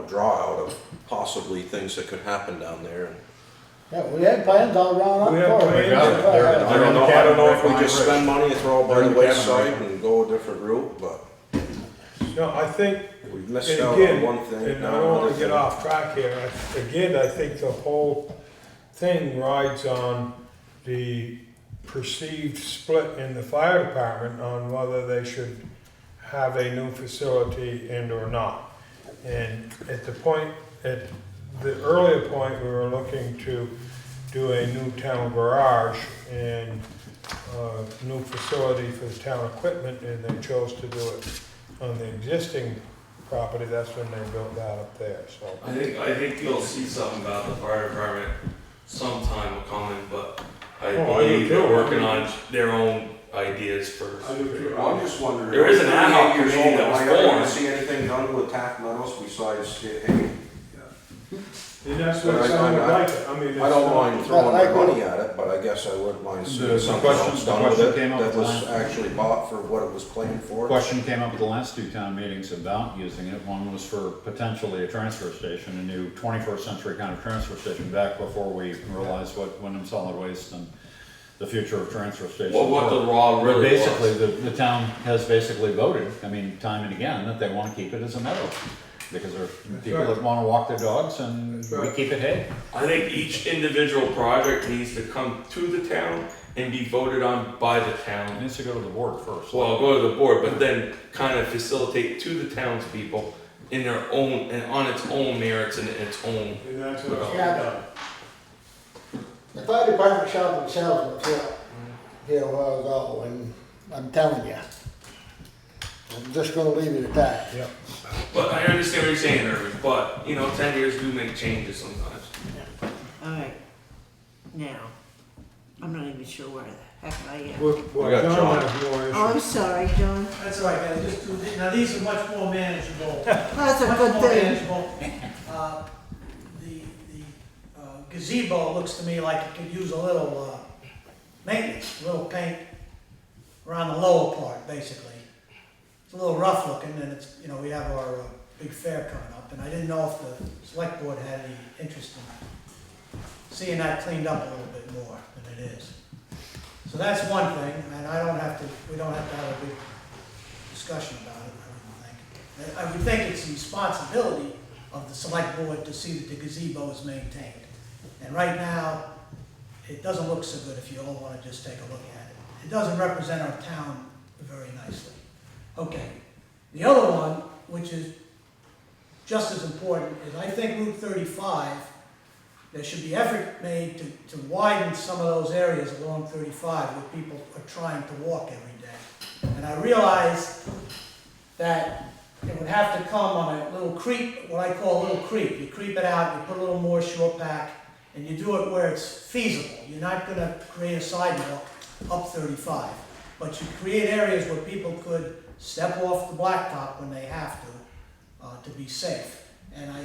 draw out of possibly things that could happen down there. Yeah, we had plans all drawn We up have for it. plans. I don't know if we just Right. spend money and throw it by They're the in the cabin, wayside right? and go a different route, but No, I think, we and missed out on again, one thing. and I now don't wanna another get thing. off track here, I think the whole thing rides on the perceived split in the fire department on whether they should have a new facility and or not. And at the earlier point, we were looking to do a new town garage and new facility for the town equipment, and they chose to do it on the existing property. That's when they built that up there, so. I think you'll see something about the fire department sometime coming, but I Oh, I believe do they're too. working on their own ideas first. I'm just wondering. There is an ad hoc 38 years committee old, that was am I ever gonna formed. see anything done with Taft Meadows besides hit hay? And that's But what I- sounded I- like it. I mean, I don't mind throwing I my agree. money at it, but I guess I wouldn't mind The seeing something question- else the done with question it came up that was tonight. actually bought for what it was planned for. Question came up at the last two town meetings about using it. One was for potentially a transfer station, a new 21st century kind of transfer station, back before we realized what Windham Solid Waste and the future of transfer stations. Well, what the raw But really basically, was. the town has basically voted, time and again, that they want to keep it as a meadow. Because there are people that want to walk their dogs and we keep it hay. I think each individual project needs to come to the town and be voted on by the It town. needs to go to the board first. Well, go to the board, but then kind of facilitate to the townspeople in their own, and on its own merits and its own. And that's what it's Yeah. done. The fire department shot themselves in the foot here a while ago, and I'm telling you, I'm just gonna leave it at that. Yeah. But I understand what you're saying, Irving, but, 10 years do make changes sometimes. All right. Now, I'm not even sure where the heck I am. Well, got John John. has more Oh, I'm issues. sorry, John. That's all right, now these are much more manageable. That's a Much good more thing. manageable. The gazebo looks to me like it could use a little maintenance, a little paint around the lower part, basically. It's a little rough looking, and it's, we have our big fair coming up, and I didn't know if the select board had any interest in seeing that cleaned up a little bit more than it is. So that's one thing, and we don't have to have a big discussion about it, I wouldn't think. I would think it's the responsibility of the select board to see that the gazebo is maintained. And right now, it doesn't look so good if you all wanna just take a look at it. it doesn't represent our town very nicely. Okay, the other one, which is just as important, is I think Route 35, there should be effort made to widen some of those areas along 35 where people are trying to walk every day. And I realize that it would have to come on a little creep, what I call a little creep. You creep it out, you put a little more shore pack, and you do it where it's feasible. You're not gonna create a sidewalk up 35, but you create areas where people could step off the blacktop when they have to be safe. And I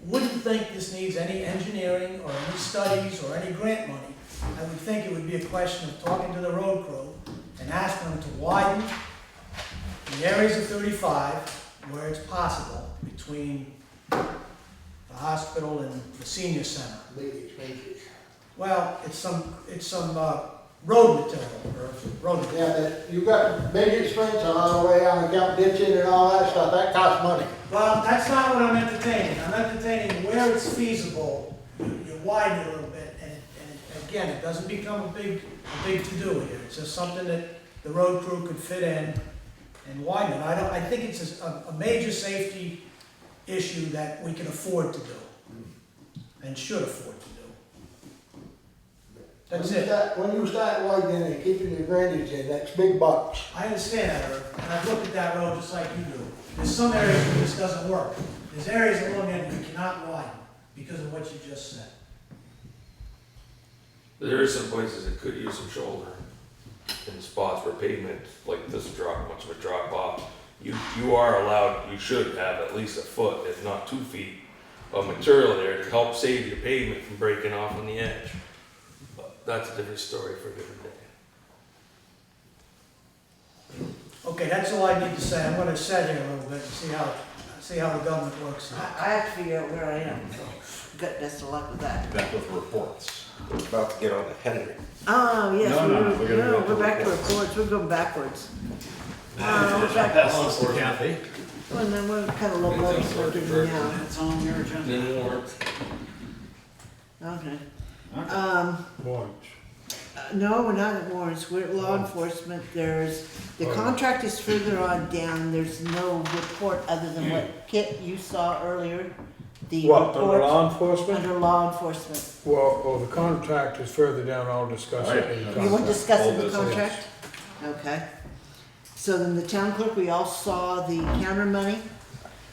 wouldn't think this needs any engineering or any studies or any grant money. I would think it would be a question of talking to the road crew and asking them to widen the areas of 35 where it's possible between the hospital and the senior center. Well, it's some road material, or road material. Yeah, that, you got big expense all the way on account ditching and all that stuff, that costs money. Well, that's not what I'm entertaining. I'm entertaining where it's feasible, you widen it a little bit, and again, it doesn't become a big to-do here. It's just something that the road crew could fit in and widen it. I think it's a major safety issue that we can afford to do, and should afford to do. That's it. When you start widening and keeping your drainage in, that's big bucks. I understand that, Irv, and I've looked at that road just like you do. There's some areas where this doesn't work. There's areas along it we cannot widen because of what you just said. There is some places that could use some shoulder in spots where pavement like this drop, much of a drop off. You are allowed, you should have at least a foot, if not 2 feet, of material there to help save your pavement from breaking off on the edge. But that's a different story for a different day. Okay, that's all I need to say. I'm gonna sit here a little bit and see how the government works. I have to figure out where I am, so good, best of luck with that. Back with reports. We're about to get on to Henry. Oh, yes, No, we're back to reports, we're going backwards. We're back Pass this to Kathy. Well, then we're kind of low level, so we're doing now. It's on your agenda. Didn't work. Okay. Warrants. No, we're not at warrants, we're at law enforcement, the contract is further on down, there's no report other than what Kit, you saw earlier. The What, report under law enforcement? Under law enforcement. Well, the contract is further down, I'll discuss it in the contract. You want to discuss in the All this, contract? Okay. So then the town clerk, we all saw the counter money.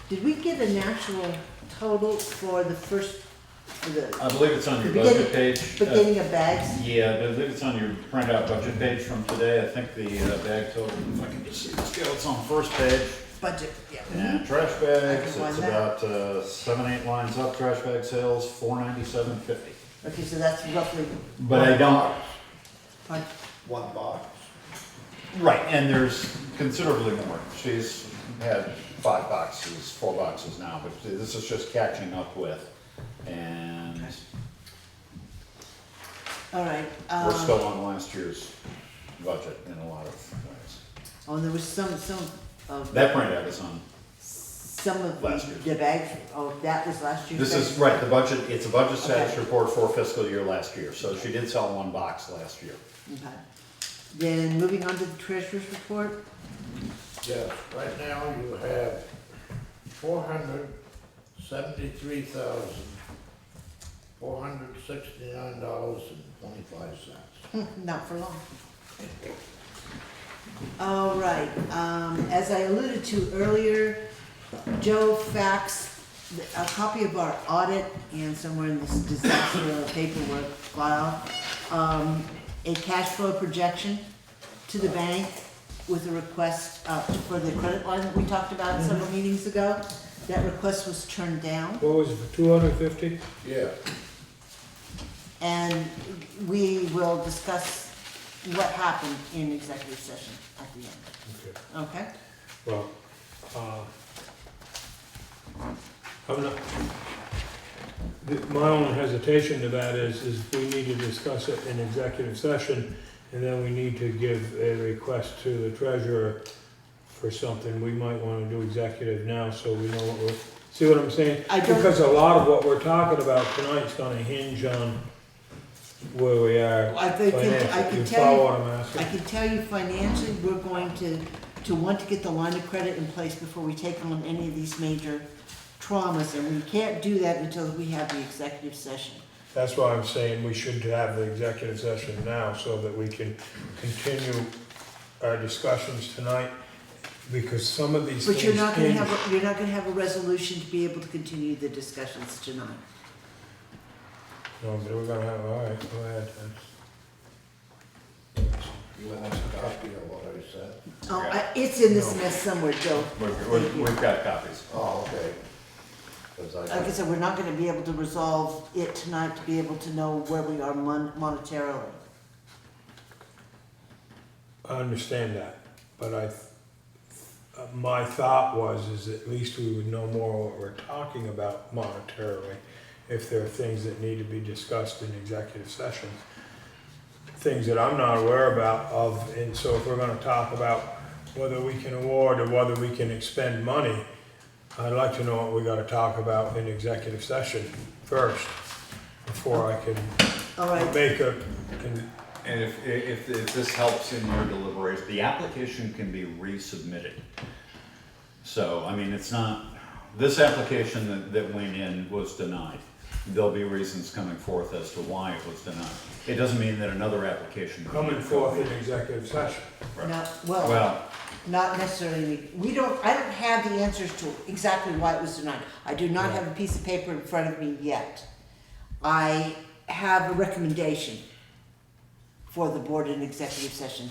Did we get an actual total for the first, for the? I believe it's on your the budget page. Beginning of bags? Yeah, I believe it's on your printout budget page from today. I think the bag total, if I can just see the scale, it's on the first page. Budget, yeah. And trash bags, find it's that. about 7-8 lines up, trash bag sales, $497.50. Okay, so that's roughly. But I don't, Fine. One box. right, and there's considerably more. She's had 5 boxes, 4 boxes now, but this is just catching up with. And All right. we're still on last year's budget in a lot of ways. Oh, and there was some of. That printout is on. Some of last year's. the bags, oh, that was last year's. This bag? is, right, the budget, it's a budget status Okay. report for fiscal year last year, so she did sell 1 box last year. Okay. Then moving on to the treasurer's report. Yes, right now you have $473,469.25. Not for long. All right, as I alluded to earlier, Joe faxed a copy of our audit and somewhere in this disaster paperwork file, a cash flow projection to the bank with a request for the credit line that we talked about several meetings ago. That request was turned down. What was it, for 250? Yeah. And we will discuss what happened in executive session at the end. Okay. Okay? Well, I'm not, my own hesitation to that is we need to discuss it in executive session, and then we need to give a request to the treasurer for something. We might want to do executive now, so we know what we're, see what I'm saying? I don't- Because a lot of what we're talking about tonight's gonna hinge on where we are I think, I financially. can You tell follow you, what I'm asking? I can tell you financially, we're going to want to get the line of credit in place before we take on any of these major traumas, and we can't do that until we have the executive session. That's why I'm saying we should have the executive session now so that we can continue our discussions tonight, because some of these things. But you're not gonna have a resolution to be able to continue the discussions tonight. No, but we're gonna have, all right, go ahead then. You want a copy of what I said? Oh, it's in this mess somewhere, Joe. We've got copies. Oh, okay. 'Cause Like I said, we're not gonna be able to resolve it tonight to be able to know where we are monetarily. I understand that, but my thought is at least we would know more what we're talking about monetarily, if there are things that need to be discussed in executive session. Things that I'm not aware of, and so if we're gonna talk about whether we can award or whether we can expend money, I'd like to know what we gotta talk about in executive session first, before I can All right. make a, And if this helps in your deliberation, the application can be resubmitted. So, I mean, it's not, this application that went in was denied. There'll be reasons coming forth as to why it was denied. It doesn't mean that another application. coming forth in executive session. No, Well, not necessarily, I don't have the answers to exactly why it was denied. I do not have a piece of paper in front of me yet. I have a recommendation for the board in executive session,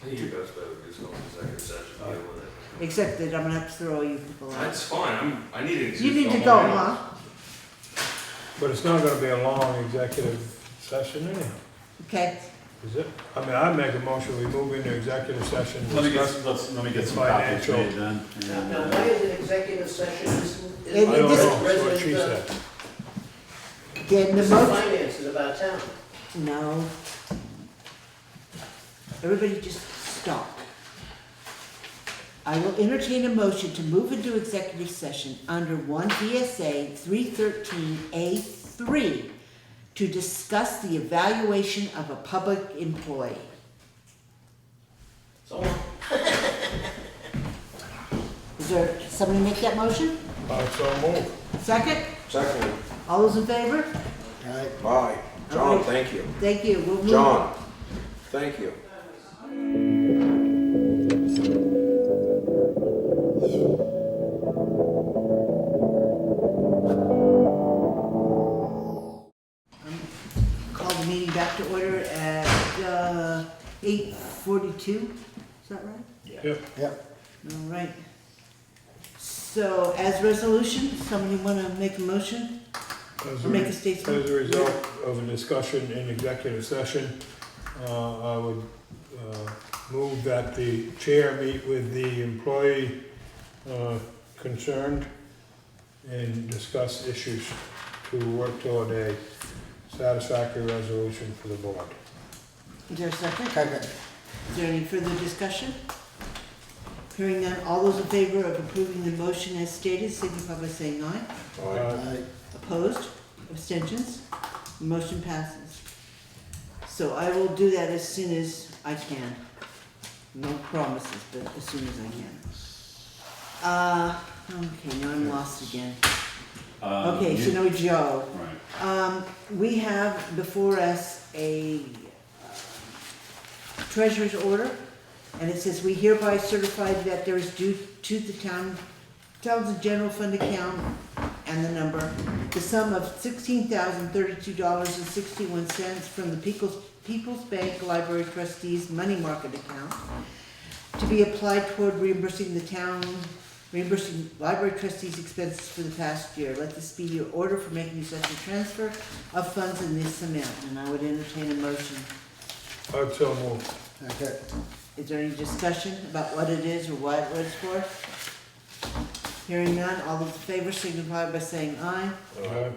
I think you guys better just go to executive session, deal with it. except that I'm gonna have to throw you people out. That's fine, I need to. You need to go, huh? But it's not gonna be a long executive session anyhow, Okay, is it? I mean, I'd make a motion, we move into executive session. let me discuss get some copies financial. made then. Now, why is it executive session? It- I don't this- know, that's what she said. again, the This is motion, finances about town. no. Everybody just stop. I will entertain a motion to move into executive session under 1 VSA 313A3 to discuss the evaluation of a public employee. So, Is there, somebody make that motion? So move. Second? Second. All those in favor? Bye. John, thank you. Thank you. We'll move. John, thank you. Call the meeting back to order at 8:42. Is that right? Yep. Yep. All right. So as resolution, somebody want to make a motion? As Or make a statement? As a result of a discussion in executive session, I would move that the chair meet with the employee concerned and discuss issues to work toward a satisfactory resolution for the board. Is there a second? Second. Is there any further discussion? Hearing none, all those in favor of approving the motion as stated, signify by saying aye. Aye. Opposed? Abstentions? Motion passes. So I will do that as soon as I can. No promises, but as soon as I can. Okay, now I'm lost again. Okay, so now Joe. Right. We have before us a treasurer's order, and it says, we hereby certify that there is due to the town's general fund account and the number, the sum of $16,032.61 from the People's Bank Library Trustees Money Market Account to be applied toward reimbursing library trustees' expenses for the past year. Let this be your order for making such a transfer of funds in this amount, and I would entertain a motion. I'd so move. Okay. Is there any discussion about what it is or what it's for? Hearing none, all those in favor signify by saying aye. Aye.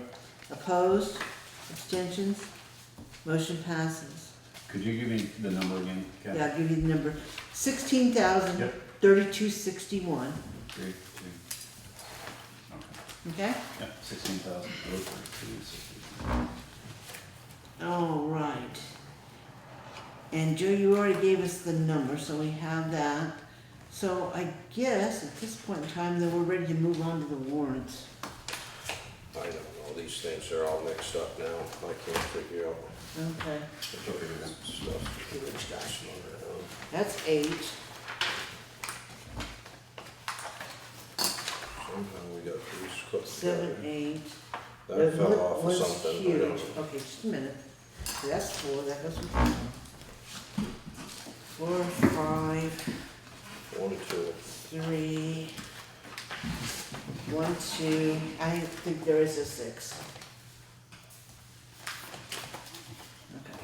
Opposed? Abstentions? Motion passes. Could you give me the number again, Kathy? Yeah, I'll give you the number. 16,032.61. 3, 2. Okay. Okay? Yeah, 16,000. All right. And Joe, you already gave us the number, so we have that. So I guess at this point in time, then we're ready to move on to the warrants. I don't know, these things are all mixed up now, I can't figure out Okay. stuff. That's 8. Somehow we got these cooked 7, together. 8. That fell off of was something, I huge. don't know. Okay, just a minute. So that's 4, that goes with 4. 4, 5, 1, 2. 3, 1, 2. I think there is a 6. Okay.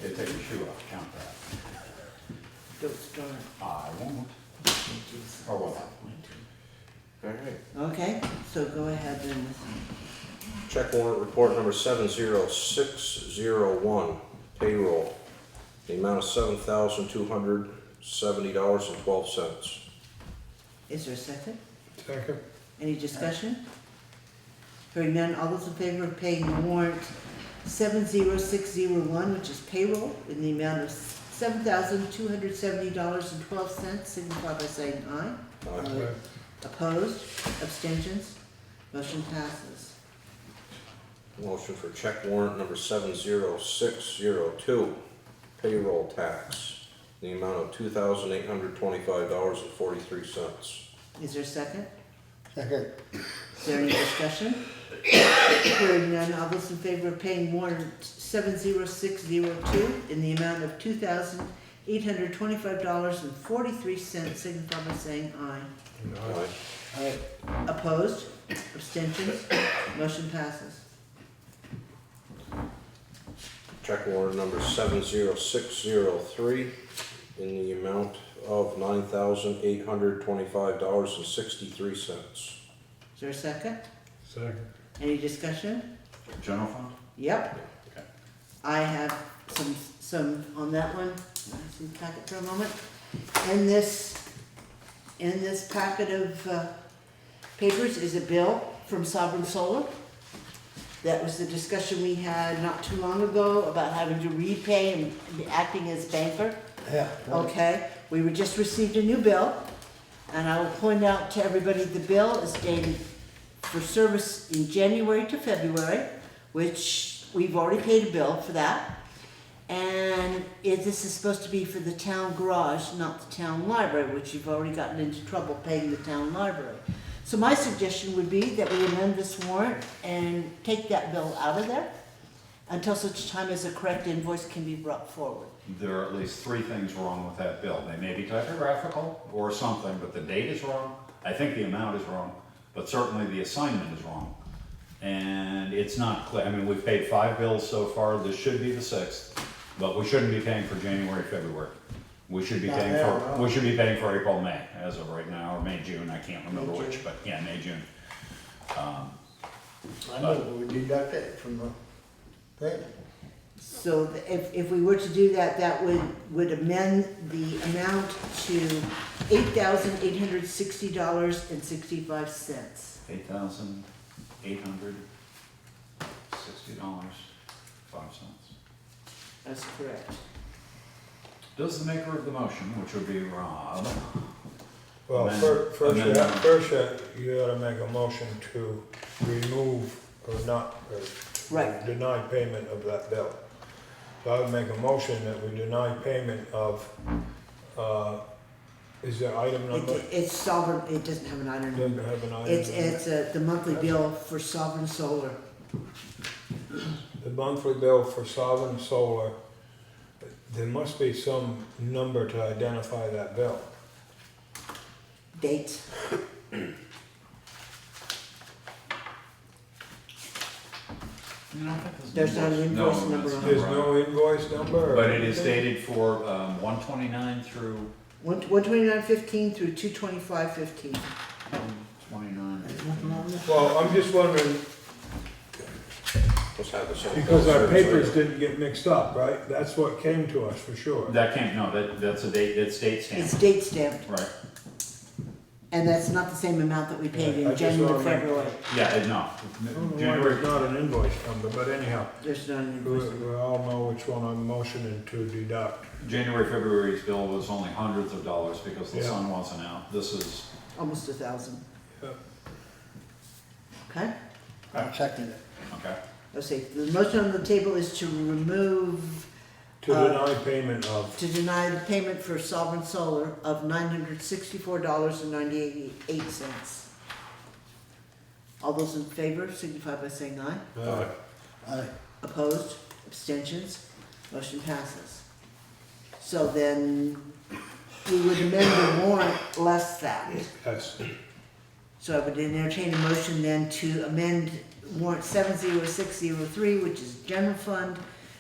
Hey, take your shoe off, count that. Don't start. I won't. Or what? Alright. Okay, so go ahead then with Check warrant report number 70601, payroll, the amount of $7,270.12. Is there a second? Second. Any discussion? Hearing none, all those in favor of paying the warrant 70601, which is payroll, in the amount of $7,270.12, signify by saying aye. Aye. Opposed? Abstentions? Motion passes. Motion for check warrant number 70602, payroll tax, the amount of $2,825.43. Is there a second? Second. Is there any discussion? Hearing none, all those in favor of paying warrant 70602 in the amount of $2,825.43, signify by saying aye. Aye. Opposed? Abstentions? Motion passes. Check warrant number 70603 in the amount of $9,825.63. Is there a second? Second. Any discussion? General fund? Yep. Okay. I have some on that one. Let's see the packet for a moment. In this packet of papers is a bill from Sovereign Solar. That was the discussion we had not too long ago about having to repay and acting as banker. Yeah. Okay, we were just received a new bill, and I will point out to everybody, the bill is dated for service in January to February, which we've already paid a bill for that. And this is supposed to be for the town garage, not the town library, which you've already gotten into trouble paying the town library. So my suggestion would be that we amend this warrant and take that bill out of there until such time as a correct invoice can be brought forward. There are at least 3 things wrong with that bill. They may be typographical or something, but the date is wrong. I think the amount is wrong, but certainly the assignment is wrong. And it's not clear. I mean, we've paid 5 bills so far. This should be the 6th, but we shouldn't be paying for January, February. We should be paying for April, May, as of right now, or May, June. I can't remember which, but yeah, May, June. I know, we deduct it from the thing. So if we were to do that, that would amend the amount to $8,860.65. $8,860.05. That's correct. Does the maker of the motion, which would be Rob? Well, first you gotta make a motion to remove or not, or Right. deny payment of that bill. So I would make a motion that we deny payment of, is there item number? It's Sovereign, it doesn't have an item number. Doesn't have an item It's number. the monthly bill for Sovereign Solar. The monthly bill for Sovereign Solar, there must be some number to identify that bill. Dates. There's not an invoice number on it. There's no invoice number? or But it is anything? dated for 129 through 129.15 through 225.15. 129. Well, I'm just wondering, Let's have the same. because our papers didn't get mixed up, right? That's what came to us for sure. That can't, no, that's a date, it's date It's stamped. date stamped. Right. And that's not the same amount that we paid Yeah, I in just January, wanna make- February. Yeah, no. January, There's not an invoice number, but anyhow, There's no we, invoice. we all know which one I'm motioning to deduct. January, February's bill was only hundreds of dollars because the Yeah. sun wasn't out. This is, Almost 1,000. Yeah. Okay? I'll second it. okay. Let's see, the motion on the table is to remove, To deny payment of, to deny the payment for Sovereign Solar of $964.98. All those in favor signify by saying aye. Aye. Opposed? Abstentions? Motion passes. So then, we would amend the warrant less that. yes, So I would entertain a motion then to amend warrant 70603, which is general fund,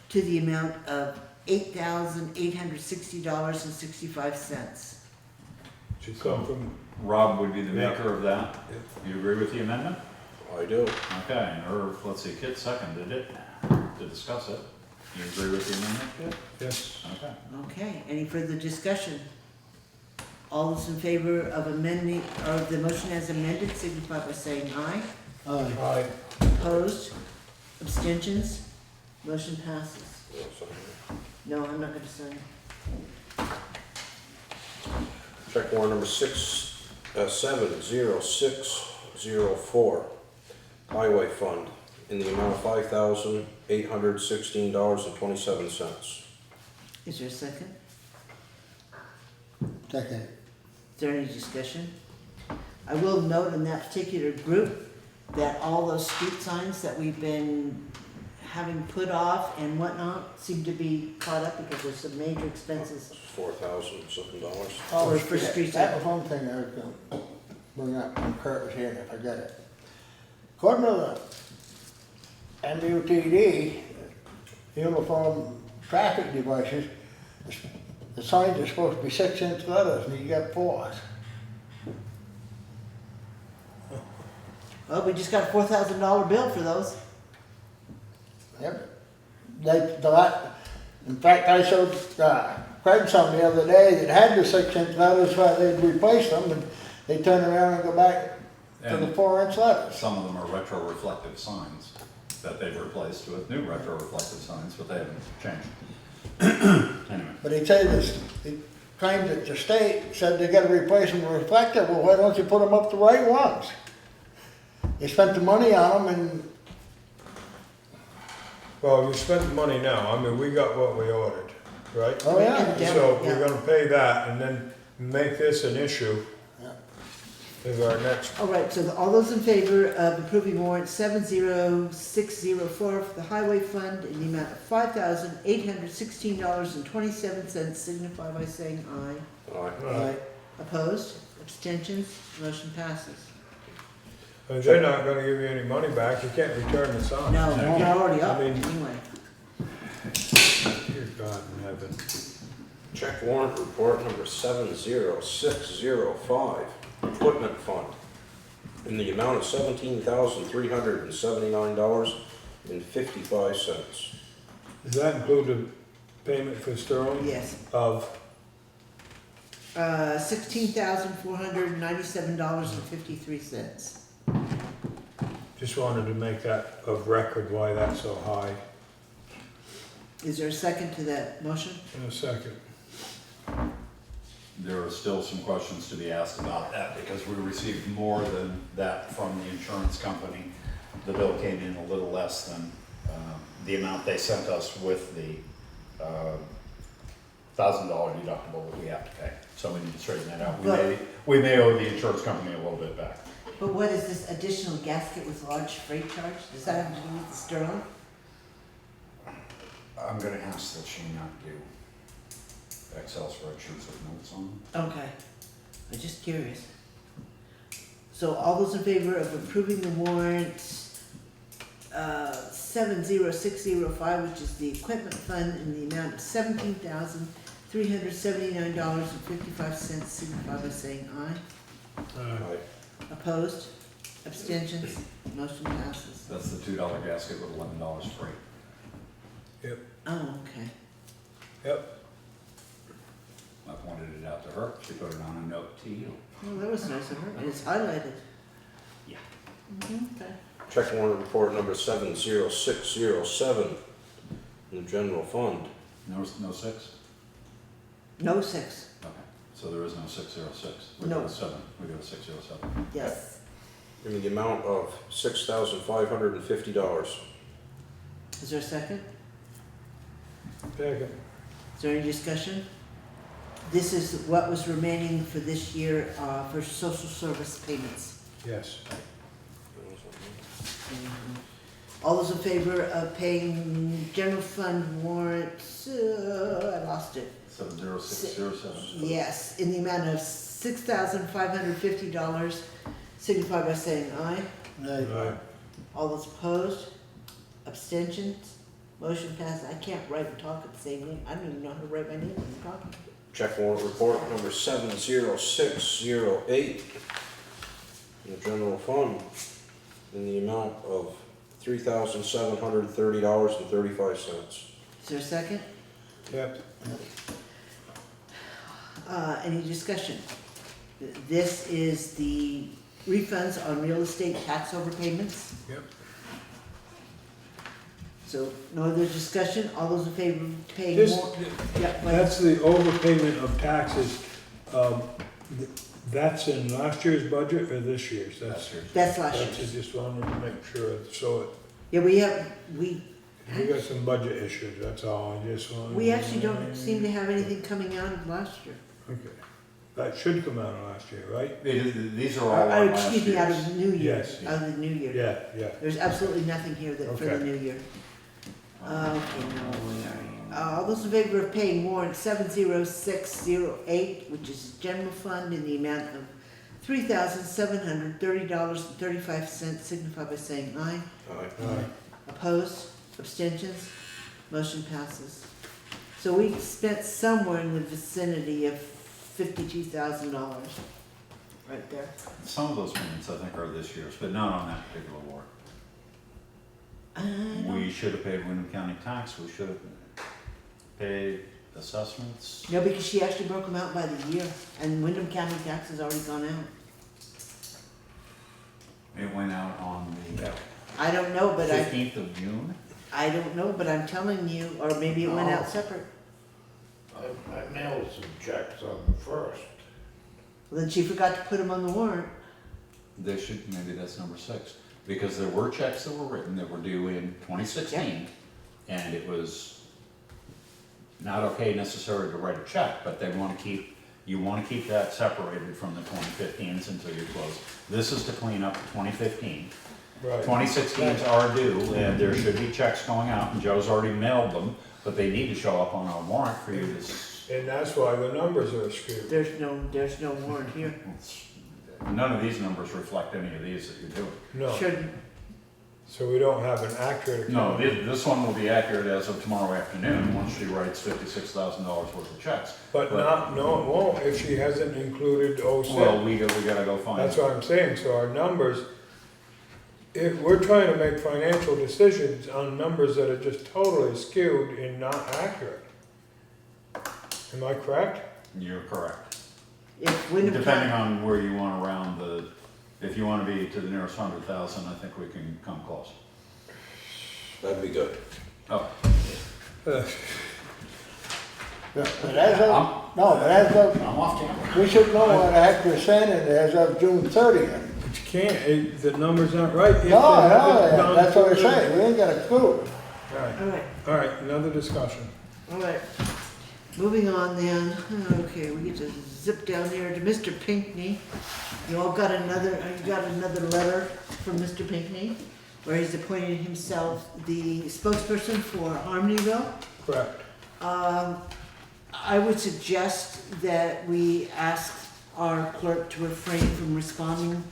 to the amount of $8,860.65. should come from, Rob would be the Yeah. maker of that. You agree with the amendment? I do. Okay, or, let's see, Kit seconded it to discuss it. You agree with the amendment, Kit? yes, Okay. Okay, any further discussion? All those in favor of amending, or the motion as amended, signify by saying aye. Aye. aye, Opposed? Abstentions? Motion passes. No, I'm not gonna sign. Check warrant number 70604, Highway Fund, in the amount of $5,816.27. Is there a second? Second it. Is there any discussion? I will note in that particular group that all those street signs that we've been having put off and whatnot seem to be caught up because there's some major expenses. $4,000 something. Oh, for street That sign. was one thing I was gonna bring up when Kurt was here, and I forget it. According to the MUTD, uniform traffic devices, the signs are supposed to be 6-inch letters, and you got 4s. Well, we just got a $4,000 bill for those. Yep. In fact, I showed Craig some the other day that had the 6-inch letters, where they'd replace them, and they turn around and go back to the And 4-inch letters. some of them are retro-reflective signs that they've replaced with new retro-reflective signs, but they haven't changed. Anyway, But he said this, he claimed that the state said they gotta replace them with reflective, well, why don't you put them up the right ones? You spent the money on them and, well, we spent the money now, I mean, we got what we ordered, right? oh yeah. So we're gonna pay that and then make this an issue. Yeah. Is our next, All right, so all those in favor of approving warrant 70604 for the highway fund in the amount of $5,816.27 signify by saying aye. Right. Opposed? Abstentions? Motion passes. they're not gonna give you any money back, you can't return the sign. No, they're already up I mean- anyway. Dear God in heaven. Check warrant report number 70605, Equipment Fund, in the amount of $17,379.55. Does that include the payment for Sterling? Yes. Of, $16,497.53. just wanted to make that of record why that's so high. Is there a second to that motion? In a second. there are still some questions to be asked about that because we received more than that from the insurance company. The bill came in a little less than the amount they sent us with the $1,000 deductible that we have to pay. So we need to straighten that out. We may owe the insurance company a little bit back. But what is this additional gasket with large freight charge? Does that have to do with the Sterling? I'm gonna ask that she not do Excel spreadsheets with notes on them. Okay, I'm just curious. So all those in favor of approving the warrant 70605, which is the equipment fund in the amount of $17,379.55, signify by saying aye. Aye. Opposed? Abstentions? Motion passes. That's the $2 gasket with $11 freight. Yep. Oh, okay. Yep. I pointed it out to her, she put it on a note to you. Well, that was nice of her, and it's highlighted. Yeah. Okay. Check warrant report number 70607 in the general fund. No 6? No 6, Okay, so there is no 606. We No. got a 7, we got a 607. yes. In the amount of $6,550. Is there a second? Second. Is there any discussion? This is what was remaining for this year, for social service payments. Yes. All those in favor of paying general fund warrants, I lost it. 70607. Yes, in the amount of $6,550, signify by saying aye. Aye. All those opposed, abstentions, motion passes. I can't write and talk at the same time. I don't even know how to write my name when I'm talking. Check warrant report number 70608 in the general fund in the amount of $3,730.35. Is there a second? Yep. Any discussion? This is the refunds on real estate tax overpayments. Yep. So no other discussion, all those in favor of paying This, more? Yeah, go ahead. that's the overpayment of taxes. That's in last year's budget or this year's? Last year's. That's last That's, I year's. just wanted to make sure, so Yeah, we got some budget issues, that's all, I just wanted. we actually don't seem to have anything coming out of last year. Okay, that should come out of last year, right? These are all on last Excuse me, out year's. of the new year, Yes. out of the new year. Yeah, yeah. There's absolutely nothing here that, for the Okay. new year. Okay, now where are you? All those in favor of paying warrant 70608, which is general fund, in the amount of $3,730.35, signify by saying aye. Aye. Opposed, abstentions, motion passes. So we spent somewhere in the vicinity of $52,000, right there. Some of those payments I think are this year's, but not on that particular warrant. We should have paid Windham County tax, we should have paid assessments. No, because she actually broke them out by the year, and Windham County tax has already gone out. It went out on the I don't know, but 15th of June. I don't know, but I'm telling you, or maybe it went out separate. I mailed some checks on the 1st. Well, then she forgot to put them on the warrant. They should, maybe that's number 6, because there were checks that were written that were due in 2016, and it was not okay necessarily to write a check, but they want to keep, you want to keep that separated from the 2015s until you close. This is to clean up 2015. Right. 2016s are due, and there should be checks going out, and Joe's already mailed them, but they need to show up on a warrant for you to. And that's why the numbers are skewed. There's no warrant here. None of these numbers reflect any of these that you're doing. No, Shouldn't. so we don't have an accurate. No, account. this one will be accurate as of tomorrow afternoon, once she writes $56,000 worth of checks. But not, no, it won't if she hasn't included 06. Well, we gotta go find. That's what I'm saying, so our numbers, if we're trying to make financial decisions on numbers that are just totally skewed and not accurate. Am I correct? You're correct. If Windham Depending County, on where you want to round the, if you want to be to the nearest 100,000, I think we can come close. That'd be good. Oh, But as of, I'm off camera. we should know what a heck we're sending as of June 30th. But you can't, the numbers aren't right. if they No, haven't gone that's what I through say, we ain't got a clue. Alright, all right, alright, another discussion. all right. Moving on then, okay, we get to zip down here to Mr. Pinkney. You all got another letter from Mr. Pinkney, where he's appointed himself the spokesperson for Harmonyville. Correct. I would suggest that we ask our clerk to refrain from responding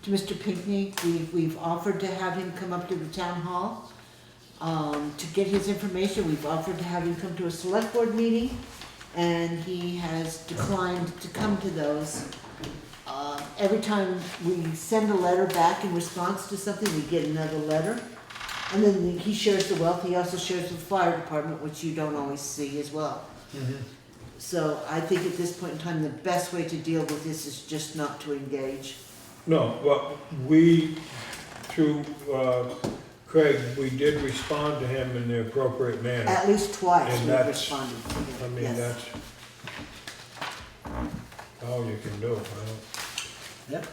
to Mr. Pinkney. We've offered to have him come up to the town hall to get his information. We've offered to have him come to a select board meeting, and he has declined to come to those. Every time we send a letter back in response to something, we get another letter. And then he shares the wealth. He also shares with the fire department, which you don't always see as well. So I think at this point in time, the best way to deal with this is just not to engage. No, but we, through Craig, we did respond to him in the appropriate manner. At least twice And we've that's- responded to him, I mean, yes. that's all you can do. Yep.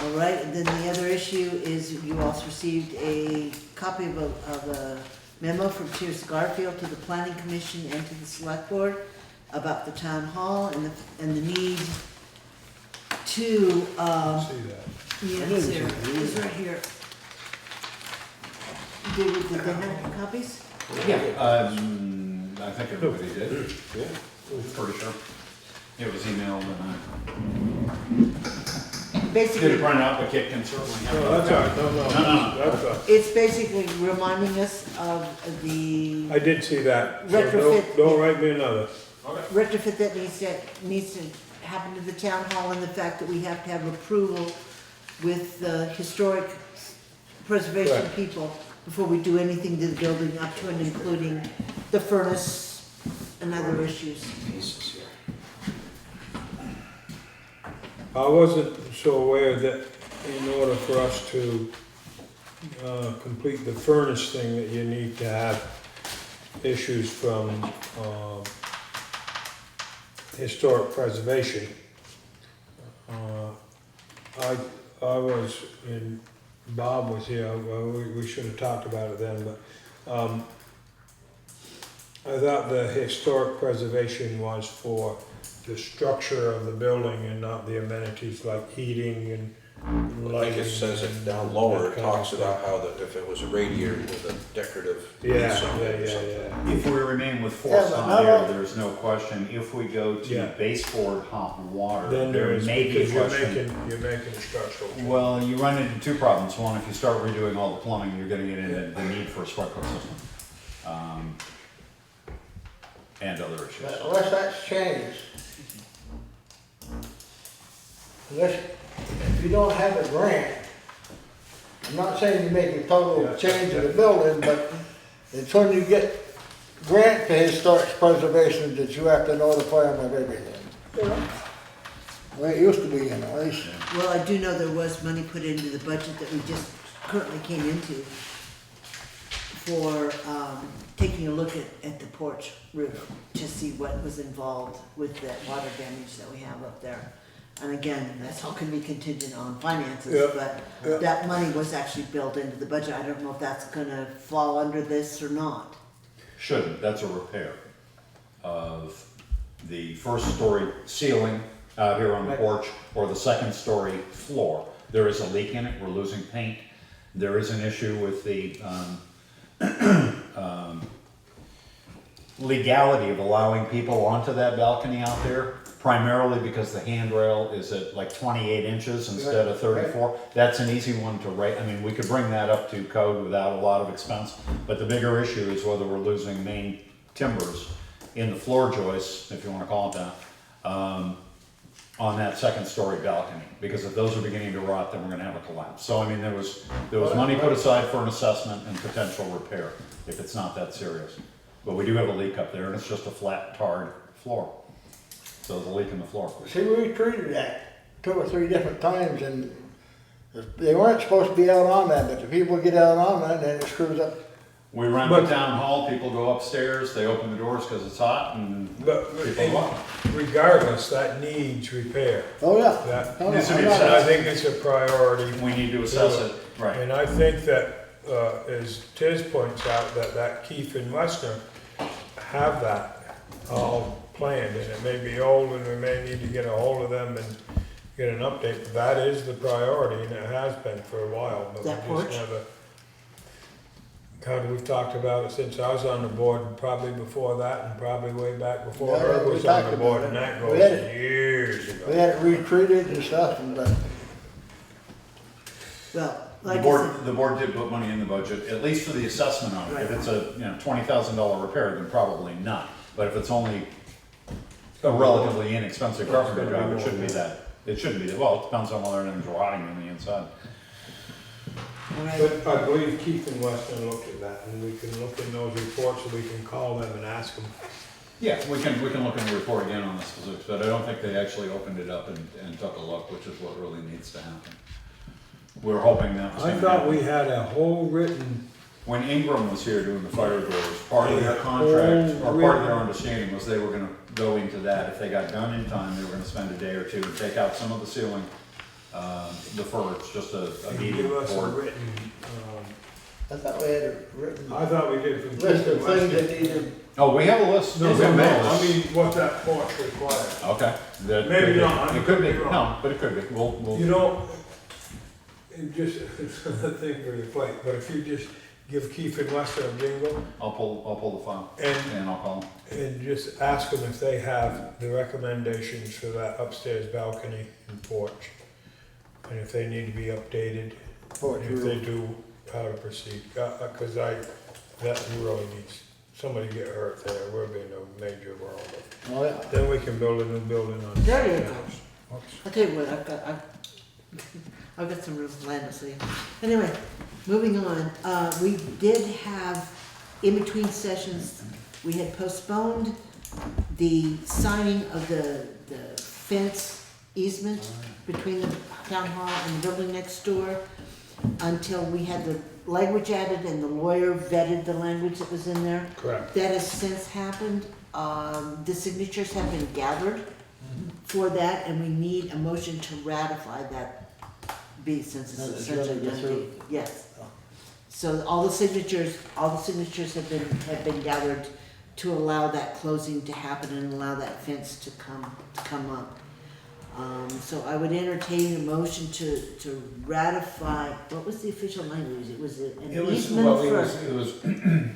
All right, and then the other issue is you also received a copy of a memo from Tiz Garfield to the Planning Commission and to the Select Board about the town hall and the need to, See that? yeah, it's there, it's right here. Did they have copies? Yeah, I think everybody did. Yeah. Pretty sure. It was emailed and I Basically, did it print out, but Kit can certainly have it. No, that's all right, no, that's all right. it's basically reminding us of the I did see that, so Retrofit. don't write me another. retrofit that needs to happen to the town hall, and the fact that we have to have approval with the historic preservation Correct. people before we do anything to the building, up to and including the furnace and other issues. I wasn't so aware that in order for us to complete the furnace thing, that you need to have issues from historic preservation. I was, and Bob was here, we should have talked about it then, but I thought the historic preservation was for the structure of the building and not the amenities like heating and I lighting. think it says it and down lower, that it kind of talks stuff. about how that if it was a radiator with a decorative. Yeah, piece on it or yeah. something. If we remain with forced Yeah, but hot how air, about- there's no question. If we go to Yeah. baseboard hot water, Then there there is, may be a because you're question. making a structural change. Well, you run into two problems. One, if you start redoing all the plumbing, you're gonna get into the need for a sprinkler system. And other issues. Unless that's changed. Unless, if you don't have a grant, I'm not saying you make a total change of the building, but it's when you get grant to historic preservation that you have to notify them of everything. The way it used to be, you know, at least. Well, I do know there was money put into the budget that we just currently came into for taking a look at the porch roof to see what was involved with that water damage that we have up there. And again, that's all gonna be contingent on finances, Yeah, but yeah. that money was actually built into the budget. I don't know if that's gonna fall under this or not. Shouldn't. That's a repair of the first story ceiling out here on the porch or the second story floor. There is a leak in it. We're losing paint. There is an issue with the legality of allowing people onto that balcony out there, primarily because the handrail is at like 28 inches instead of 34. That's an easy one to rate. I mean, we could bring that up to code without a lot of expense, but the bigger issue is whether we're losing main timbers in the floor joists, if you want to call it that, on that second story balcony. Because if those are beginning to rot, then we're going to have a collapse. So I mean, there was money put aside for an assessment and potential repair if it's not that serious. But we do have a leak up there, and it's just a flat, tarred floor. So there's a leak in the floor. See, we treated that 2 or 3 different times, and they weren't supposed to be out on that, but the people get out on that, then it screws up. We run the town hall, people go upstairs, they open the doors because it's hot, and people go up. Regardless, that needs repair. Oh, yeah. That, No, no, Needs to be I'm not- assessed. I think it's a priority. We need to assess it, right. And I think that, as Tiz points out, that Keefe and Westner have that all planned, and it may be old, and we may need to get a hold of them and get an update, but that is the priority, and it has been for a while, but That we porch? just never. God, we've talked about it since I was on the board, and probably before that, and probably way back before Yeah, Herb we was on talked the board, about and it. that We goes had it. years We ago. had it retreated and stuff, and Well, The like I board, said, the board did put money in the budget, at least for the assessment on it. If Right. it's a, $20,000 repair, then probably not. But if it's only a relatively inexpensive carpenter job, it shouldn't be that. It shouldn't be that. Well, it depends on whether anything's rotting on the inside. all right, But I believe Keefe and Western looked at that, and we can look in those reports, and we can call them and ask them Yeah, we can look in the report again on the specifics, but I don't think they actually opened it up and took a look, which is what really needs to happen. We're hoping that was I gonna thought happen. we had a whole written, When Ingram was here doing the fire doors, part of their contract, or part of their understanding was they were gonna go into that. If they got done in time, they were gonna spend a day or two and take out some of the ceiling, the furrows, just a and medium give us a board. written, I thought we had a written I thought we did from. list of things that needed. Oh, we have a list. No, We have a I list. mean, what that porch requires. Okay. That Maybe could be- not, I It could be, could be wrong. no, but it could be. We'll. You know, it just, it's another thing for your plate, but if you just give Keith and Lester a jingle I'll pull the file and, and I'll call them. and just ask them if they have the recommendations for that upstairs balcony and porch. And if they need to be updated, Porch and if they roof. do, how to proceed, cause that really needs, somebody get hurt there, we're being a major problem. Oh, yeah. Then we can build a new building on. There you that go. house. Oops. I'll tell you what, I've got some room land to see. Anyway, moving on, we did have, in between sessions, we had postponed the signing of the fence easement between the town hall and the building next door until we had the language added and the lawyer vetted the language that was in there. Correct. That has since happened. The signatures have been gathered for that, and we need a motion to ratify that, since it's essentially done. Yes. So all the signatures have been gathered to allow that closing to happen and allow that fence to come up. So I would entertain a motion to ratify, what was the official language? It was an easement for. It was,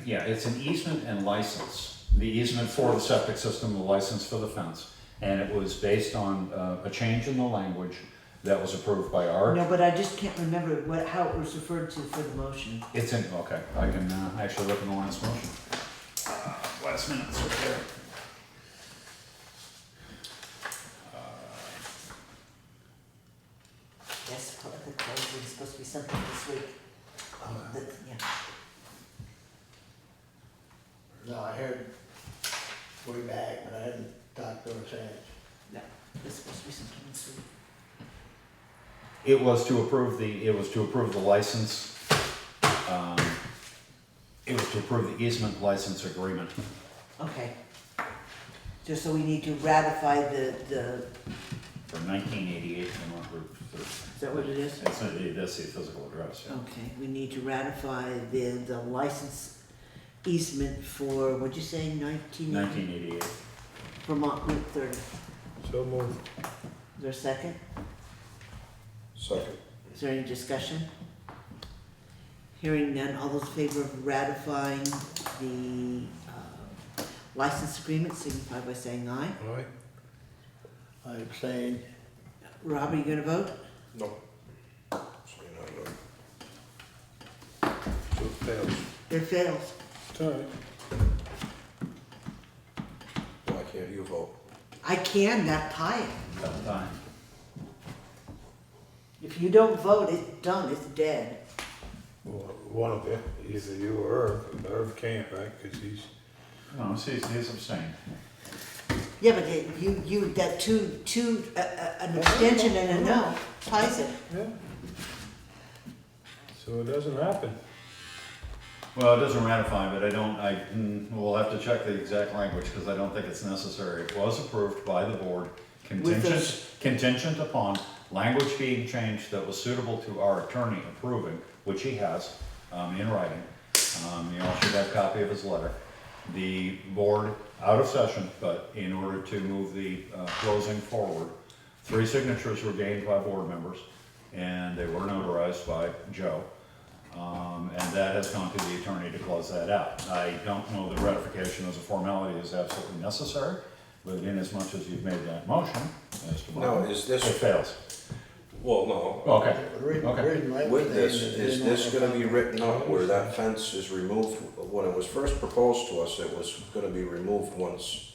yeah, it's an easement and license. The easement for the septic system, the license for the fence. And it was based on a change in the language that was approved by Art. No, but I just can't remember how it was referred to for the motion. It's in, okay, I can actually look in the last motion. Last minute's right there. Yes, the closing is supposed to be something this week. Yeah. No, I heard way back, but I hadn't talked to her since. No, it's supposed to be something this week. It was to approve the license, it was to approve the easement license agreement. Okay. Just so we need to ratify the, For 1988 Vermont Route 30. is that what it is? That's the physical address, yeah. Okay, we need to ratify the license easement for, what'd you say, 1988. Vermont Route 30. So moved. Is there a second? Second. Is there any discussion? Hearing none, all those in favor of ratifying the license agreement signify by saying aye. All right. I abstained. Rob, are you gonna vote? No. So it fails. It fails. It's all right. Why can't you vote? I can, that tie. That time. If you don't vote, it's done, it's dead. Well, one of you, either you or Irv. Irv can't, right, because he's, No, he's abstained. Yeah, but that an abstention and a no ties it. yeah. So it doesn't happen. Well, it doesn't ratify, but we'll have to check the exact language because I don't think it's necessary. It was approved by the board contingent upon language being changed that was suitable to our attorney approving, which he has in writing. You all should have a copy of his letter. The board, out of session, but in order to move the closing forward, 3 signatures were gained by board members, and they were notarized by Joe. And that has gone to the attorney to close that out. I don't know that ratification as a formality is absolutely necessary, but in as much as you've made that motion, as to No, is this? it fails. Well, no. Okay. Okay. With this, is this gonna be written up where that fence is removed? When it was first proposed to us, it was gonna be removed once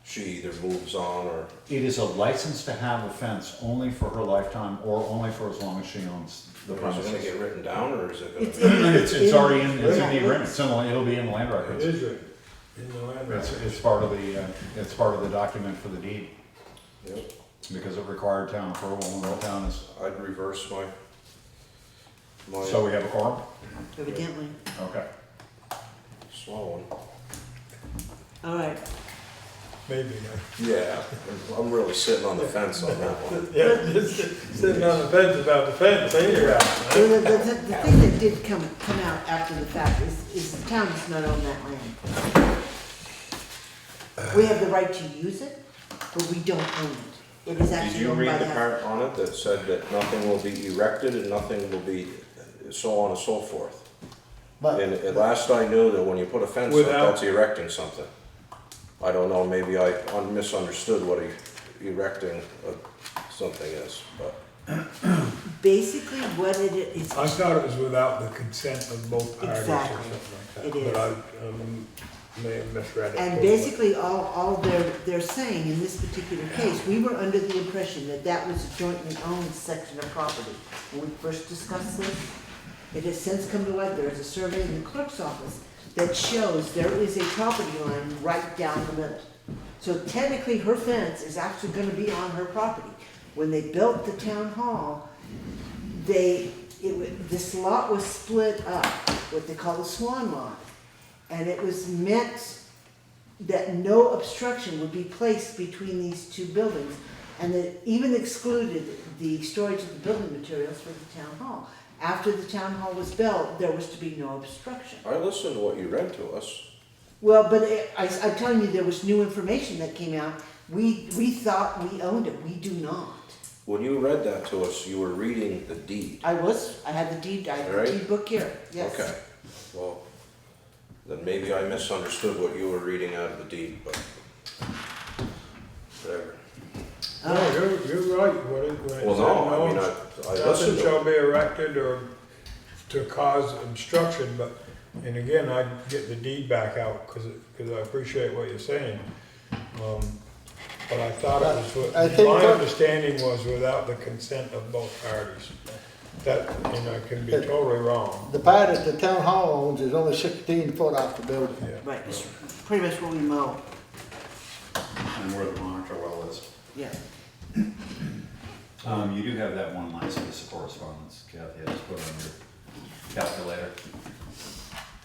she either moves on or. It is a license to have a fence only for her lifetime or only for as long as she owns the Is it premises. gonna get written down or is it gonna? It's already in the agreement. It'll be in the land It records. is written. in the land It's, records. it's part of the document for the deed, Yep. because it required town approval, and the town is, I'd reverse my. so we have a quorum? Evidently. Okay. Small one. All right. Maybe, Yeah, I'm really sitting on the fence on that one. yeah, just sitting on the fence about the fence, ain't you? Well, the thing that did come out after the fact is the town does not own that land. We have the right to use it, but we don't own it. It is Did actually you owned by read the the house. part on it that said that nothing will be erected and nothing will be so on and so forth? But And at last I knew that when you put a fence up, Without- that's erecting something. I don't know, maybe I misunderstood what erecting something is, but. Basically, what it is. I thought it was without the consent of both parties or Exactly. something like that. It is. But I may have misread it. And totally. basically, all they're saying in this particular case, we were under the impression that that was a jointly owned section of property. When we first discussed this, it has since come to light, there is a survey in the clerk's office that shows there is a property line right down the middle. So technically, her fence is actually gonna be on her property. When they built the town hall, this lot was split up, what they call the swan lot. And it was meant that no obstruction would be placed between these two buildings. And that even excluded the storage of the building materials for the town hall. After the town hall was built, there was to be no obstruction. I listened to what you read to us. Well, but I'm telling you, there was new information that came out. We thought we owned it, we do not. When you read that to us, you were reading the deed. I had the deed, I had the Right. deed book here, yes. Okay, well, then maybe I misunderstood what you were reading out of the deed, but whatever. No, you're right, when it Well, said no, I mean, I nothing listened to shall it. be erected or to cause obstruction, but, and again, I'd get the deed back out, cause I appreciate what you're saying. But I thought it was, I think my that- understanding was without the consent of both parties. That, and I can be totally wrong. the part that the town hall owns is only 16 foot off the building. Yeah. Right, it's pretty much what we mow, And where the monitor well is. yeah. You do have that one last piece of correspondence, Kathy has put on your calculator.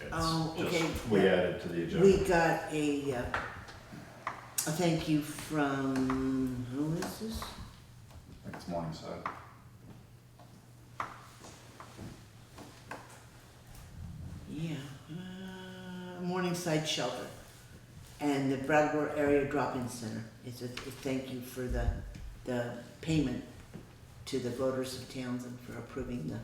It's Oh, okay. just, we added to the agenda. We got a thank you from, who is this? I think it's Morningside. Yeah, Morningside Shelter and the Brattleboro Area Drop-In Center. It's a thank you for the payment to the voters of Townsend for approving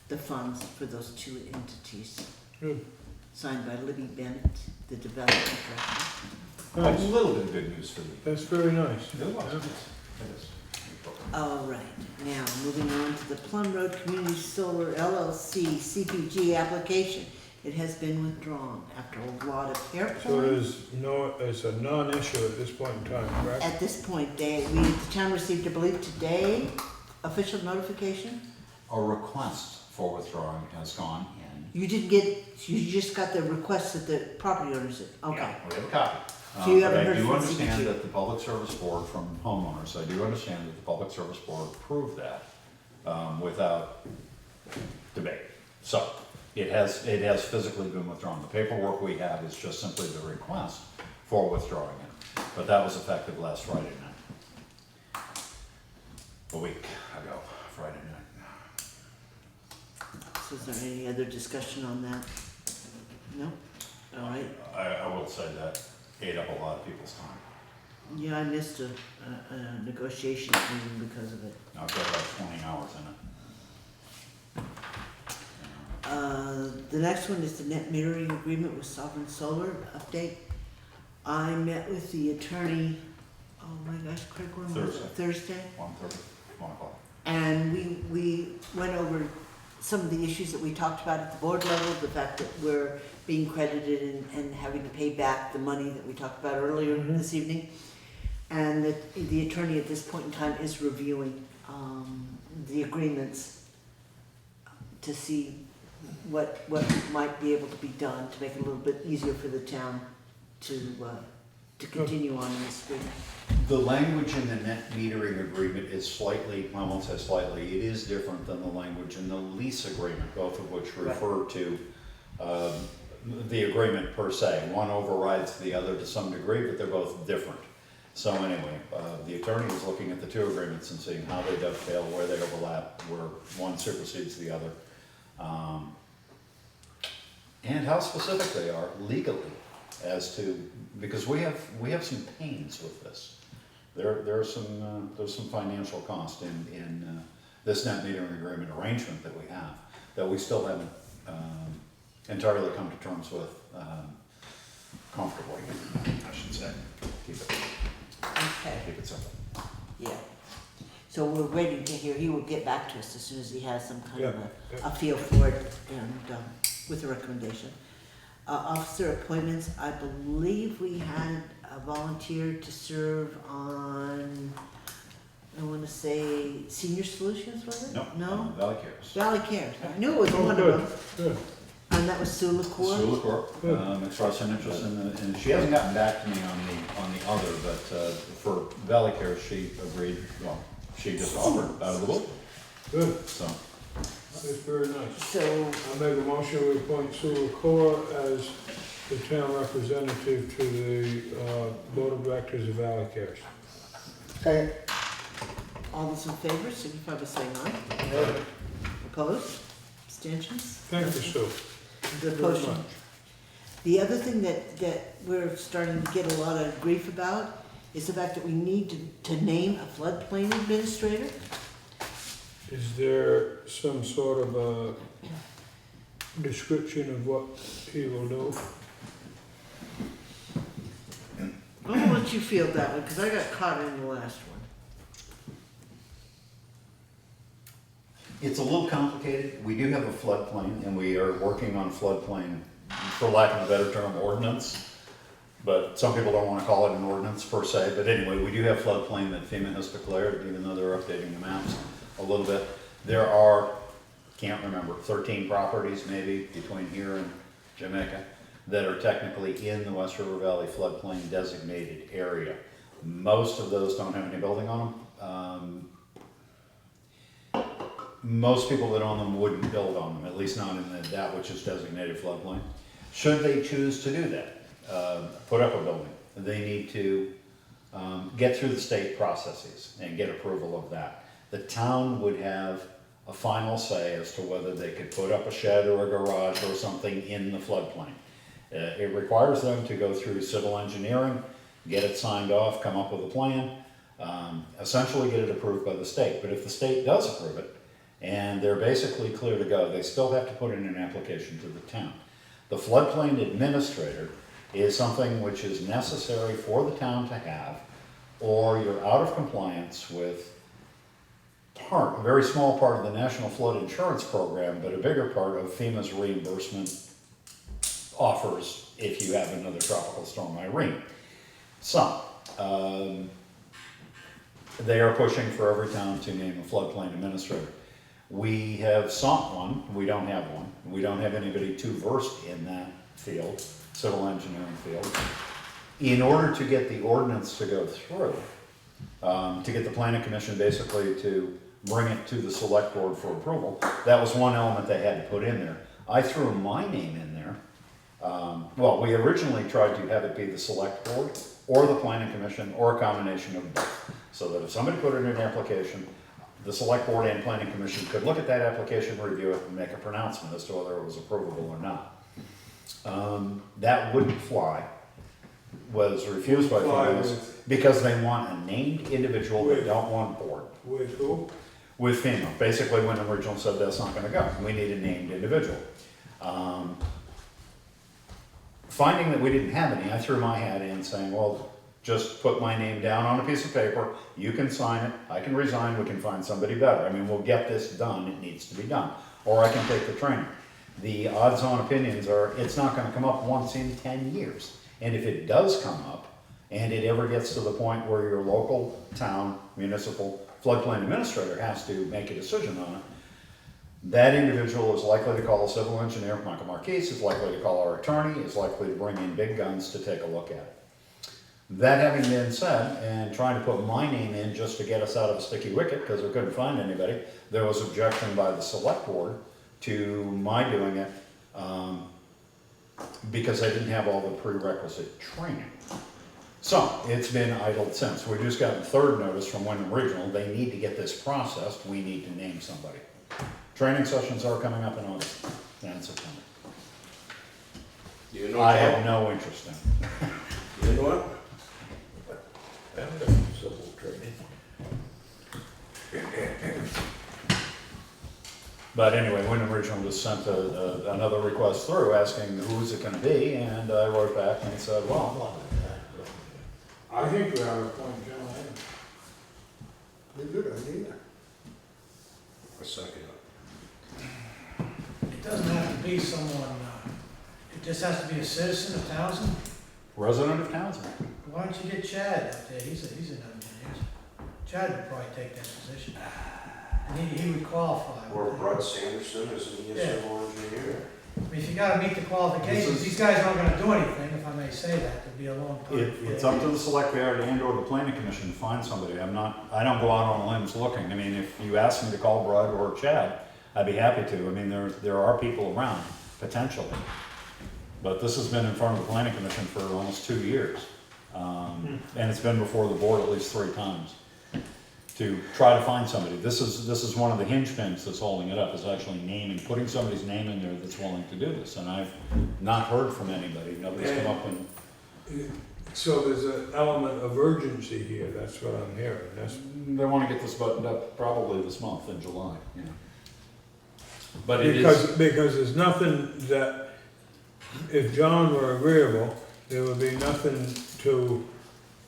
the funds for those two entities. Good. Signed by Libby Bennett, the development director. A Nice. little bit of good news for the. That's very nice. It was. Yeah. It is. All right, now moving on to the Plumb Road Community Solar LLC CPG application. It has been withdrawn after a lot of hair So pulling. it's a non-issue at this point in time, correct? At this point, the town received, I believe today, official notification? A request for withdrawing has gone in. You didn't get, you just got the request that the property owners did, okay. Yeah, we have a copy. So you But haven't I heard do from understand CPG? that the Public Service Board from homeowners, I do understand that the Public Service Board approved that without debate. So it has physically been withdrawn. The paperwork we have is just simply the request for withdrawing it. But that was effective last Friday night. A week ago, Friday night. So is there any other discussion on that? No? All right. I will say that ate up a lot of people's time. Yeah, I missed a negotiation meeting because of it. I've got about 20 hours in it. The next one is the net metering agreement with Sovereign Solar update. I met with the attorney, oh my gosh, Craig, when was it? Thursday? 1:30, 1 o'clock. And we went over some of the issues that we talked about at the board level, the fact that we're being credited and having to pay back the money that we talked about earlier this evening. And that the attorney at this point in time is reviewing the agreements to see what might be able to be done to make it a little bit easier for the town to continue on in this agreement. The language in the net metering agreement is slightly, I won't say slightly, it is different than the language in the lease agreement, both of which refer to the agreement per se. One overrides the other to some degree, but they're both different. So anyway, the attorney is looking at the two agreements and seeing how they dovetail, where they overlap, where one supersedes the other, and how specific they are legally as to, because we have some pains with this. There's some financial cost in this net metering agreement arrangement that we have that we still haven't entirely come to terms with comfortably, I should say. Keep it simple. Yeah. So we're waiting to hear, he will get back to us as soon as he has some kind of a feel for it and with a recommendation. Officer appointments, I believe we had a volunteer to serve on, I want to say Senior Solutions, was it? No? Valley Cares. Valley Cares. I knew it was one of them. Good. And that was CLerk, expressed an interest in the, and she hasn't gotten back to me on the other, but for Valley Cares, she agreed, well, she just offered out of the blue. Good. So. That's very nice. So I make a motion to appoint Cor as the town representative to the Board of Directors of Valley Cares. Okay. all those in favor, signify by saying aye. Opposed? Abstentions? Thank you, Sue. The motion. The other thing that we're starting to get a lot of grief about is the fact that we need to name a floodplain administrator. Is there some sort of a description of what he will do? I'm gonna let you field that one, because I got caught in the last one. It's a little complicated. We do have a floodplain, and we are working on floodplain, for lack of a better term, ordinance. But some people don't want to call it an ordinance per se. But anyway, we do have floodplain that FEMA has declared, even though they're updating the maps a little bit. There are, can't remember, 13 properties maybe between here and Jamaica that are technically in the West River Valley floodplain designated area. Most of those don't have any building on them. Most people that own them wouldn't build on them, at least not in that which is designated floodplain. Should they choose to do that, put up a building, they need to get through the state processes and get approval of that. The town would have a final say as to whether they could put up a shed or a garage or something in the floodplain. It requires them to go through civil engineering, get it signed off, come up with a plan, essentially get it approved by the state. But if the state does approve it, and they're basically clear to go, they still have to put in an application to the town. The floodplain administrator is something which is necessary for the town to have, or you're out of compliance with a very small part of the National Flood Insurance Program, but a bigger part of FEMA's reimbursement offers if you have another tropical storm Irene. So, they are pushing for every town to name a floodplain administrator. We have sought one, we don't have one. We don't have anybody too versed in that field, civil engineering field. In order to get the ordinance to go through, to get the planning commission basically to bring it to the select board for approval, that was one element they had to put in there. I threw my name in there. Well, we originally tried to have it be the select board or the planning commission or a combination of both. So that if somebody put in an application, the select board and planning commission could look at that application, review it, and make a pronouncement as to whether it was approvable or not. That wouldn't fly, was refused by FEMA because they want a named individual, they don't want board. With who? With FEMA. Basically, Windham Regional said that's not gonna go, we need a named individual. Finding that we didn't have any, I threw my hat in saying, well, just put my name down on a piece of paper, you can sign it, I can resign, we can find somebody better. I mean, we'll get this done, it needs to be done. Or I can take the training. The odds-on opinions are, it's not gonna come up once in 10 years. And if it does come up, and it ever gets to the point where your local town municipal floodplain administrator has to make a decision on it, That individual is likely to call a civil engineer, Michael Marquise, is likely to call our attorney, is likely to bring in big guns to take a look at it. That having been said, and trying to put my name in just to get us out of a sticky wicket, because we couldn't find anybody, there was objection by the select board to my doing it, because I didn't have all the prerequisite training. So, it's been idled since. We've just gotten third notice from Windham Regional, they need to get this processed, we need to name somebody. Training sessions are coming up in August and September. You know I Joe? have no interest in it. You know what? I'm done civil training. But anyway, Windham Regional just sent another request through asking who's it gonna be, and I wrote back and said, well, I think we ought to appoint John Adams. Be good idea. A second. It doesn't have to be someone, it just has to be a citizen of Townsend. resident of Townsend. Why don't you get Chad up there? He's an engineer. Chad would probably take that position. And he would qualify. Or Brad Sanderson, isn't he a Yeah. civil engineer? I mean, if you gotta meet the qualifications, these guys aren't gonna do anything, if I may say that, it'd be a long time. It's up to the select board and or the planning commission to find somebody. I don't go out on limbs looking. I mean, if you ask me to call Brad or Chad, I'd be happy to. I mean, there are people around, potentially. But this has been in front of the planning commission for almost 2 years. And it's been before the board at least 3 times to try to find somebody. This is one of the hinge pins that's holding it up, is actually putting somebody's name in there that's willing to do this. And I've not heard from anybody. Nobody's come up and. So there's an element of urgency here, that's what I'm hearing. They want to get this buttoned up probably this month in July, you know. But it is. Because there's nothing that, if John were agreeable, there would be nothing to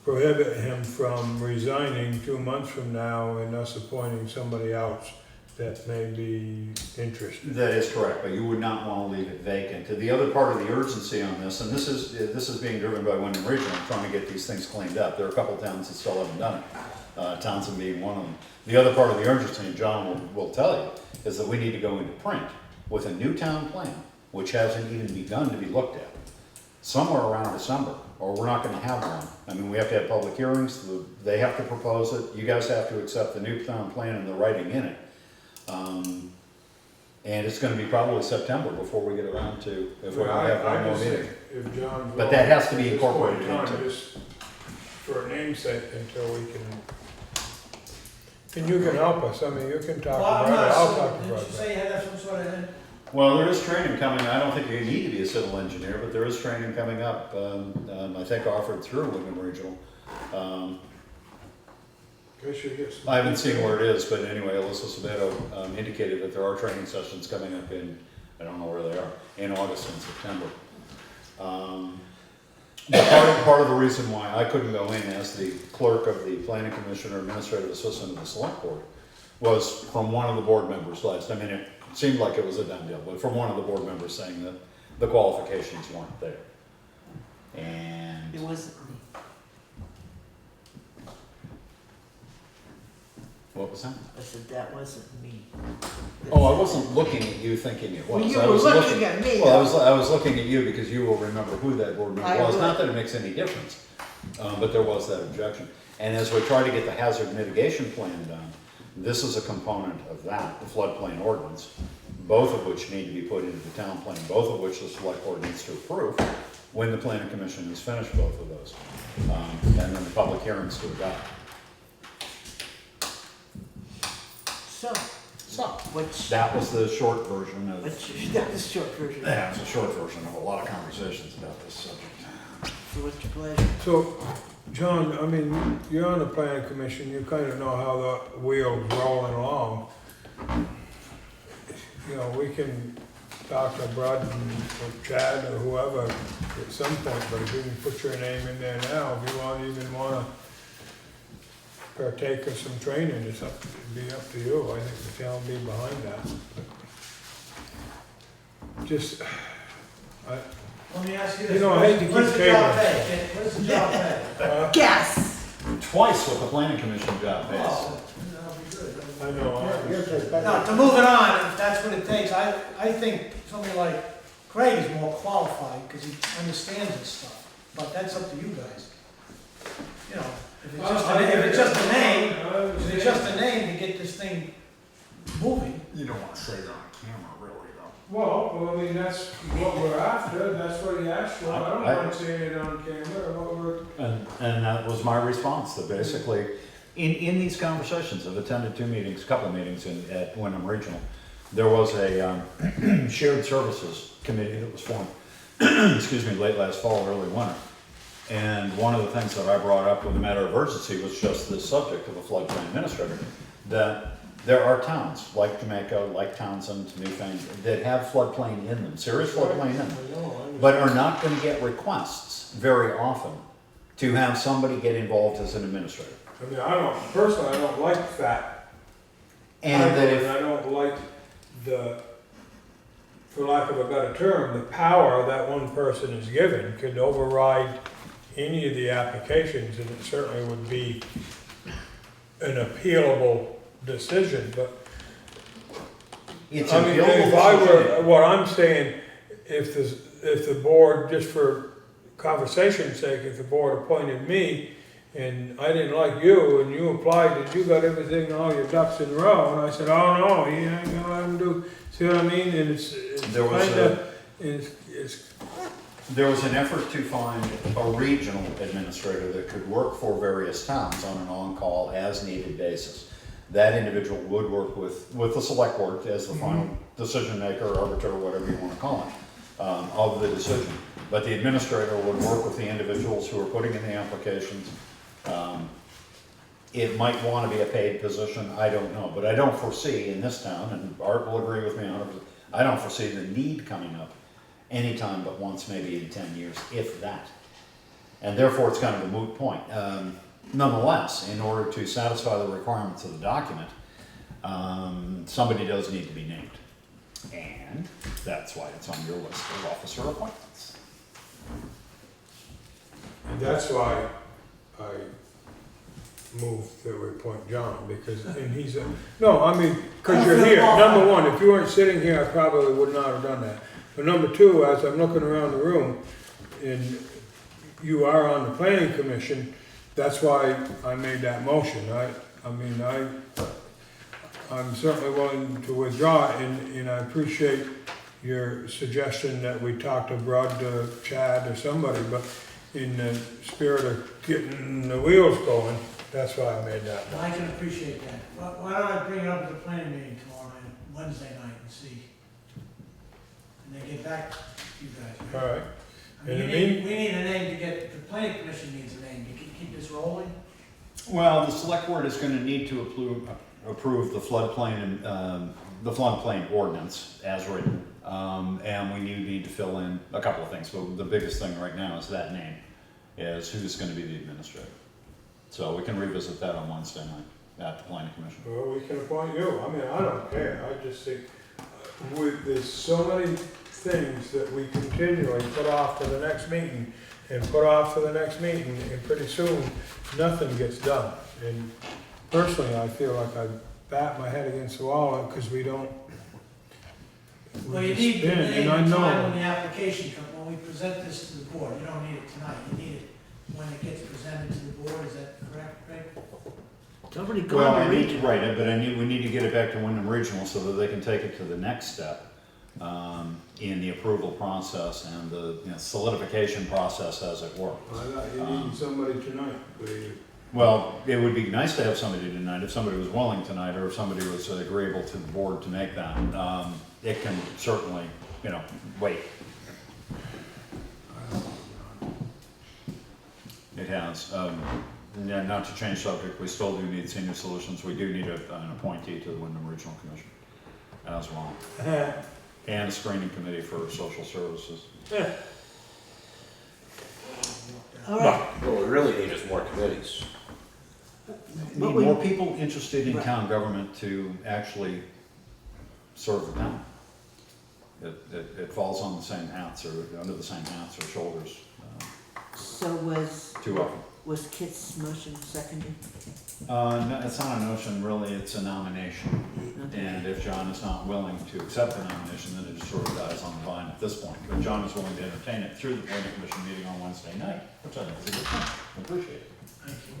prohibit him from resigning 2 months from now and us appointing somebody else that may be interested. That is correct, but you would not want to leave it vacant. The other part of the urgency on this, and this is being driven by Windham Regional, trying to get these things cleaned up. There are a couple of towns that still haven't done it, Townsend being one of them. The other part of the urgency, and John will tell you, is that we need to go into print with a new town plan, which hasn't even begun to be looked at, somewhere around December, or we're not gonna have one. I mean, we have to have public hearings, they have to propose it, you guys have to accept the new town plan and the writing in it. And it's gonna be probably September before we get around to, if we're gonna have one more meeting. If John's. But that has to be willing, incorporated John, into it. just for a namesake until we can. And you can help us, I mean, you can talk Well, I'm about it, not I'll sure. talk Didn't about you it. say you had some sort of, Well, there is training coming, I don't think you need to be a civil engineer, but there is training coming up, I think offered through Windham Regional. Guess you get some. I haven't seen where it is, but anyway, Alyssa Sabato indicated that there are training sessions coming up in, I don't know where they are, in August and September. But part of the reason why I couldn't go in as the clerk of the planning commission or administrative assistant of the select board was from one of the board members last. I mean, it seemed like it was a done deal, but from one of the board members saying that the qualifications weren't there. And It wasn't me. what was that? I said, that wasn't me. Oh, I wasn't looking at you thinking it was. Well, you I were was looking at me. Well, I was looking at you because you will remember who that board member I was. will. Not that it makes any difference, but there was that objection. And as we try to get the hazard mitigation plan done, this is a component of that, the floodplain ordinance, both of which need to be put into the town plan, both of which the select board needs to approve when the planning commission has finished both of those. And then the public hearings to adopt. So, which, That was the short version of. that was short version. Yeah, it's a short version of a lot of conversations about this subject. So what's your pleasure? So, John, I mean, you're on the planning commission, you kind of know how the wheel's rolling along. You know, we can talk to Brad or Chad or whoever at some point, but if you can put your name in there now, if you even wanna partake of some training, it'd be up to you. I think the town will be behind that. Just, let me ask you this. You know, I hate to keep What's the job tabling. pay? What's the job pay? Guess. Twice what the planning commission job pays. Oh, that'll be good. I know. Now, to move it on, if that's what it takes, I think somebody like Craig is more qualified, because he understands this stuff, but that's up to you guys. You know, if it's just a name to get this thing moving. You don't want to say that on camera, really, though. Well, I mean, that's what we're after, that's what he asked for, I don't mind saying it on camera, or what we're. And that was my response, that basically, in these conversations, I've attended a couple of meetings at Windham Regional, there was a shared services committee that was formed, excuse me, late last fall, early winter. And one of the things that I brought up with a matter of urgency was just this subject of a floodplain administrator, that there are towns like Jamaica, like Townshend, Newfoundland, that have floodplain in them, serious floodplain in them, but are not going to get requests very often to have somebody get involved as an administrator. I mean, personally, I don't like that. And I don't like for lack of a better term, the power that one person is given could override any of the applications, and it certainly would be an appealable decision, but it's I mean, if I were, what I'm saying, if the board, just for conversation's sake, if the board appointed me and I didn't like you and you applied and you got everything, all your ducks in a row, and I said, oh no, you ain't gonna let them do, see what I mean? And it's there was an effort to find a regional administrator that could work for various towns on an on-call as-needed basis. That individual would work with the select board as the final decision maker, arbiter, whatever you want to call it, of the decision. But the administrator would work with the individuals who are putting in the applications. It might want to be a paid position, I don't know, but I don't foresee in this town, and Art will agree with me 100%, I don't foresee the need coming up anytime but once, maybe in 10 years, if that. And therefore, it's kind of a moot point. Nonetheless, in order to satisfy the requirements of the document, somebody does need to be named. And that's why it's on your list of officer appointments. And that's why I moved that we appoint John, because, and he's a, no, I mean, because you're here. Number one, if you weren't sitting here, I probably would not have done that. But number two, as I'm looking around the room, and you are on the planning commission, that's why I made that motion. I'm certainly willing to withdraw, and I appreciate your suggestion that we talk to Brad, Chad, or somebody, but in the spirit of getting the wheels going, that's why I made that motion. I can appreciate that. Why don't I bring it up at the planning meeting tomorrow night, Wednesday night, and see? And then get back to you guys. All right. I mean, we need a name to get, the planning commission needs a name to keep this rolling. Well, the select board is going to need to approve the floodplain ordinance as written, and we need to fill in a couple of things. But the biggest thing right now is that name, is who's going to be the administrator. So we can revisit that on Wednesday night at the planning commission. Well, we can appoint you. I mean, I don't care. I just think there's so many things that we continually put off to the next meeting and put off to the next meeting, and pretty soon nothing gets done. And personally, I feel like I bat my head against the wall because we don't. Well, you need the name and time when the application comes, when we present this to the board. You don't need it tonight, you need it when it gets presented to the board, is that correct, Craig? It's already Well, gone I to need to regional. write it, but we need to get it back to Windham Regional so that they can take it to the next step in the approval process and the solidification process, as it were. I thought you needed somebody tonight. Well, it would be nice to have somebody tonight, if somebody was willing tonight, or if somebody was agreeable to the board to make that. It can certainly, wait. It has. Not to change subject, we still do need senior solutions. We do need an appointee to the Windham Regional Commission as well. And a screening committee for social services. Yeah. All right. What we really need is more committees. Need more people interested in town government to actually serve the town. It falls on the same hats, or under the same hats or shoulders So was, too often. Was Kit's motion seconded? No, it's not a motion, really, it's a nomination. And if John is not willing to accept the nomination, then it just sort of dies on the vine at this point. But John is willing to entertain it through the planning commission meeting on Wednesday night, which I think is a good thing. I appreciate it.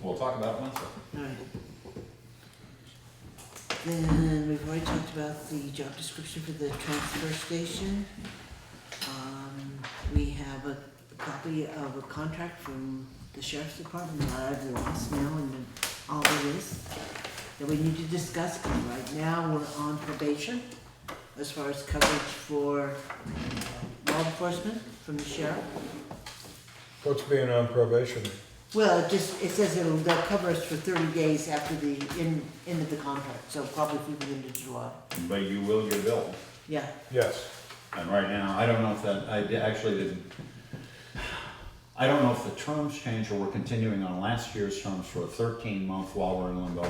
We'll talk about it Wednesday. All right. Then we've already talked about the job description for the transfer station. We have a copy of a contract from the sheriff's department that I've lost now and all of this that we need to discuss, because right now we're on probation as far as coverage for law enforcement from the sheriff. What's being on probation? Well, it says they'll cover us for 30 days after the end of the contract, so probably through the end of July. But you will get billed. Yeah. Yes. And right now, I don't know if that, I don't know if the terms change or we're continuing on last year's terms for a 13-month while we're in limbo,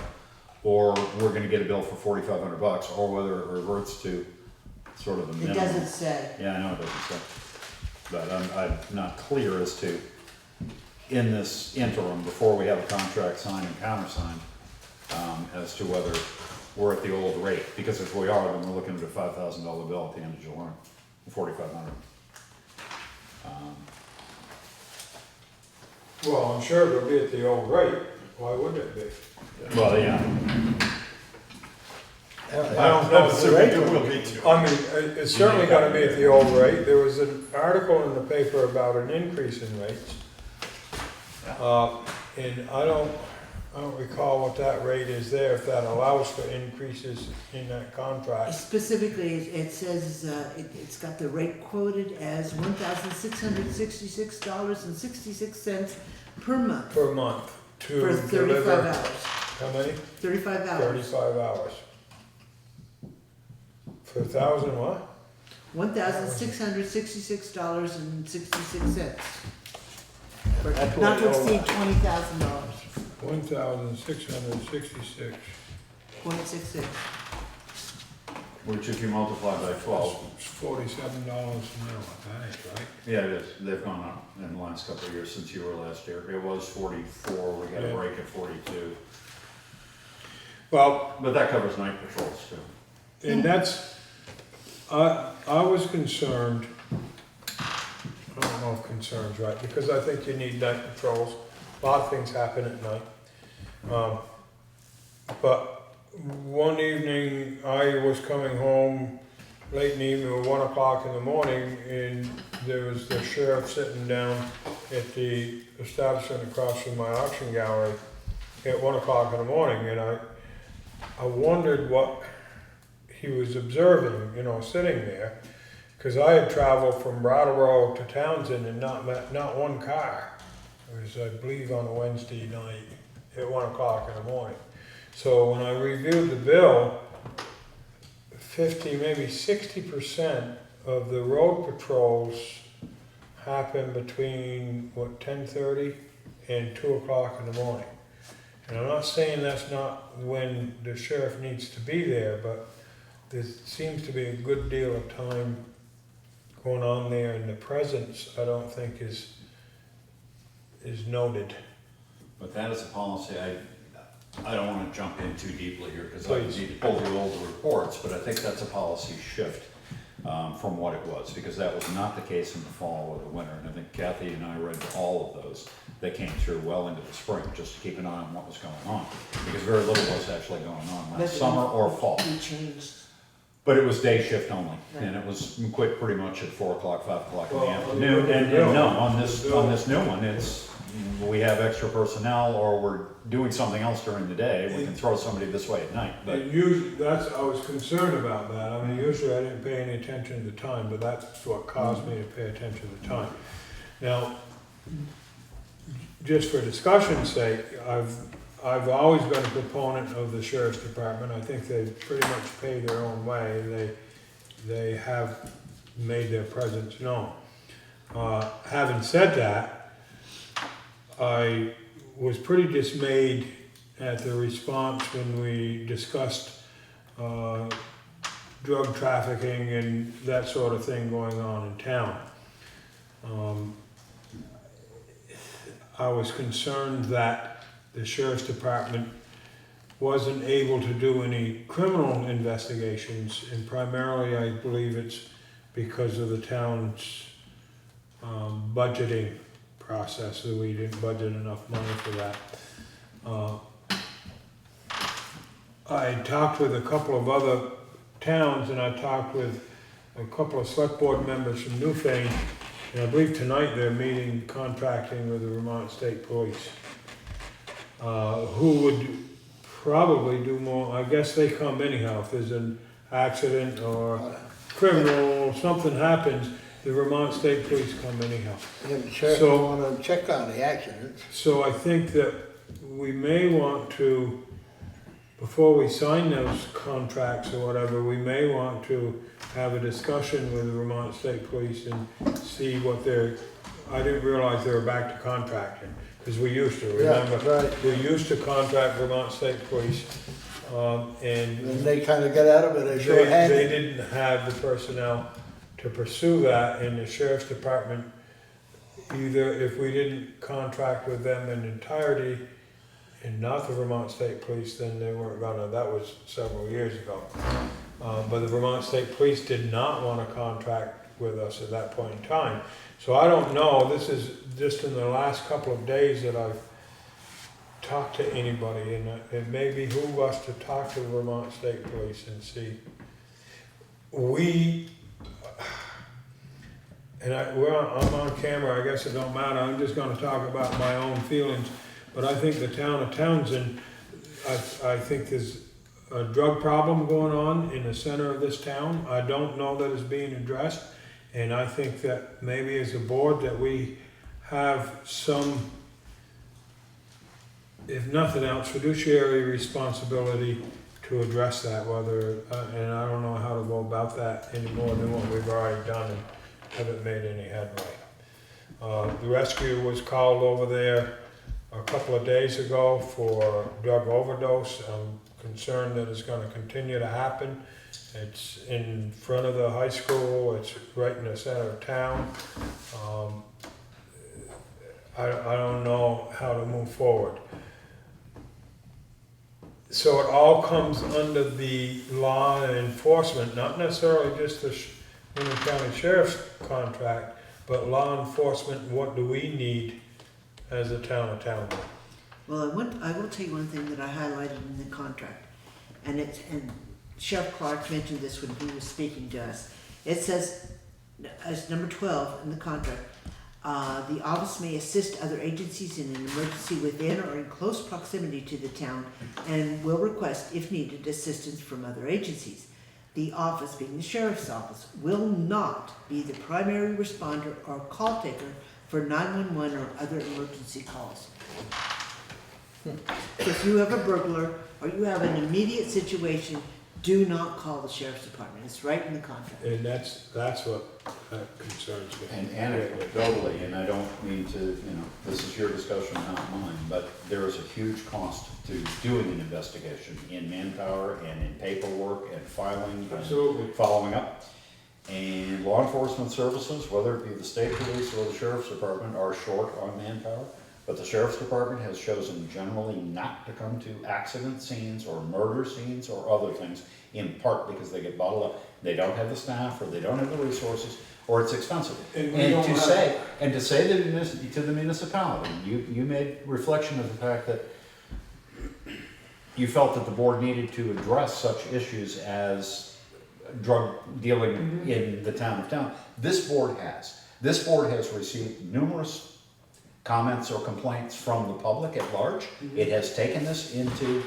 or we're gonna get a bill for $4,500, or whether it reverts to sort of the It minimum. doesn't say. Yeah, I know it doesn't say. But I'm not clear as to, in this interim, before we have a contract signed and countersigned, as to whether we're at the old rate. Because if we are, then we're looking at a $5,000 bill at the end of July, $4,500. Well, I'm sure it'll be at the old rate. Why wouldn't it be? Well, yeah. I don't know if the rate will be too. I mean, it's certainly gonna be at the old rate. There was an article in the paper about an increase in rates. And I don't recall what that rate is there, if that allows for increases in that contract. Specifically, it says, it's got the rate quoted as $1,666.66 per month. Per month to For 35 deliver. hours. How many? 35 hours. 35 hours. For 1,000 what? $1,666.66. That's what Not to it is. exceed $20,000. 1,666. .66. Which if you multiply by 12. It's $47 an hour, that ain't right. Yeah, it is. They've gone up in the last couple of years since you were last year. It was 44, we got a Yeah. break at 42. Well, But that covers night patrols too. and that's, I was concerned, I don't know if concerned's right, because I think you need night patrols. A lot of things happen at night. But one evening, I was coming home late in the evening, 1 o'clock in the morning, and there was the sheriff sitting down at the establishment across from my auction gallery at 1 o'clock in the morning, and I wondered what he was observing, sitting there, because I had traveled from Brattleboro to Townsend and not met, not one car. It was, I believe, on a Wednesday night at 1 o'clock in the morning. So when I reviewed the bill, 50, maybe 60% of the road patrols happen between, 10:30 and 2 o'clock in the morning. And I'm not saying that's not when the sheriff needs to be there, but there seems to be a good deal of time going on there, and the presence, I don't think is noted. But that is a policy, I don't want to jump in too deeply here because I Please. need to pull through all the reports, but I think that's a policy shift from what it was, because that was not the case in the fall or the winter. And I think Kathy and I read all of those that came through well into the spring, just to keep an eye on what was going on, because very little was actually going on last summer or fall. We changed. But it was day shift only, and it was quit pretty much at 4 o'clock, 5 o'clock in the Well, afternoon. And no. no, on this new one, it's, we have extra personnel or we're doing something else during the day, we can throw somebody this way at night, but. And usually, I was concerned about that. I mean, usually I didn't pay any attention to the time, but that's what caused me to pay attention to the time. Now, just for discussion's sake, I've always been a proponent of the sheriff's department. I think they pretty much pay their own way. They have made their presence known. Having said that, I was pretty dismayed at the response when we discussed drug trafficking and that sort of thing going on in town. I was concerned that the sheriff's department wasn't able to do any criminal investigations, and primarily I believe it's because of the town's budgeting process, that we didn't budget enough money for that. I talked with a couple of other towns, and I talked with a couple of select board members from Newfane, and I believe tonight they're meeting, contracting with the Vermont State Police, who would probably do more. I guess they come anyhow. If there's an accident or criminal, something happens, the Vermont State Police come anyhow. Yeah, the sheriff So- want to check on the accidents. So I think that we may want to, before we sign those contracts or whatever, we may want to have a discussion with the Vermont State Police and see what I didn't realize they were back to contracting, because we used to, remember? Yeah, right. We used to contract Vermont State Police, and And they kind of got out of it, they didn't have the personnel to pursue that, and the sheriff's department, either if we didn't contract with them in entirety and not the Vermont State Police, then they weren't gonna, that was several years ago. But the Vermont State Police did not wanna contract with us at that point in time. So I don't know, this is just in the last couple of days that I've talked to anybody, and it may behoove us to talk to the Vermont State Police and see. I'm on camera, I guess it don't matter, I'm just gonna talk about my own feelings, but I think the town of Townsend, I think there's a drug problem going on in the center of this town. I don't know that it's being addressed, and I think that maybe as a board that we have some, if nothing else, fiduciary responsibility to address that, whether, and I don't know how to go about that any more than what we've already done and haven't made any headway. The rescue was called over there a couple of days ago for drug overdose. I'm concerned that it's gonna continue to happen. It's in front of the high school, it's right in the center of town. I don't know how to move forward. So it all comes under the law and enforcement, not necessarily just the Windham County Sheriff's contract, but law enforcement. What do we need as a town of Townsend? Well, I will tell you one thing that I highlighted in the contract, and Sheriff Clark mentioned this when he was speaking to us. It says, as number 12 in the contract, the office may assist other agencies in an emergency within or in close proximity to the town and will request, if needed, assistance from other agencies. The office, being the sheriff's office, will not be the primary responder or call taker for 911 or other emergency calls. If you have a burglar or you have an immediate situation, do not call the sheriff's department. It's right in the contract. And that's what concerns me. And anecdotally, and I don't mean to, this is your discussion, not mine, but there is a huge cost to doing an investigation in manpower and in paperwork and filing and following up. And law enforcement services, whether it be the state police or the sheriff's department, are short on manpower. But the sheriff's department has chosen generally not to come to accident scenes or murder scenes or other things, in part because they get bottled up. They don't have the staff, or they don't have the resources, or it's expensive. And to say to the municipality, you made reflection of the fact that you felt that the board needed to address such issues as drug dealing in the town of Town. This board has. This board has received numerous comments or complaints from the public at large. It has taken this into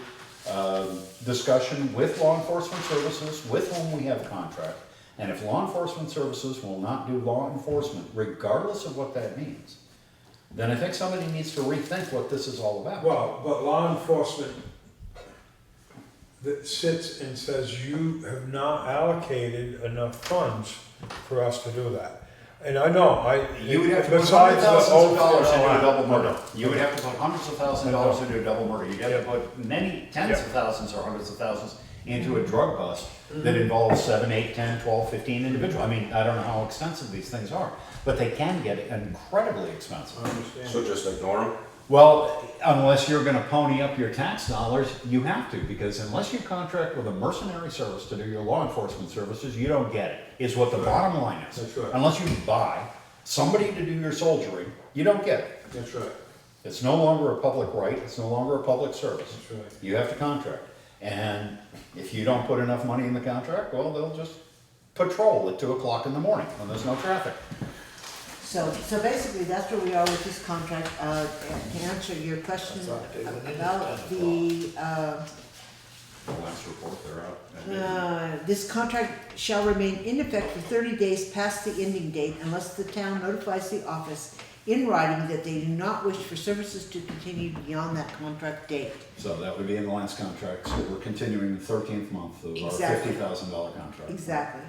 discussion with law enforcement services, with whom we have a contract. And if law enforcement services will not do law enforcement, regardless of what that means, then I think somebody needs to rethink what this is all about. Well, but law enforcement that sits and says you have not allocated enough funds for us to do that. And I know, you would have to put hundreds of thousands of dollars into a double murder. You would have to put hundreds of thousands of dollars into a double murder. You'd have to put many tens of thousands or hundreds of thousands into a drug bust that involves 7, 8, 10, 12, 15 individuals. I mean, I don't know how extensive these things are, but they can get incredibly expensive. So just ignore them? Well, unless you're gonna pony up your tax dollars, you have to, because unless you contract with a mercenary service to do your law enforcement services, you don't get it, is what the bottom line is. That's right. Unless you buy somebody to do your soldiering, you don't get it. That's right. It's no longer a public right, it's no longer a public service. That's right. You have to contract. And if you don't put enough money in the contract, well, they'll just patrol at 2 o'clock in the morning when there's no traffic. So basically, that's where we are with this contract. To answer your question about the, The last report, they're out. this contract shall remain in effect for 30 days past the ending date unless the town notifies the office in writing that they do not wish for services to continue beyond that contract date. So that would be in the last contract, so we're continuing the 13th month of our Exactly. $50,000 contract. Exactly.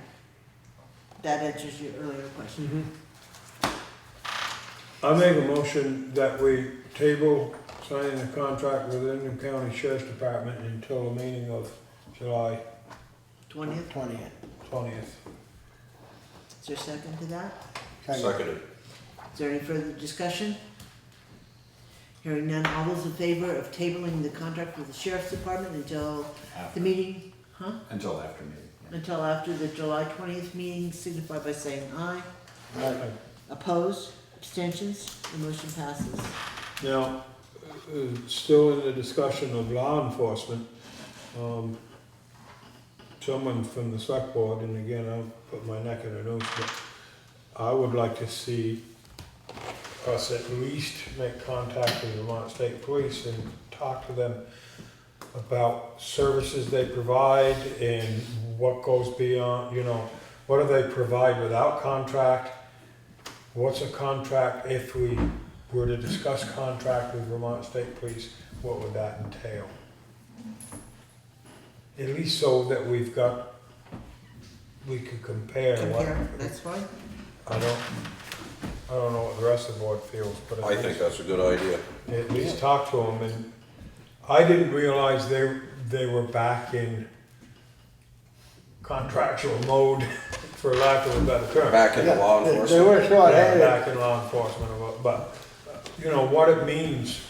That answers your earlier question. I make a motion that we table signing the contract with the Windham County Sheriff's Department until the meeting of July 20th? 20th. Is there a second to that? Seconded. Is there any further discussion? Hearing none, all those in favor of tabling the contract with the Sheriff's Department until After. the meeting, Until after meeting. Yeah. until after the July 20th meeting, signify by saying aye. Opposed? Abstentions? The motion passes. Now, still in the discussion of law enforcement, someone from the select board, and again, I'll put my neck in the noose, but I would like to see us at least make contact with Vermont State Police and talk to them about services they provide and what goes beyond, what do they provide without contract? What's a contract if we were to discuss contract with Vermont State Police, what would that entail? At least so that we could compare what. Compare, that's fine. I don't know what the rest of the board feels, but at I think least, that's a good idea. at least talk to them. And I didn't realize they were back in contractual mode, for lack of a better term. Back in the law They enforcement. were short-handed. Back in law enforcement, but what it means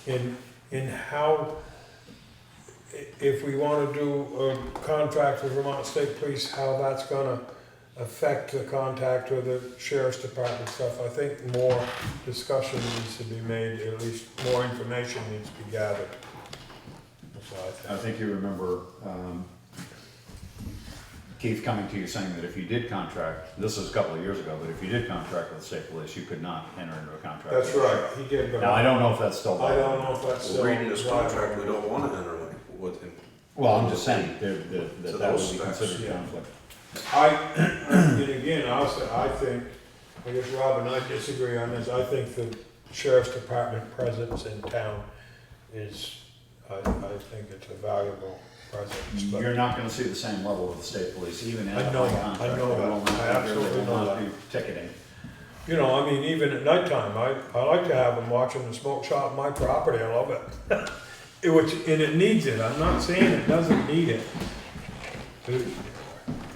in how, if we want to do a contract with Vermont State Police, how that's gonna affect the contact with the Sheriff's Department stuff. I think more discussion needs to be made, at least more information needs to be gathered. So I think you remember Keith coming to you saying that if you did contract, this is a couple of years ago, but if you did contract with the state police, you could not enter into a contract. That's right, he did. But Now, I don't know if that's still. I don't know if that's still. Reading this contract, we don't want to enter with him. Well, I'm just saying that To that those would be specs, considered yeah. conflict. And again, I think, I guess Rob and I disagree on this, I think the Sheriff's Department presence in town is, I think it's a valuable presence. But You're not gonna see the same level of the state police, even in a I know high that. contract. I know They that. will not I be here, absolutely they will know not that. be ticketing. even at nighttime, I like to have them watching the smoke shop on my property, I love it. And it needs it, I'm not saying it doesn't need it.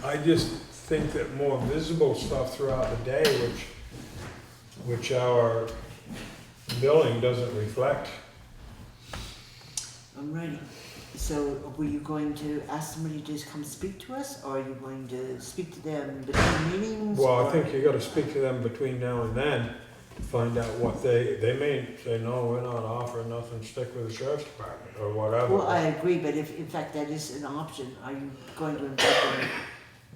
I just think that more visible stuff throughout the day, which our billing doesn't reflect. I'm ready. So were you going to ask somebody to just come speak to us, or are you going to speak to them between meetings? Well, I or- think you gotta speak to them between now and then to find out what they may say, no, we're not offering nothing, stick with the Sheriff's Department, or whatever. Well, I agree, but if, in fact, that is an option, are you going to invite them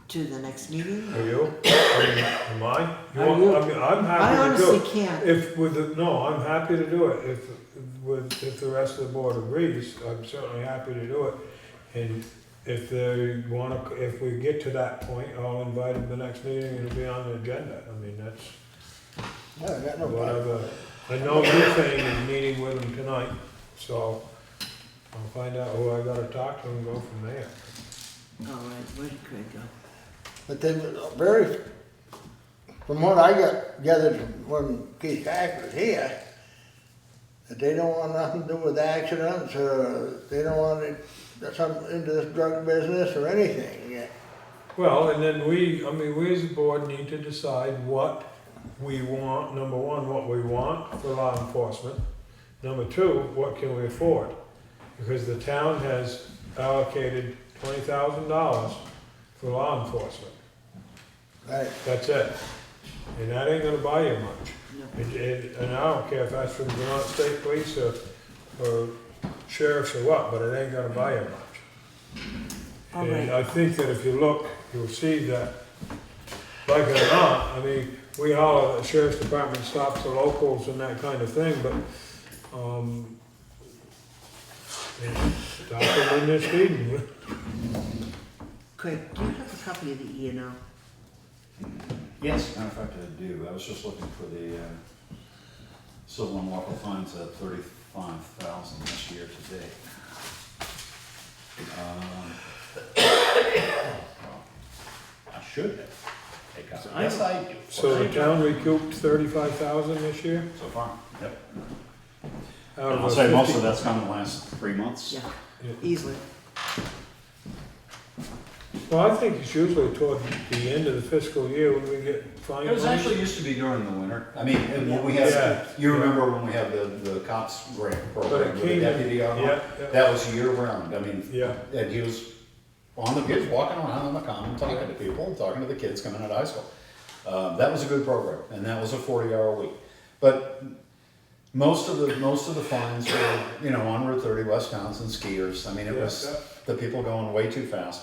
to the next meeting? Are you? Am I? Are you? I'm I happy to do honestly it. can't. I'm happy to do it. If the rest of the board agrees, I'm certainly happy to do it. And if if we get to that point, I'll invite them to the next meeting and it'll be on the agenda. I mean, that's I got no problem. whatever. I know you're saying is meeting with them tonight, so I'll find out who I gotta talk to and go from there. All right, where did Craig go? But they were from what I got gathered from when Keith Hack was here, that they don't want nothing to do with accidents, or they don't want that's into this drug business or anything yet. Well, and then we as a board need to decide what we want. Number one, what we want for law enforcement. Number two, what can we afford? Because the town has allocated $20,000 for law enforcement. Right. That's it. And that ain't gonna buy you much. No. And I don't care if that's from Vermont State Police or sheriffs or what, but it ain't gonna buy you much. All And right. I think that if you look, you'll see that, like it or not, I mean, we holler that the sheriff's department stops the locals and that kind of thing, but, stop them when they're speeding. Craig, do you have a copy of the E&O? Yes, matter of fact, I do. I was just looking for the civil and local fines at 35,000 this year to date. I should have. Yes, I do. So the town recouped 35,000 this year? So far, yep. Out of I'll a say most 50 of that's come in the last 3 months. Yeah, easily. Well, I think it's usually toward the end of the fiscal year when we get fined. It was money. actually used to be during the winter. I mean, and when we Yeah. had, you remember when we had the cops grant But program it with the came in- deputy on yeah, it? yeah. That was year round. I mean, Yeah. and he was on the kids, walking around on the common, talking to people, and talking to the kids coming out of high school. That was a good program, and that was a 40-hour week. But most of the fines were, on Route 30, West Townsend, skiers. I mean, it was the people going way too fast.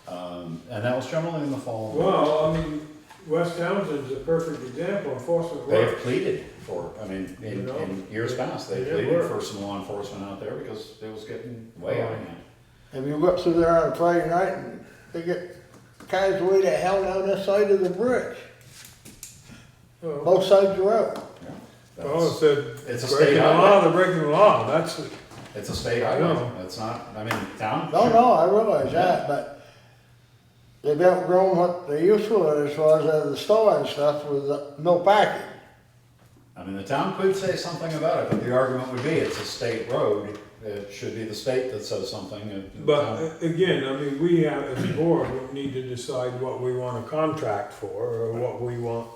And that was generally in the fall. Well, I mean, West Townsend's a perfect example, enforcement They've work. pleaded for, in years past, they Yeah, pleaded work. for some law enforcement out there because it was getting way out of hand. Have you go up through there on a Friday night and they get cars the way the hell down this side of the bridge? Oh. Both sides of the road. Oh, It's a breaking state the law, highway. they're breaking the law, that's, It's a state I highway. know. It's not, I mean, town. No, I realize that, but they've outgrown what they used to as far as the store and stuff with no parking. I mean, the town could say something about it, but the argument would be it's a state road. It should be the state that says something. but again, I mean, we have, as a board, we need to decide what we want to contract for, or what we want,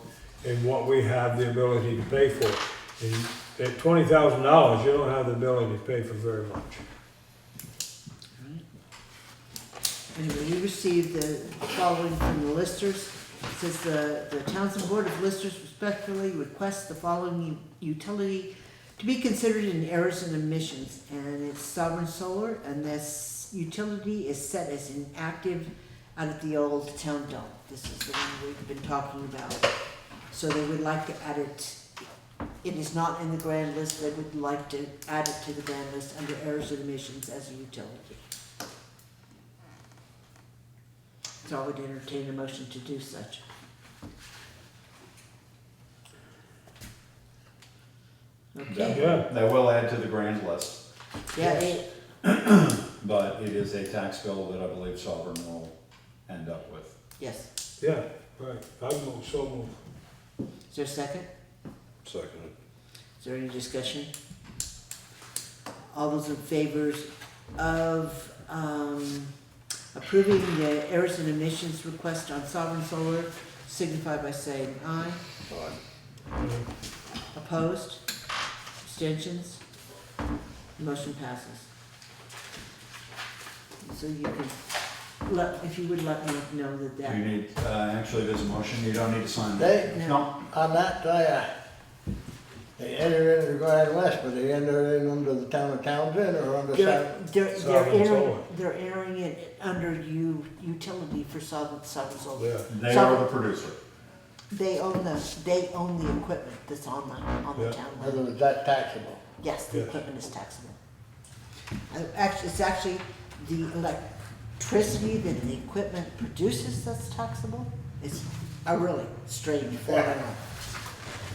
and what we have the ability to pay for. And at $20,000, you don't have the ability to pay for very much. Anyway, we received the following from the listers. It says the Townsend Board of Listers respectfully requests the following utility to be considered in errors and omissions, and it's Sovereign Solar, and this utility is set as inactive out at the old town dump. This is the one we've been talking about. So they would like to add it, it is not in the grand list, they would like to add it to the grand list under errors and omissions as a utility. So I would entertain a motion to do such. Okay. Yeah. They will add to the grand list, Yeah, but it is a tax bill that I believe Sovereign will end up with. yes. Yeah, right, I move, so move. Is there a second? Second. Is there any discussion? All those in favor of approving the errors and omissions request on Sovereign Solar signify by saying aye. Opposed? Abstentions? Motion passes. So you can, if you would let me know that Do you need, actually, there's a motion, you don't need to sign They, that. No. on that, they enter in the grand list, but they enter in under the town of Townsend or under They're Sovereign entering, Solar. they're entering it under utility for Sovereign Solar. Yeah. They are the producer. They own the equipment that's on the Yeah. town whether land. it's that taxable. Yes, the Yes. equipment is taxable. It's actually the electricity that the equipment produces that's taxable. It's a really strange formula.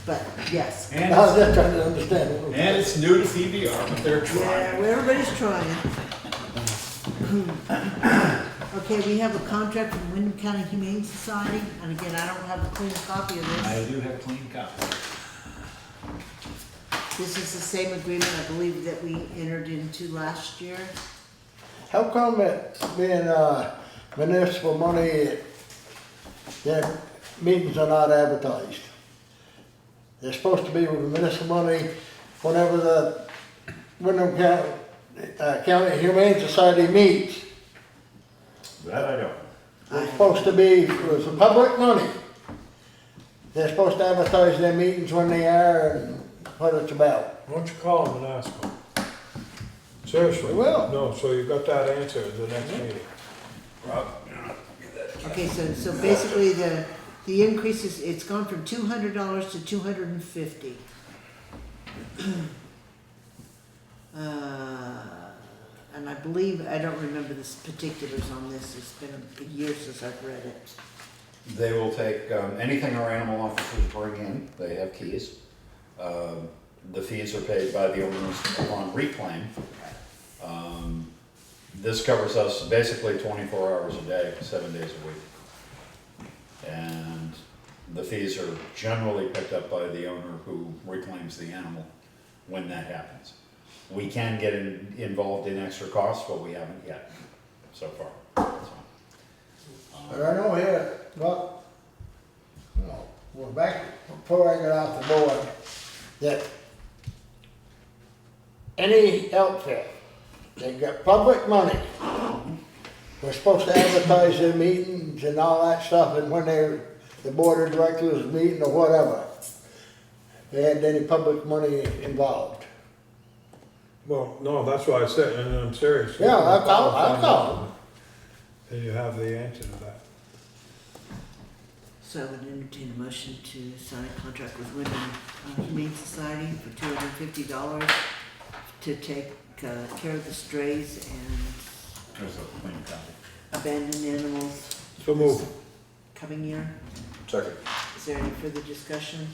But yes. And I was it's, just trying to understand. and it's new to CBR, but they're Yeah, trying. well, everybody's trying. Okay, we have a contract from Windham County Humane Society, and again, I don't have a clean copy of this. I do have a clean copy. This is the same agreement, I believe, that we entered into last year. how come it being, municipal money, their meetings are not advertised? They're supposed to be with municipal money whenever the Windham County Humane Society meets. That I don't. It's supposed to be, with the public money. They're supposed to advertise their meetings when they are and what it's about. Why don't you call them and ask them? Seriously? Well. No, so you got that answer at the next meeting. Okay, so basically the increase is, it's gone from $200 to $250. And I believe, I don't remember the particulars on this, it's been a year since I've read it. They will take anything our animal officers bring in, they have keys. The fees are paid by the owners upon reclaim. This covers us basically 24 hours a day, 7 days a week. And the fees are generally picked up by the owner who reclaims the animal when that happens. We can get involved in extra costs, but we haven't yet so far. But I know here, well, back before I got off the board, that any outfit that got public money, we're supposed to advertise their meetings and all that stuff, and when the board of directors meeting or whatever, they had any public money involved. Well, no, that's what I said, and I'm serious. Yeah, I'll call. And you have the answer to that. So I would entertain a motion to sign a contract with Windham Humane Society for $250 to take care of the strays and There's a clean copy. abandoned animals So move. coming year. Second. Is there any further discussion?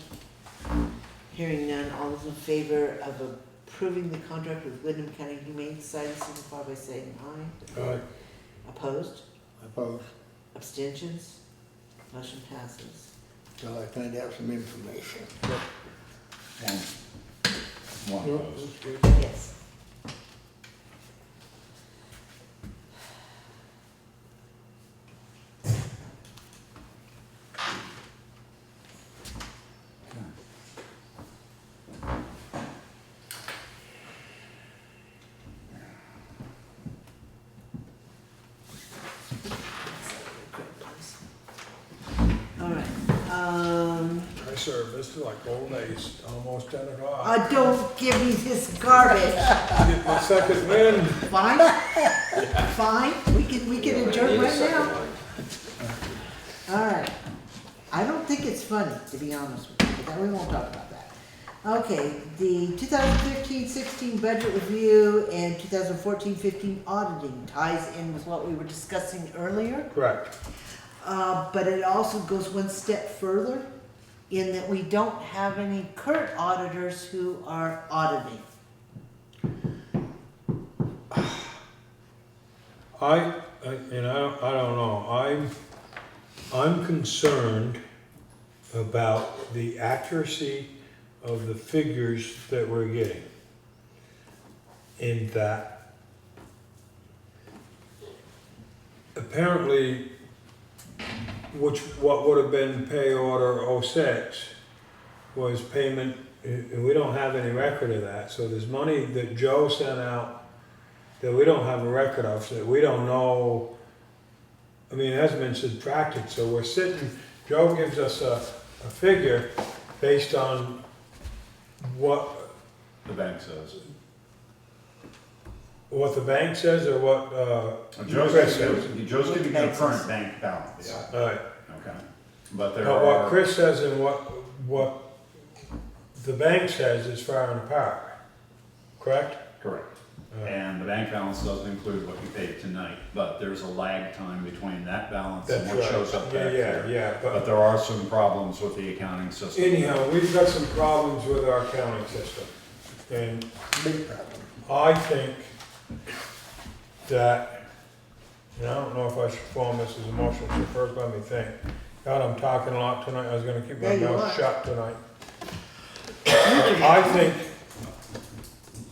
Hearing none, all those in favor of approving the contract with Windham County Humane Society, signify by saying aye. Aye. Opposed? Opposed. Abstentions? Motion passes. So I find out some information. One Yeah, opposed. that's good. Yes. All right, I served this to like old days, almost 10 o'clock. don't give me this garbage. Get my second wind. Fine? Fine, we can adjourn right now. All right. I don't think it's funny, to be honest with you, but we won't talk about that. Okay, the 2015-16 budget review and 2014-15 auditing ties in with what we were discussing earlier. Correct. But it also goes one step further in that we don't have any current auditors who are auditing. I don't know, I'm concerned about the accuracy of the figures that we're getting. In that apparently what would have been pay order 06 was payment, and we don't have any record of that. So there's money that Joe sent out that we don't have a record of, so that we don't know. I mean, it hasn't been subtracted, so we're sitting, Joe gives us a figure based on what The bank says. the bank says or what, Chris says. Joe's giving you the current bank balance. All right. Okay. But there But are. what Chris says and what the bank says is far and apart, correct? Correct. And the bank balance doesn't include what you paid tonight, but there's a lag time between that balance and That's what right. shows up back here. Yeah, But there are some problems with the accounting system. anyhow, we've got some problems with our accounting system. And Big problem. I think that, and I don't know if I should form this as a motion, so first let me think. God, I'm talking a lot tonight, I was gonna keep my Yeah, you mouth are. shut tonight.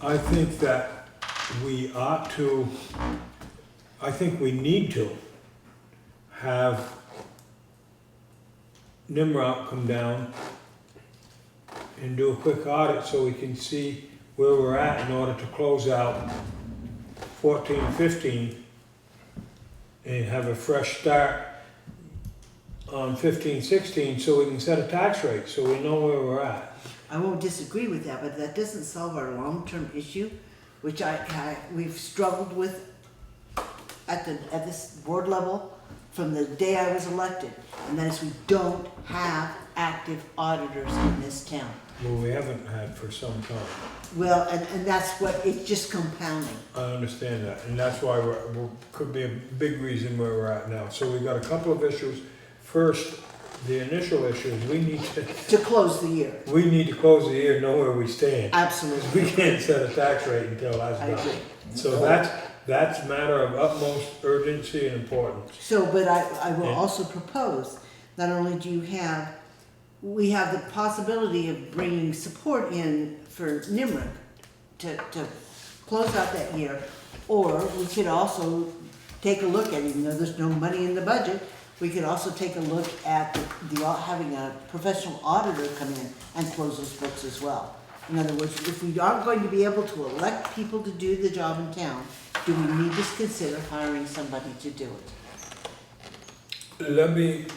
I think that we ought to I think we need to have Nimrod come down and do a quick audit so we can see where we're at in order to close out 14, 15 and have a fresh start on 15, 16 so we can set a tax rate so we know where we're at. I won't disagree with that, but that doesn't solve our long-term issue, which we've struggled with at this board level from the day I was elected, and that is we don't have active auditors in this town. Well, we haven't had for some time. Well, and that's what, it's just compounding. I understand that, and that's why could be a big reason where we're at now. So we've got a couple of issues. First, the initial issue is we need to close the year. We need to close the year, know where we stand. Absolutely. We can't set a tax rate until that's done. I agree. So that's a matter of utmost urgency and importance. So, but I will also propose, not only do we have the possibility of bringing support in for NIMRIC to close out that year, or we could also take a look at, even though there's no money in the budget, we could also take a look at having a professional auditor come in and close those books as well. In other words, if we aren't going to be able to elect people to do the job in town, do we need to consider hiring somebody to do it? Let me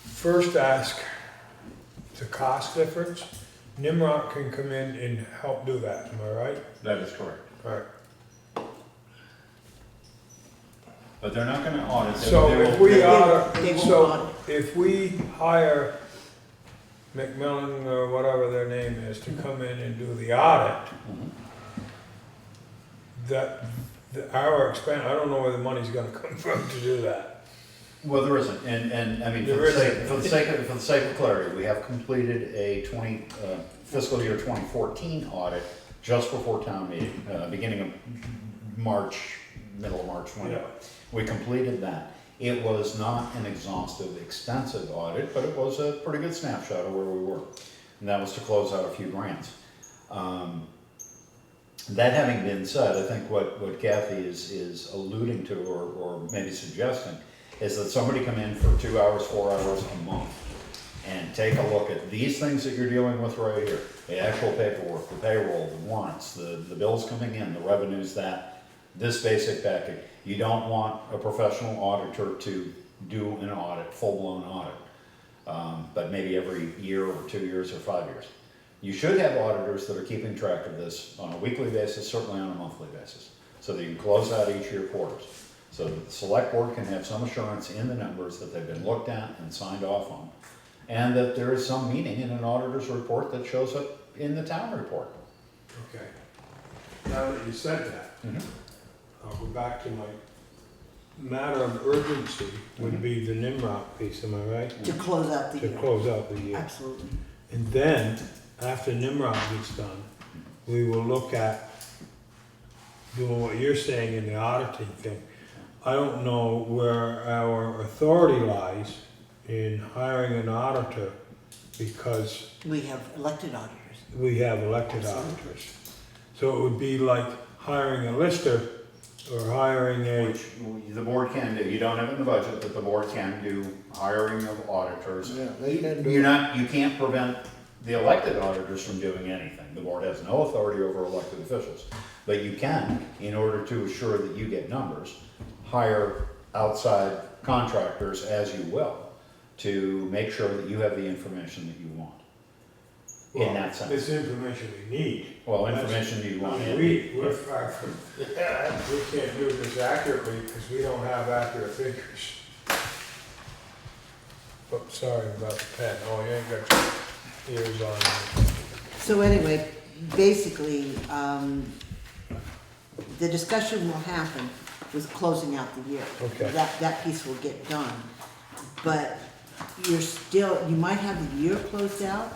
first ask the cost difference. Nimrod can come in and help do that, am I right? That is correct. All right. But they're not gonna audit. So if we hire McMillan or whatever their name is to come in and do the audit, our expense, I don't know where the money's gonna come from to do that. Well, there isn't, and I mean, for the sake of clarity, we have completed a fiscal year 2014 audit just before town meeting, beginning of March, middle of March, whenever. We completed that. It was not an exhaustive, extensive audit, but it was a pretty good snapshot of where we were. And that was to close out a few grants. That having been said, I think what Kathy is alluding to or maybe suggesting is that somebody come in for 2 hours, 4 hours a month and take a look at these things that you're dealing with right here. The actual paperwork, the payroll, the warrants, the bills coming in, the revenues, this basic package. You don't want a professional auditor to do an audit, full-blown audit, but maybe every year or 2 years or 5 years. You should have auditors that are keeping track of this on a weekly basis, certainly on a monthly basis, so that you can close out each of your quarters. So that the select board can have some assurance in the numbers that they've been looked at and signed off on, and that there is some meaning in an auditor's report that shows up in the town report. Okay. Now that you said that, I'll go back to my matter of urgency would be the Nimrod piece, am I right? To close out the year. To close out the year. Absolutely. And then, after Nimrod gets done, we will look at doing what you're saying in the auditing thing. I don't know where our authority lies in hiring an auditor because we have elected auditors. We have elected auditors. So it would be like hiring a lister or hiring Which the board can do. You don't have it in the budget, but the board can do hiring of auditors. Yeah, they can do You can't prevent the elected auditors from doing anything. The board has no authority over elected officials. But you can, in order to assure that you get numbers, hire outside contractors as you will to make sure that you have the information that you want. In that sense. It's information we need. Well, information you want. We're far from, we can't do this accurately because we don't have accurate figures. Oh, sorry about the pen. Oh, you ain't got your ears on. So anyway, basically, the discussion will happen with closing out the year. Okay. That piece will get done. But you might have the year closed out.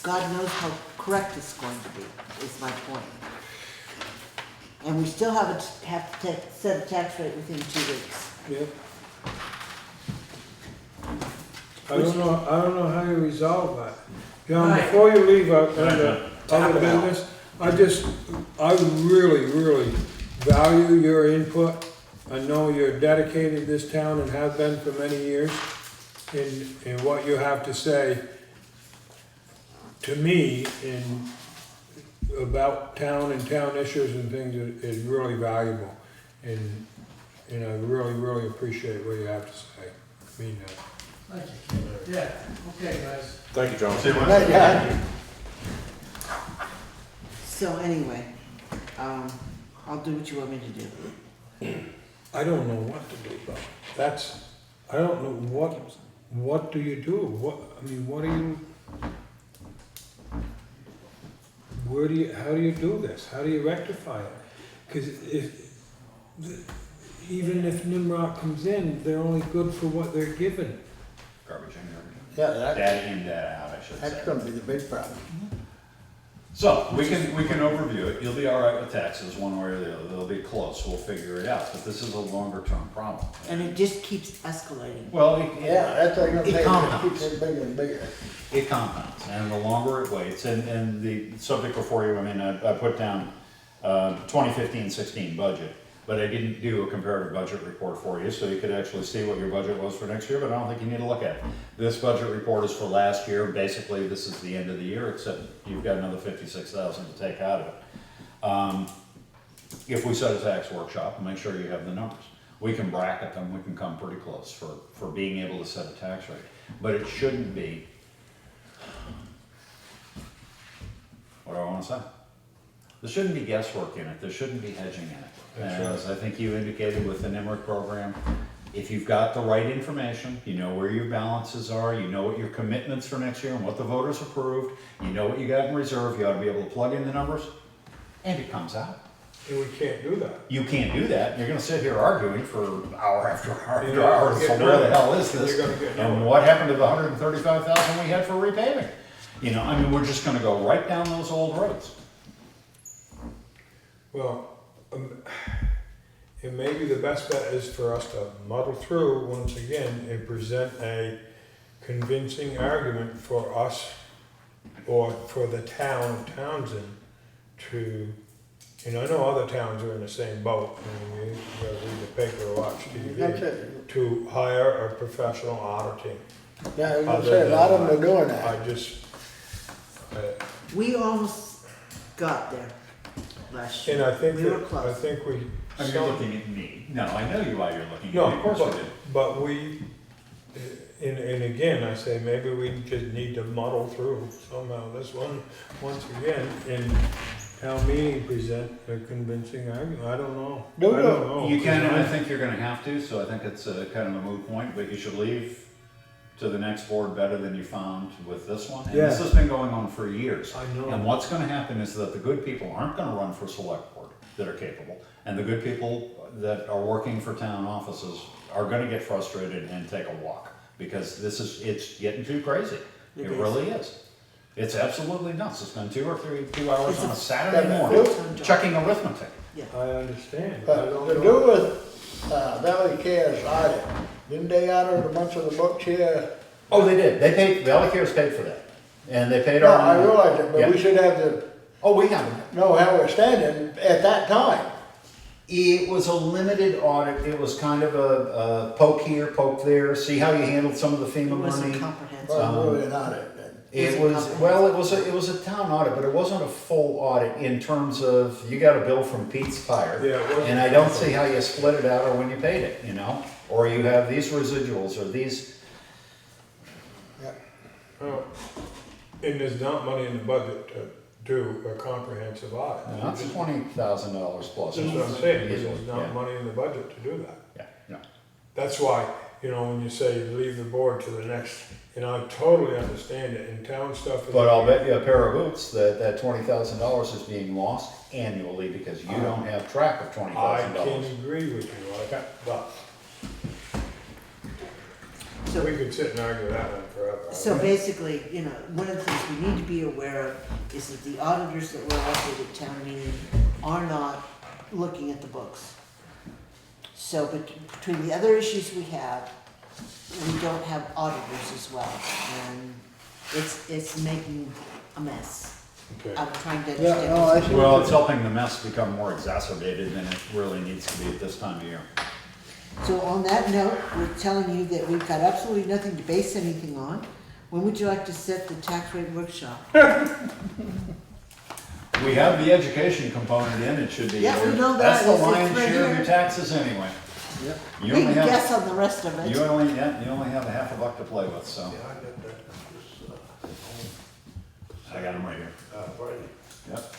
God knows how correct it's going to be, is my point. And we still have to set a tax rate within 2 weeks. Yep. I don't know how you resolve that. John, before you leave out other business, I really value your input I know you're dedicated to this town and have been for many years. And what you have to say to me about town and town issues and things is really valuable. And I really, really appreciate what you have to say. I mean that. Thank you. Yeah, okay, guys. Thank you, John. See you Right, later. yeah. So anyway, I'll do what you want me to do. I don't know what to do, but I don't know what do you do? What do you, how do you do this? How do you rectify it? Because even if Nimrock comes in, they're only good for what they're given. Garbage in, garbage out. Yeah, Data in, data out, I should say. that's gonna be the big problem. So, we can overview it, you'll be all right with taxes, one way or the other, they'll be close, we'll figure it out, but this is a longer term problem. And it just keeps escalating. Well, Yeah, that's what I'm gonna It say, it compounds. keeps getting bigger and bigger. It compounds, and the longer it waits, and the subject before you, I mean, I put down 2015-16 budget, but I didn't do a comparative budget report for you, so you could actually see what your budget was for next year, but I don't think you need to look at it. This budget report is for last year, basically this is the end of the year, except you've got another 56,000 to take out of it. If we set a tax workshop, make sure you have the numbers. We can bracket them, we can come pretty close for being able to set a tax rate, but it shouldn't be, what do I wanna say? There shouldn't be guesswork in it, there shouldn't be hedging in it. As I think you indicated with the NIMRIC program, if you've got the right information, you know where your balances are, you know what your commitments for next year and what the voters approved, you know what you got in reserve, you ought to be able to plug in the numbers, and it comes out. And we can't do that. You can't do that, you're gonna sit here arguing for hour after hour You're after not hour, gonna so get where the nowhere. hell is this? You're gonna get And nowhere. what happened to the 135,000 we had for repaving? You know, I mean, we're just gonna go right down those old roads. Well, and maybe the best bet is for us to muddle through once again and present a convincing argument for us or for the town of Townsend to, and I know other towns are in the same boat, I mean, you gotta read the paper or watch That's TV, it. to hire a professional auditing. Yeah, I was gonna Other say, a lot of than them are doing that. I just, We almost got there last year. and I think We were that, I close. think we. I mean, you're looking at me. No, I know you are, you're looking at me, No, of course we did. but we, and again, I say, maybe we just need to muddle through somehow this one, once again, and town meeting present a convincing argument, I don't know. I don't know. You can, and I think you're gonna have to, so I think it's a kind of a moot point, but you should leave to the next board better than you found with this one. And this Yeah. has been going on for years. I know. And what's gonna happen is that the good people aren't gonna run for select board that are capable, and the good people that are working for town offices are gonna get frustrated and take a walk, because it's getting too crazy. It really is. It's absolutely nuts. It's been 2 hours on a Saturday morning checking arithmetic. I understand. I But don't to know. do with, Valley Care's audit, didn't they audit a bunch of the books here? Oh, they did. They paid, Valley Cares paid for that. And they paid No, our. I realize it, but Yeah. we should have to Oh, we have. know how we're standing at that time. It was a limited audit. It was kind of a poke here, poke there, see how you handled some of the It FEMA wasn't money. comprehensive. Well, really an audit then. It Was it was, well, it was a town audit, but it wasn't a full audit in terms of, you got a bill from Pete's Tire. Yeah, it wasn't. And I don't see how you split it out or when you paid it, you know? Or you have these residuals or these, Oh, and there's not money in the budget to do a comprehensive audit. that's $20,000 plus. That's what I'm saying, Easily, there's not yeah. money in the budget to do that. Yeah, no. That's why, when you say leave the board to the next, I totally understand it, in town stuff. is- But I'll bet you a pair of boots that $20,000 is being lost annually because you don't have track of I $20,000. can agree with you, but So- we could sit and argue that one forever. So basically, one of the things we need to be aware of is that the auditors that were elected at town meeting are not looking at the books. So between the other issues we have, we don't have auditors as well, and it's making a mess. Okay. I'm trying to Yeah, understand. no, I see. Well, it's helping the mess become more exacerbated than it really needs to be at this time of year. So on that note, we're telling you that we've got absolutely nothing to base anything on. When would you like to set the tax rate workshop? We have the education component in, it should be. Yeah, we know that. That's the It's lion's right share of here. your taxes anyway. Yep. You We only can have, guess on the rest of it. you only have a half a buck to play with, so. Yeah, I got that. I got them right here. Right. Yep.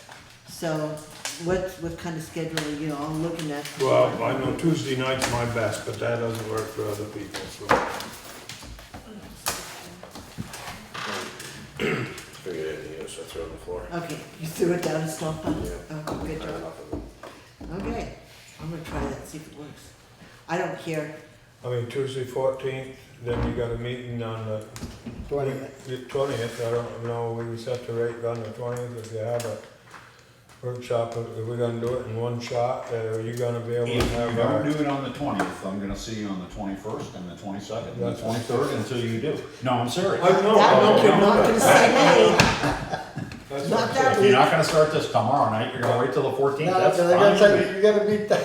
So what kind of schedule are you all looking at? Well, I know Tuesday night's my best, but that doesn't work for other people, so. Figured it didn't use, I threw it on the floor. Okay, you threw it down and stomped on it? Yeah. Oh, good Not job. enough of it. Okay, I'm gonna try that, see if it works. I don't care. I mean, Tuesday 14th, then you got a meeting on the 20th, I don't know, we can set the rate on the 20th, if you have a workshop, are we gonna do it in one shot, are you gonna be able to If have you don't our? do it on the 20th, I'm gonna see you on the 21st and the 22nd, and the That's- 23rd until you do. No, I'm serious. I know, That one, you're not gonna say nay. That's Not what I'm that saying. If you're not gonna start this tomorrow night, you're gonna wait till the 14th, that's I gotta fine. say, you gotta beat that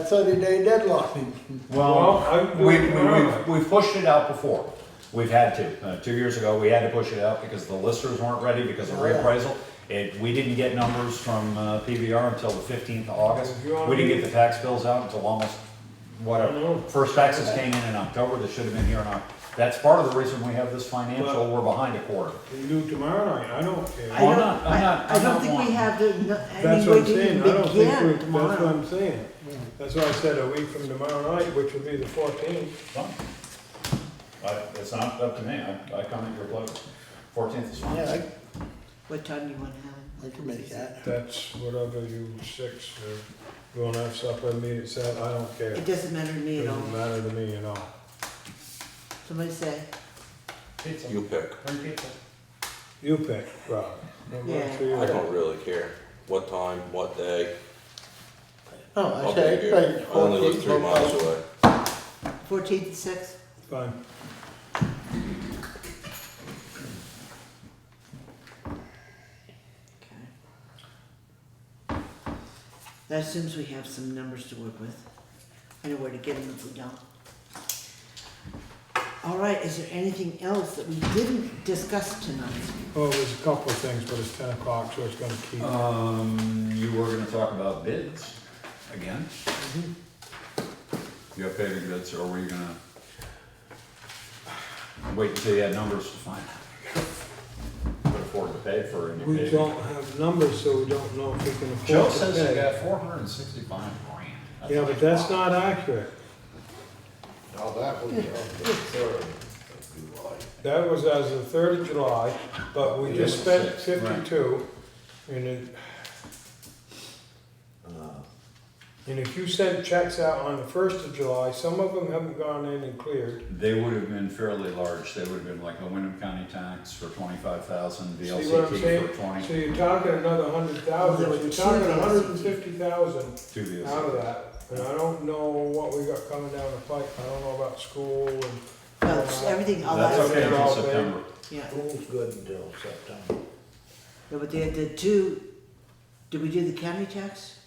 30-day deadline. Well, I can do it tomorrow. we've pushed it out before. We've had to. 2 years ago, we had to push it out because the listers weren't ready because of Oh, yeah. reappraisal. We didn't get numbers from PVR until the 15th of August. If you want We didn't me- get the tax bills out until almost, I whatever. know. First taxes came in October, they should have been here in October. That's part of the reason we have this financial, we're behind a quarter. You do tomorrow night, I don't care. I don't, I'm not I don't wanting- think we have the, That's any what way I'm to saying, even I don't think we, begin that's what tomorrow. I'm saying. That's why I said a week from tomorrow night, which would be the 14th. Fine. It's not up to me, I come at your pleasure. 14th is fine. Yeah, What time do you wanna have it? I can make that. That's whatever you 6, or you wanna have supper, meet at 7, I don't care. It doesn't matter to me at all. Doesn't matter to me at all. Somebody say, Pizza. You pick. Bring pizza. You pick, Rob. What works for you? I don't really care what time, what day. Oh, I'll I be say, here. I only live 3 miles away. 14th at 6? Fine. Okay. That assumes we have some numbers to work with. I know where to get them if we don't. All right, is there anything else that we didn't discuss tonight? Oh, there's a couple of things, but it's 10 o'clock, so it's gonna keep. You were gonna talk about bids again? You have paving bids, or were you gonna wait until you had numbers to find? Could afford to pay for a new We paving. don't have numbers, so we don't know if we can afford to pay. Joe says you got 465 grand. Yeah, but that's not accurate. Now that was on the 3rd of July. That was as of the 3rd of July, but we just spent 52, and it, and if you sent checks out on the 1st of July, some of them haven't gone in and cleared. They would have been fairly large. They would have been like a Windham County tax for 25,000, See what I'm VLCT saying? for 20. So you're talking another 100,000, you're talking 150,000 Two VLCT. out of that. And I don't know what we got coming down the pipe, I don't know about school and. Well, it's everything, all That's that. okay until all September. Yeah, School's good until September. yeah, but the two, did we do the county tax?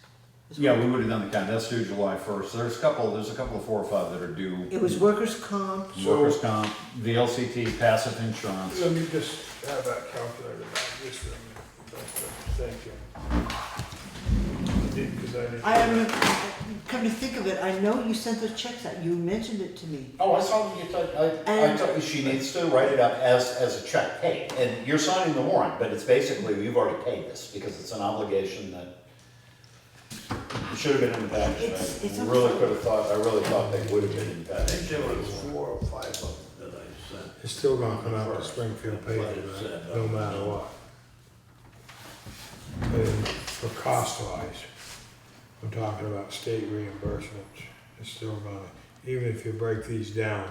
as Yeah, well? we would have done the county. That's due July 1st. There's a couple of 4 or 5 that are due. It was workers' comp, Workers' comp, VLCT, PACIF insurance. Let me just have that calculator back, just for a minute. Thank you. Because I didn't. I am, come to think of it, I know you sent those checks out, you mentioned it to me. Oh, I saw you, I told you she needs to write it up as a check paid. And you're signing the warrant, but it's basically, you've already paid this because it's an obligation that it should have been in the package. It's I okay. really could have thought, I really thought they would have been in the I think package. there was 4 or 5 of them that I sent. It's still gonna come out to Springfield paving, right? No matter what. And for cost wise, I'm talking about state reimbursements, it's still gonna, even if you break these down.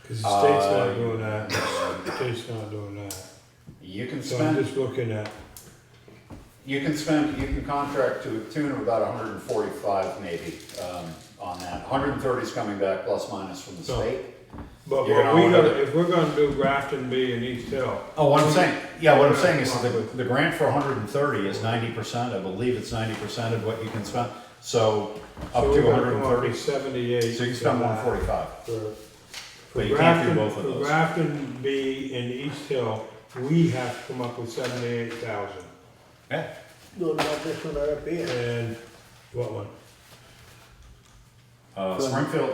Cause the state's not doing that, the state's not doing that. You can So I'm spend, just looking at, you can contract to a tune of about 145 maybe, on that. 130 is coming back plus minus from the No. state. but You're what we gonna- gotta, if we're gonna do Grafton B and East Hill. Oh, what I'm saying is that the grant for 130 is 90%, I believe it's 90% of what you can spend. So up So to we're gonna come up 130. with 78. So you spend 145. For But you can't do Grafton, both of for those. Grafton B and East Hill, we have to come up with 78,000. Yeah. Doing about this one right up here. And what one? Springfield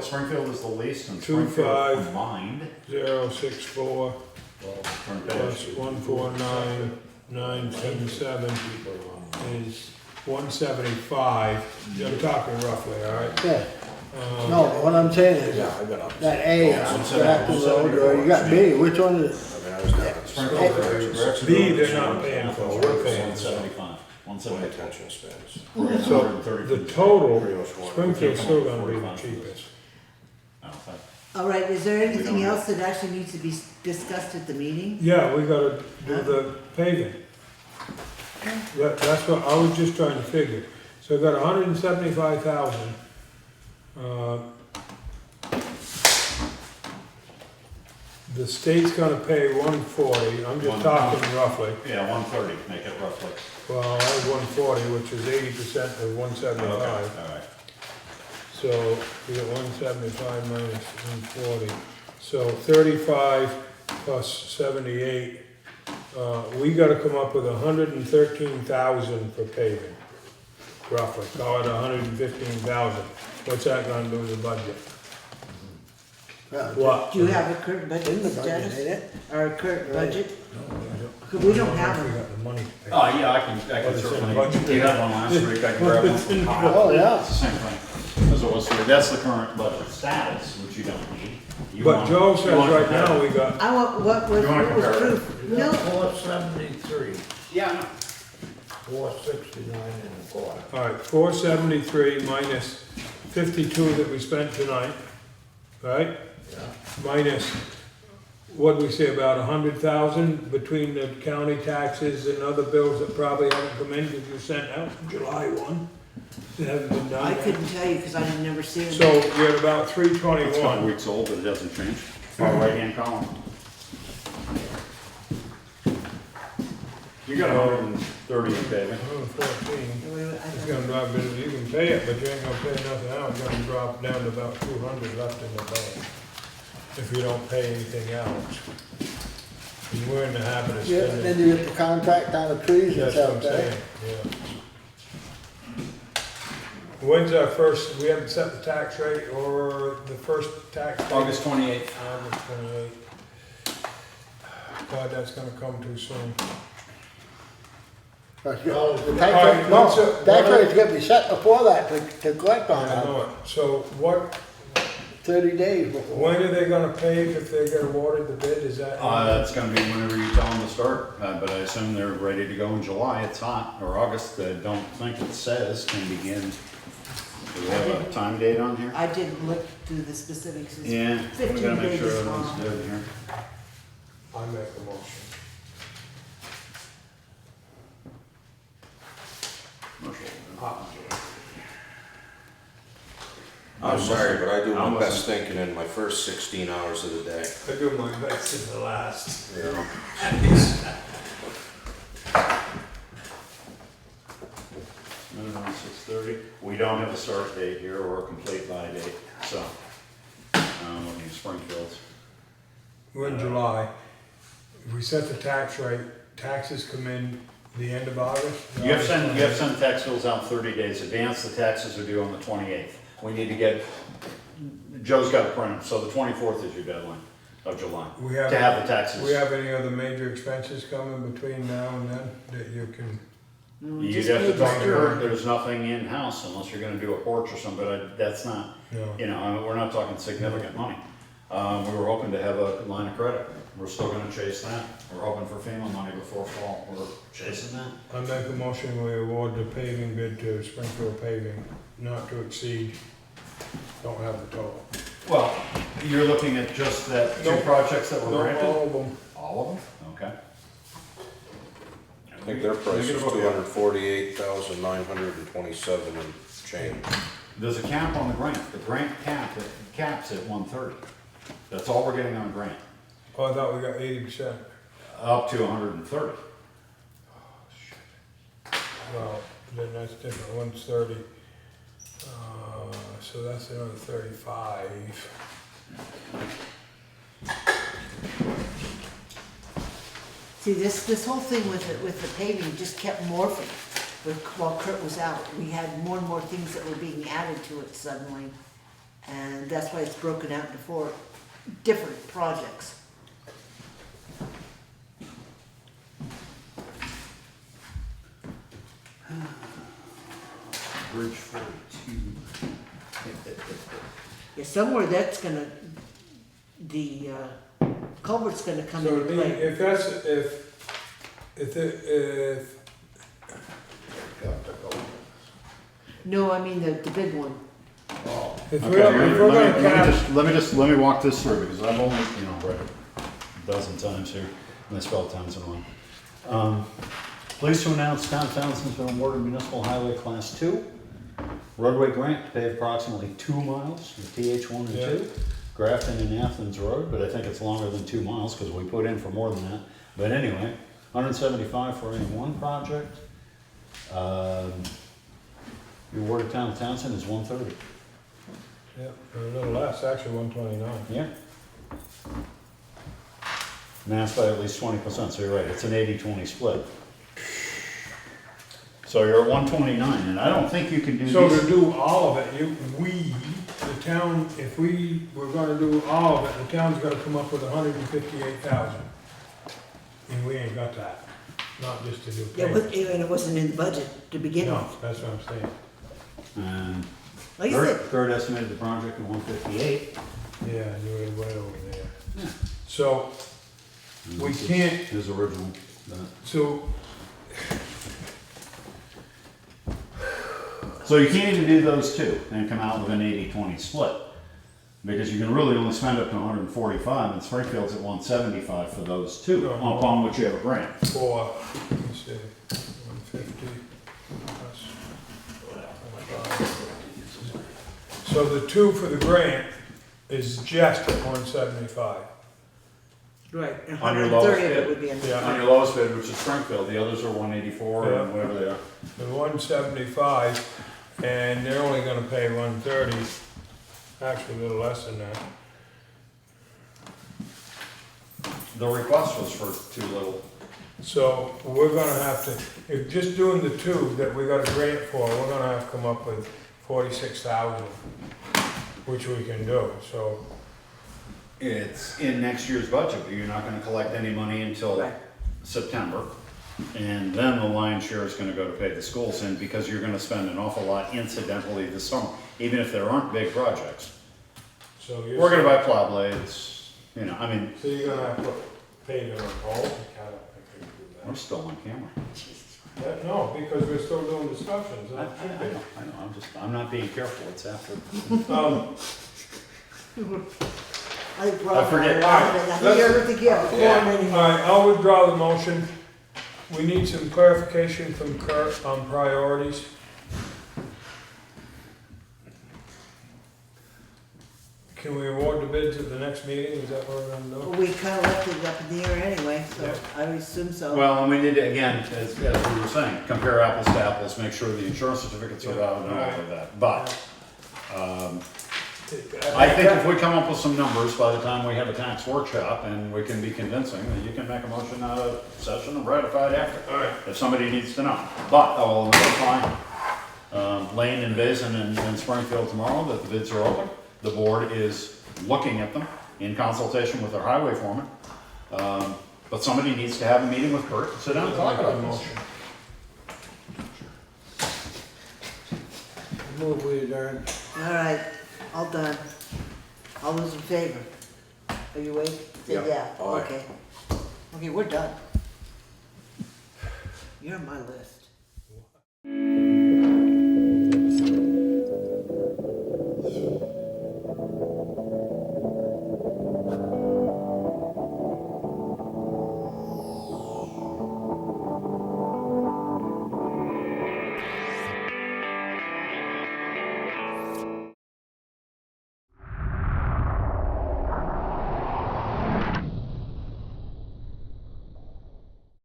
is the least, and 25. Springfield combined. 064 plus 149,977 is 175. I'm talking roughly, all right? Yeah. No, but what I'm saying is, Yeah, I got up. that A on Grafton Road, or you got B, which one is it? I mean, I was down at Springfield, B, they're not paying for, we're paying for. 175. my 175. attention spans. So the total, Springfield's still gonna be the cheapest. I don't think. All right, is there anything else that actually needs to be discussed at the meeting? Yeah, we gotta do the paving. That's what, I was just trying to figure. So we got 175,000. The state's gonna pay 140, I'm just talking roughly. Yeah, 130, make it roughly. Well, I have 140, which is 80% of 175. All right. So we got 175 minus 140. So 35 plus 78. We gotta come up with 113,000 for paving, roughly. Call it 115,000. What's that gonna do to the budget? What? Do you have a current budget In the budget, status? ain't it? Or a current budget? No, We don't have We them. got the money to pay. Oh, yeah, I can But it's in certainly, budget. you had one last week, I can grab one from Kyle. Oh, yeah. It's the same thing as it was here. That's the current budget status, which you don't need. You But want- Joe you says want right now compare. we got, I want, what was, You wanna what was compare it? proof? No, 473, Yeah, no. 469 and a quarter. all right, 473 minus 52 that we spent tonight, right? Yeah. Minus, what'd we say, about 100,000 between the county taxes and other bills that probably haven't come in because you sent out July 1. That haven't been done I yet. couldn't tell you because I didn't never see them. So you're at about It's 5 321. weeks old, but it hasn't changed. Far right-hand column. You got 130 in paving. 114. Wait, wait, I It's don't- gonna drop, you can pay it, but you ain't gonna pay nothing out, it's gonna drop down to about 200 left in the bank. If you don't pay anything else. And we're in the habit of Yeah, spending. then you get the contract on the trees That's that's what I'm out there. saying, yeah. When's our first, we haven't set the tax rate or the first tax? rate? August 28th. August 28th. God, that's gonna come too soon. But The All tax right, rate, no, what's it- tax what- rate's gonna be set before that to collect on I know it, it, so what, 30 days before. when are they gonna pave if they get awarded the bid, is that? That's gonna be whenever you tell them to start, but I assume they're ready to go in July, it's hot, or August, I don't think it says can begin. Do we have a time date on here? I didn't look through the specifics. It's Yeah, we 15 gotta make sure pages everyone's long. good here. I make a motion. I'm sorry, but I do I my best wasn't- thinking in my first 16 hours of the day. I do my best in the last. Yeah. Minimum 6:30. We don't have a start date here or a complete buy date, so, looking at Springfield's. We're in July. If we set the tax rate, taxes come in the end of August? You have to send tax bills out 30 days advance, the taxes are due on the 28th. We need to get, Joe's got to print them, so the 24th is your deadline of July, We have, to have the taxes. we have any other major expenses coming between now and then that you can? No, we You'd just have to paid talk to the her, store. there's nothing in-house unless you're gonna do a porch or something, but that's not, No. you know, we're not talking significant money. We were hoping to have a line of credit, we're still gonna chase that. We're hoping for FEMA money before fall, we're chasing that. I make a motion, we award the paving bid to Springfield Paving, not to exceed, don't have the total. Well, you're looking at just that two Nope. projects that were No, granted? all of them. All of them? Okay. I think their price is 248,927 and change. There's a cap on the grant, the grant caps at 130. That's all we're getting on grant, Oh, I thought we got 80%. up to 130. Well, then that's different, 130. So that's another 35. See, this whole thing with the paving just kept morphing while Kurt was out. We had more and more things that were being added to it suddenly. And that's why it's broken out into 4 different projects. Bridge 42. Yeah, somewhere that's gonna, the culvert's gonna come So into play. if that's, if No, I mean the big one. If Okay, we're gonna catch, let me walk this through, because I've only, read it a dozen times here, and I spelled Townsend wrong. Pleased to announce Town of Townsend's been awarded Municipal Highway Class 2, roadway grant to pave approximately 2 miles, the TH1 and 2, Grafton and Athens Road, but I think it's longer than 2 miles, because we put in for more than that. But anyway, 175 for any one project. The award of Town of Townsend is 130. yeah, a little less, actually 129. Yeah. And that's by at least 20%, so you're right, it's an 80-20 split. So you're at 129, and I don't think you can do So these. to do all of it, the town, if we were gonna do all of it, the town's gotta come up with 158,000. And we ain't got that, not just to do Yeah, paving. and it wasn't in the budget to begin No, with. that's what I'm saying. And Like I said, Kurt estimated the project at 158. Yeah, you were way over there. Yeah. So, And we this is can't, his original, so, So you can't even do those two and come out with an 80-20 split. Because you can really only spend up to 145, and Springfield's at 175 for those two, upon which you have a grant. for, let's see, 150 plus. So the 2 for the grant is just at 175. right, and On your 130 lowest of it bid. would be in the. Yeah. On your lowest bid, which is Springfield, the others are 184 Yeah. and whatever they are. The 175, and they're only gonna pay 130, actually a little less than that. The request was for too little. So we're gonna have to, if just doing the 2 that we got a grant for, we're gonna have to come up with 46,000, which we can do, so. It's in next year's budget, but you're not gonna collect any money until Right. September. And then the lion's share is gonna go to pay the schools in, because you're gonna spend an awful lot incidentally this summer, even if there aren't big projects. So you're. We're gonna buy plow blades, I mean, So you're gonna have to pay them all? I don't think we can do we're still on camera. that. No, because we're still doing discussions, I that should be. I'm not being careful, it's after. I brought forget. it out, and I think everything you have before All anything. right, I'll withdraw the motion. We need some clarification from Kurt on priorities. Can we award the bids at the next meeting? Is that what we're gonna do? We kinda left it up in the air anyway, so Yeah. I would assume so. Well, and we need to, again, as we were saying, compare apples to apples, make sure the insurance certificates are valid and all of that. But, I think if we come up with some numbers by the time we have a tax workshop and we can be convincing, then you can make a motion out of session and ratify it after. All right. If somebody needs to know. But I will notify Lane and Basin and Springfield tomorrow that the bids are open. The board is looking at them in consultation with their highway foreman. But somebody needs to have a meeting with Kurt, and sit down and talk about this. Move we adjourn. All right, all done. All those in favor? Are you awake? Say Yeah. yeah, Aye. okay. Okay, we're done. You're on my list.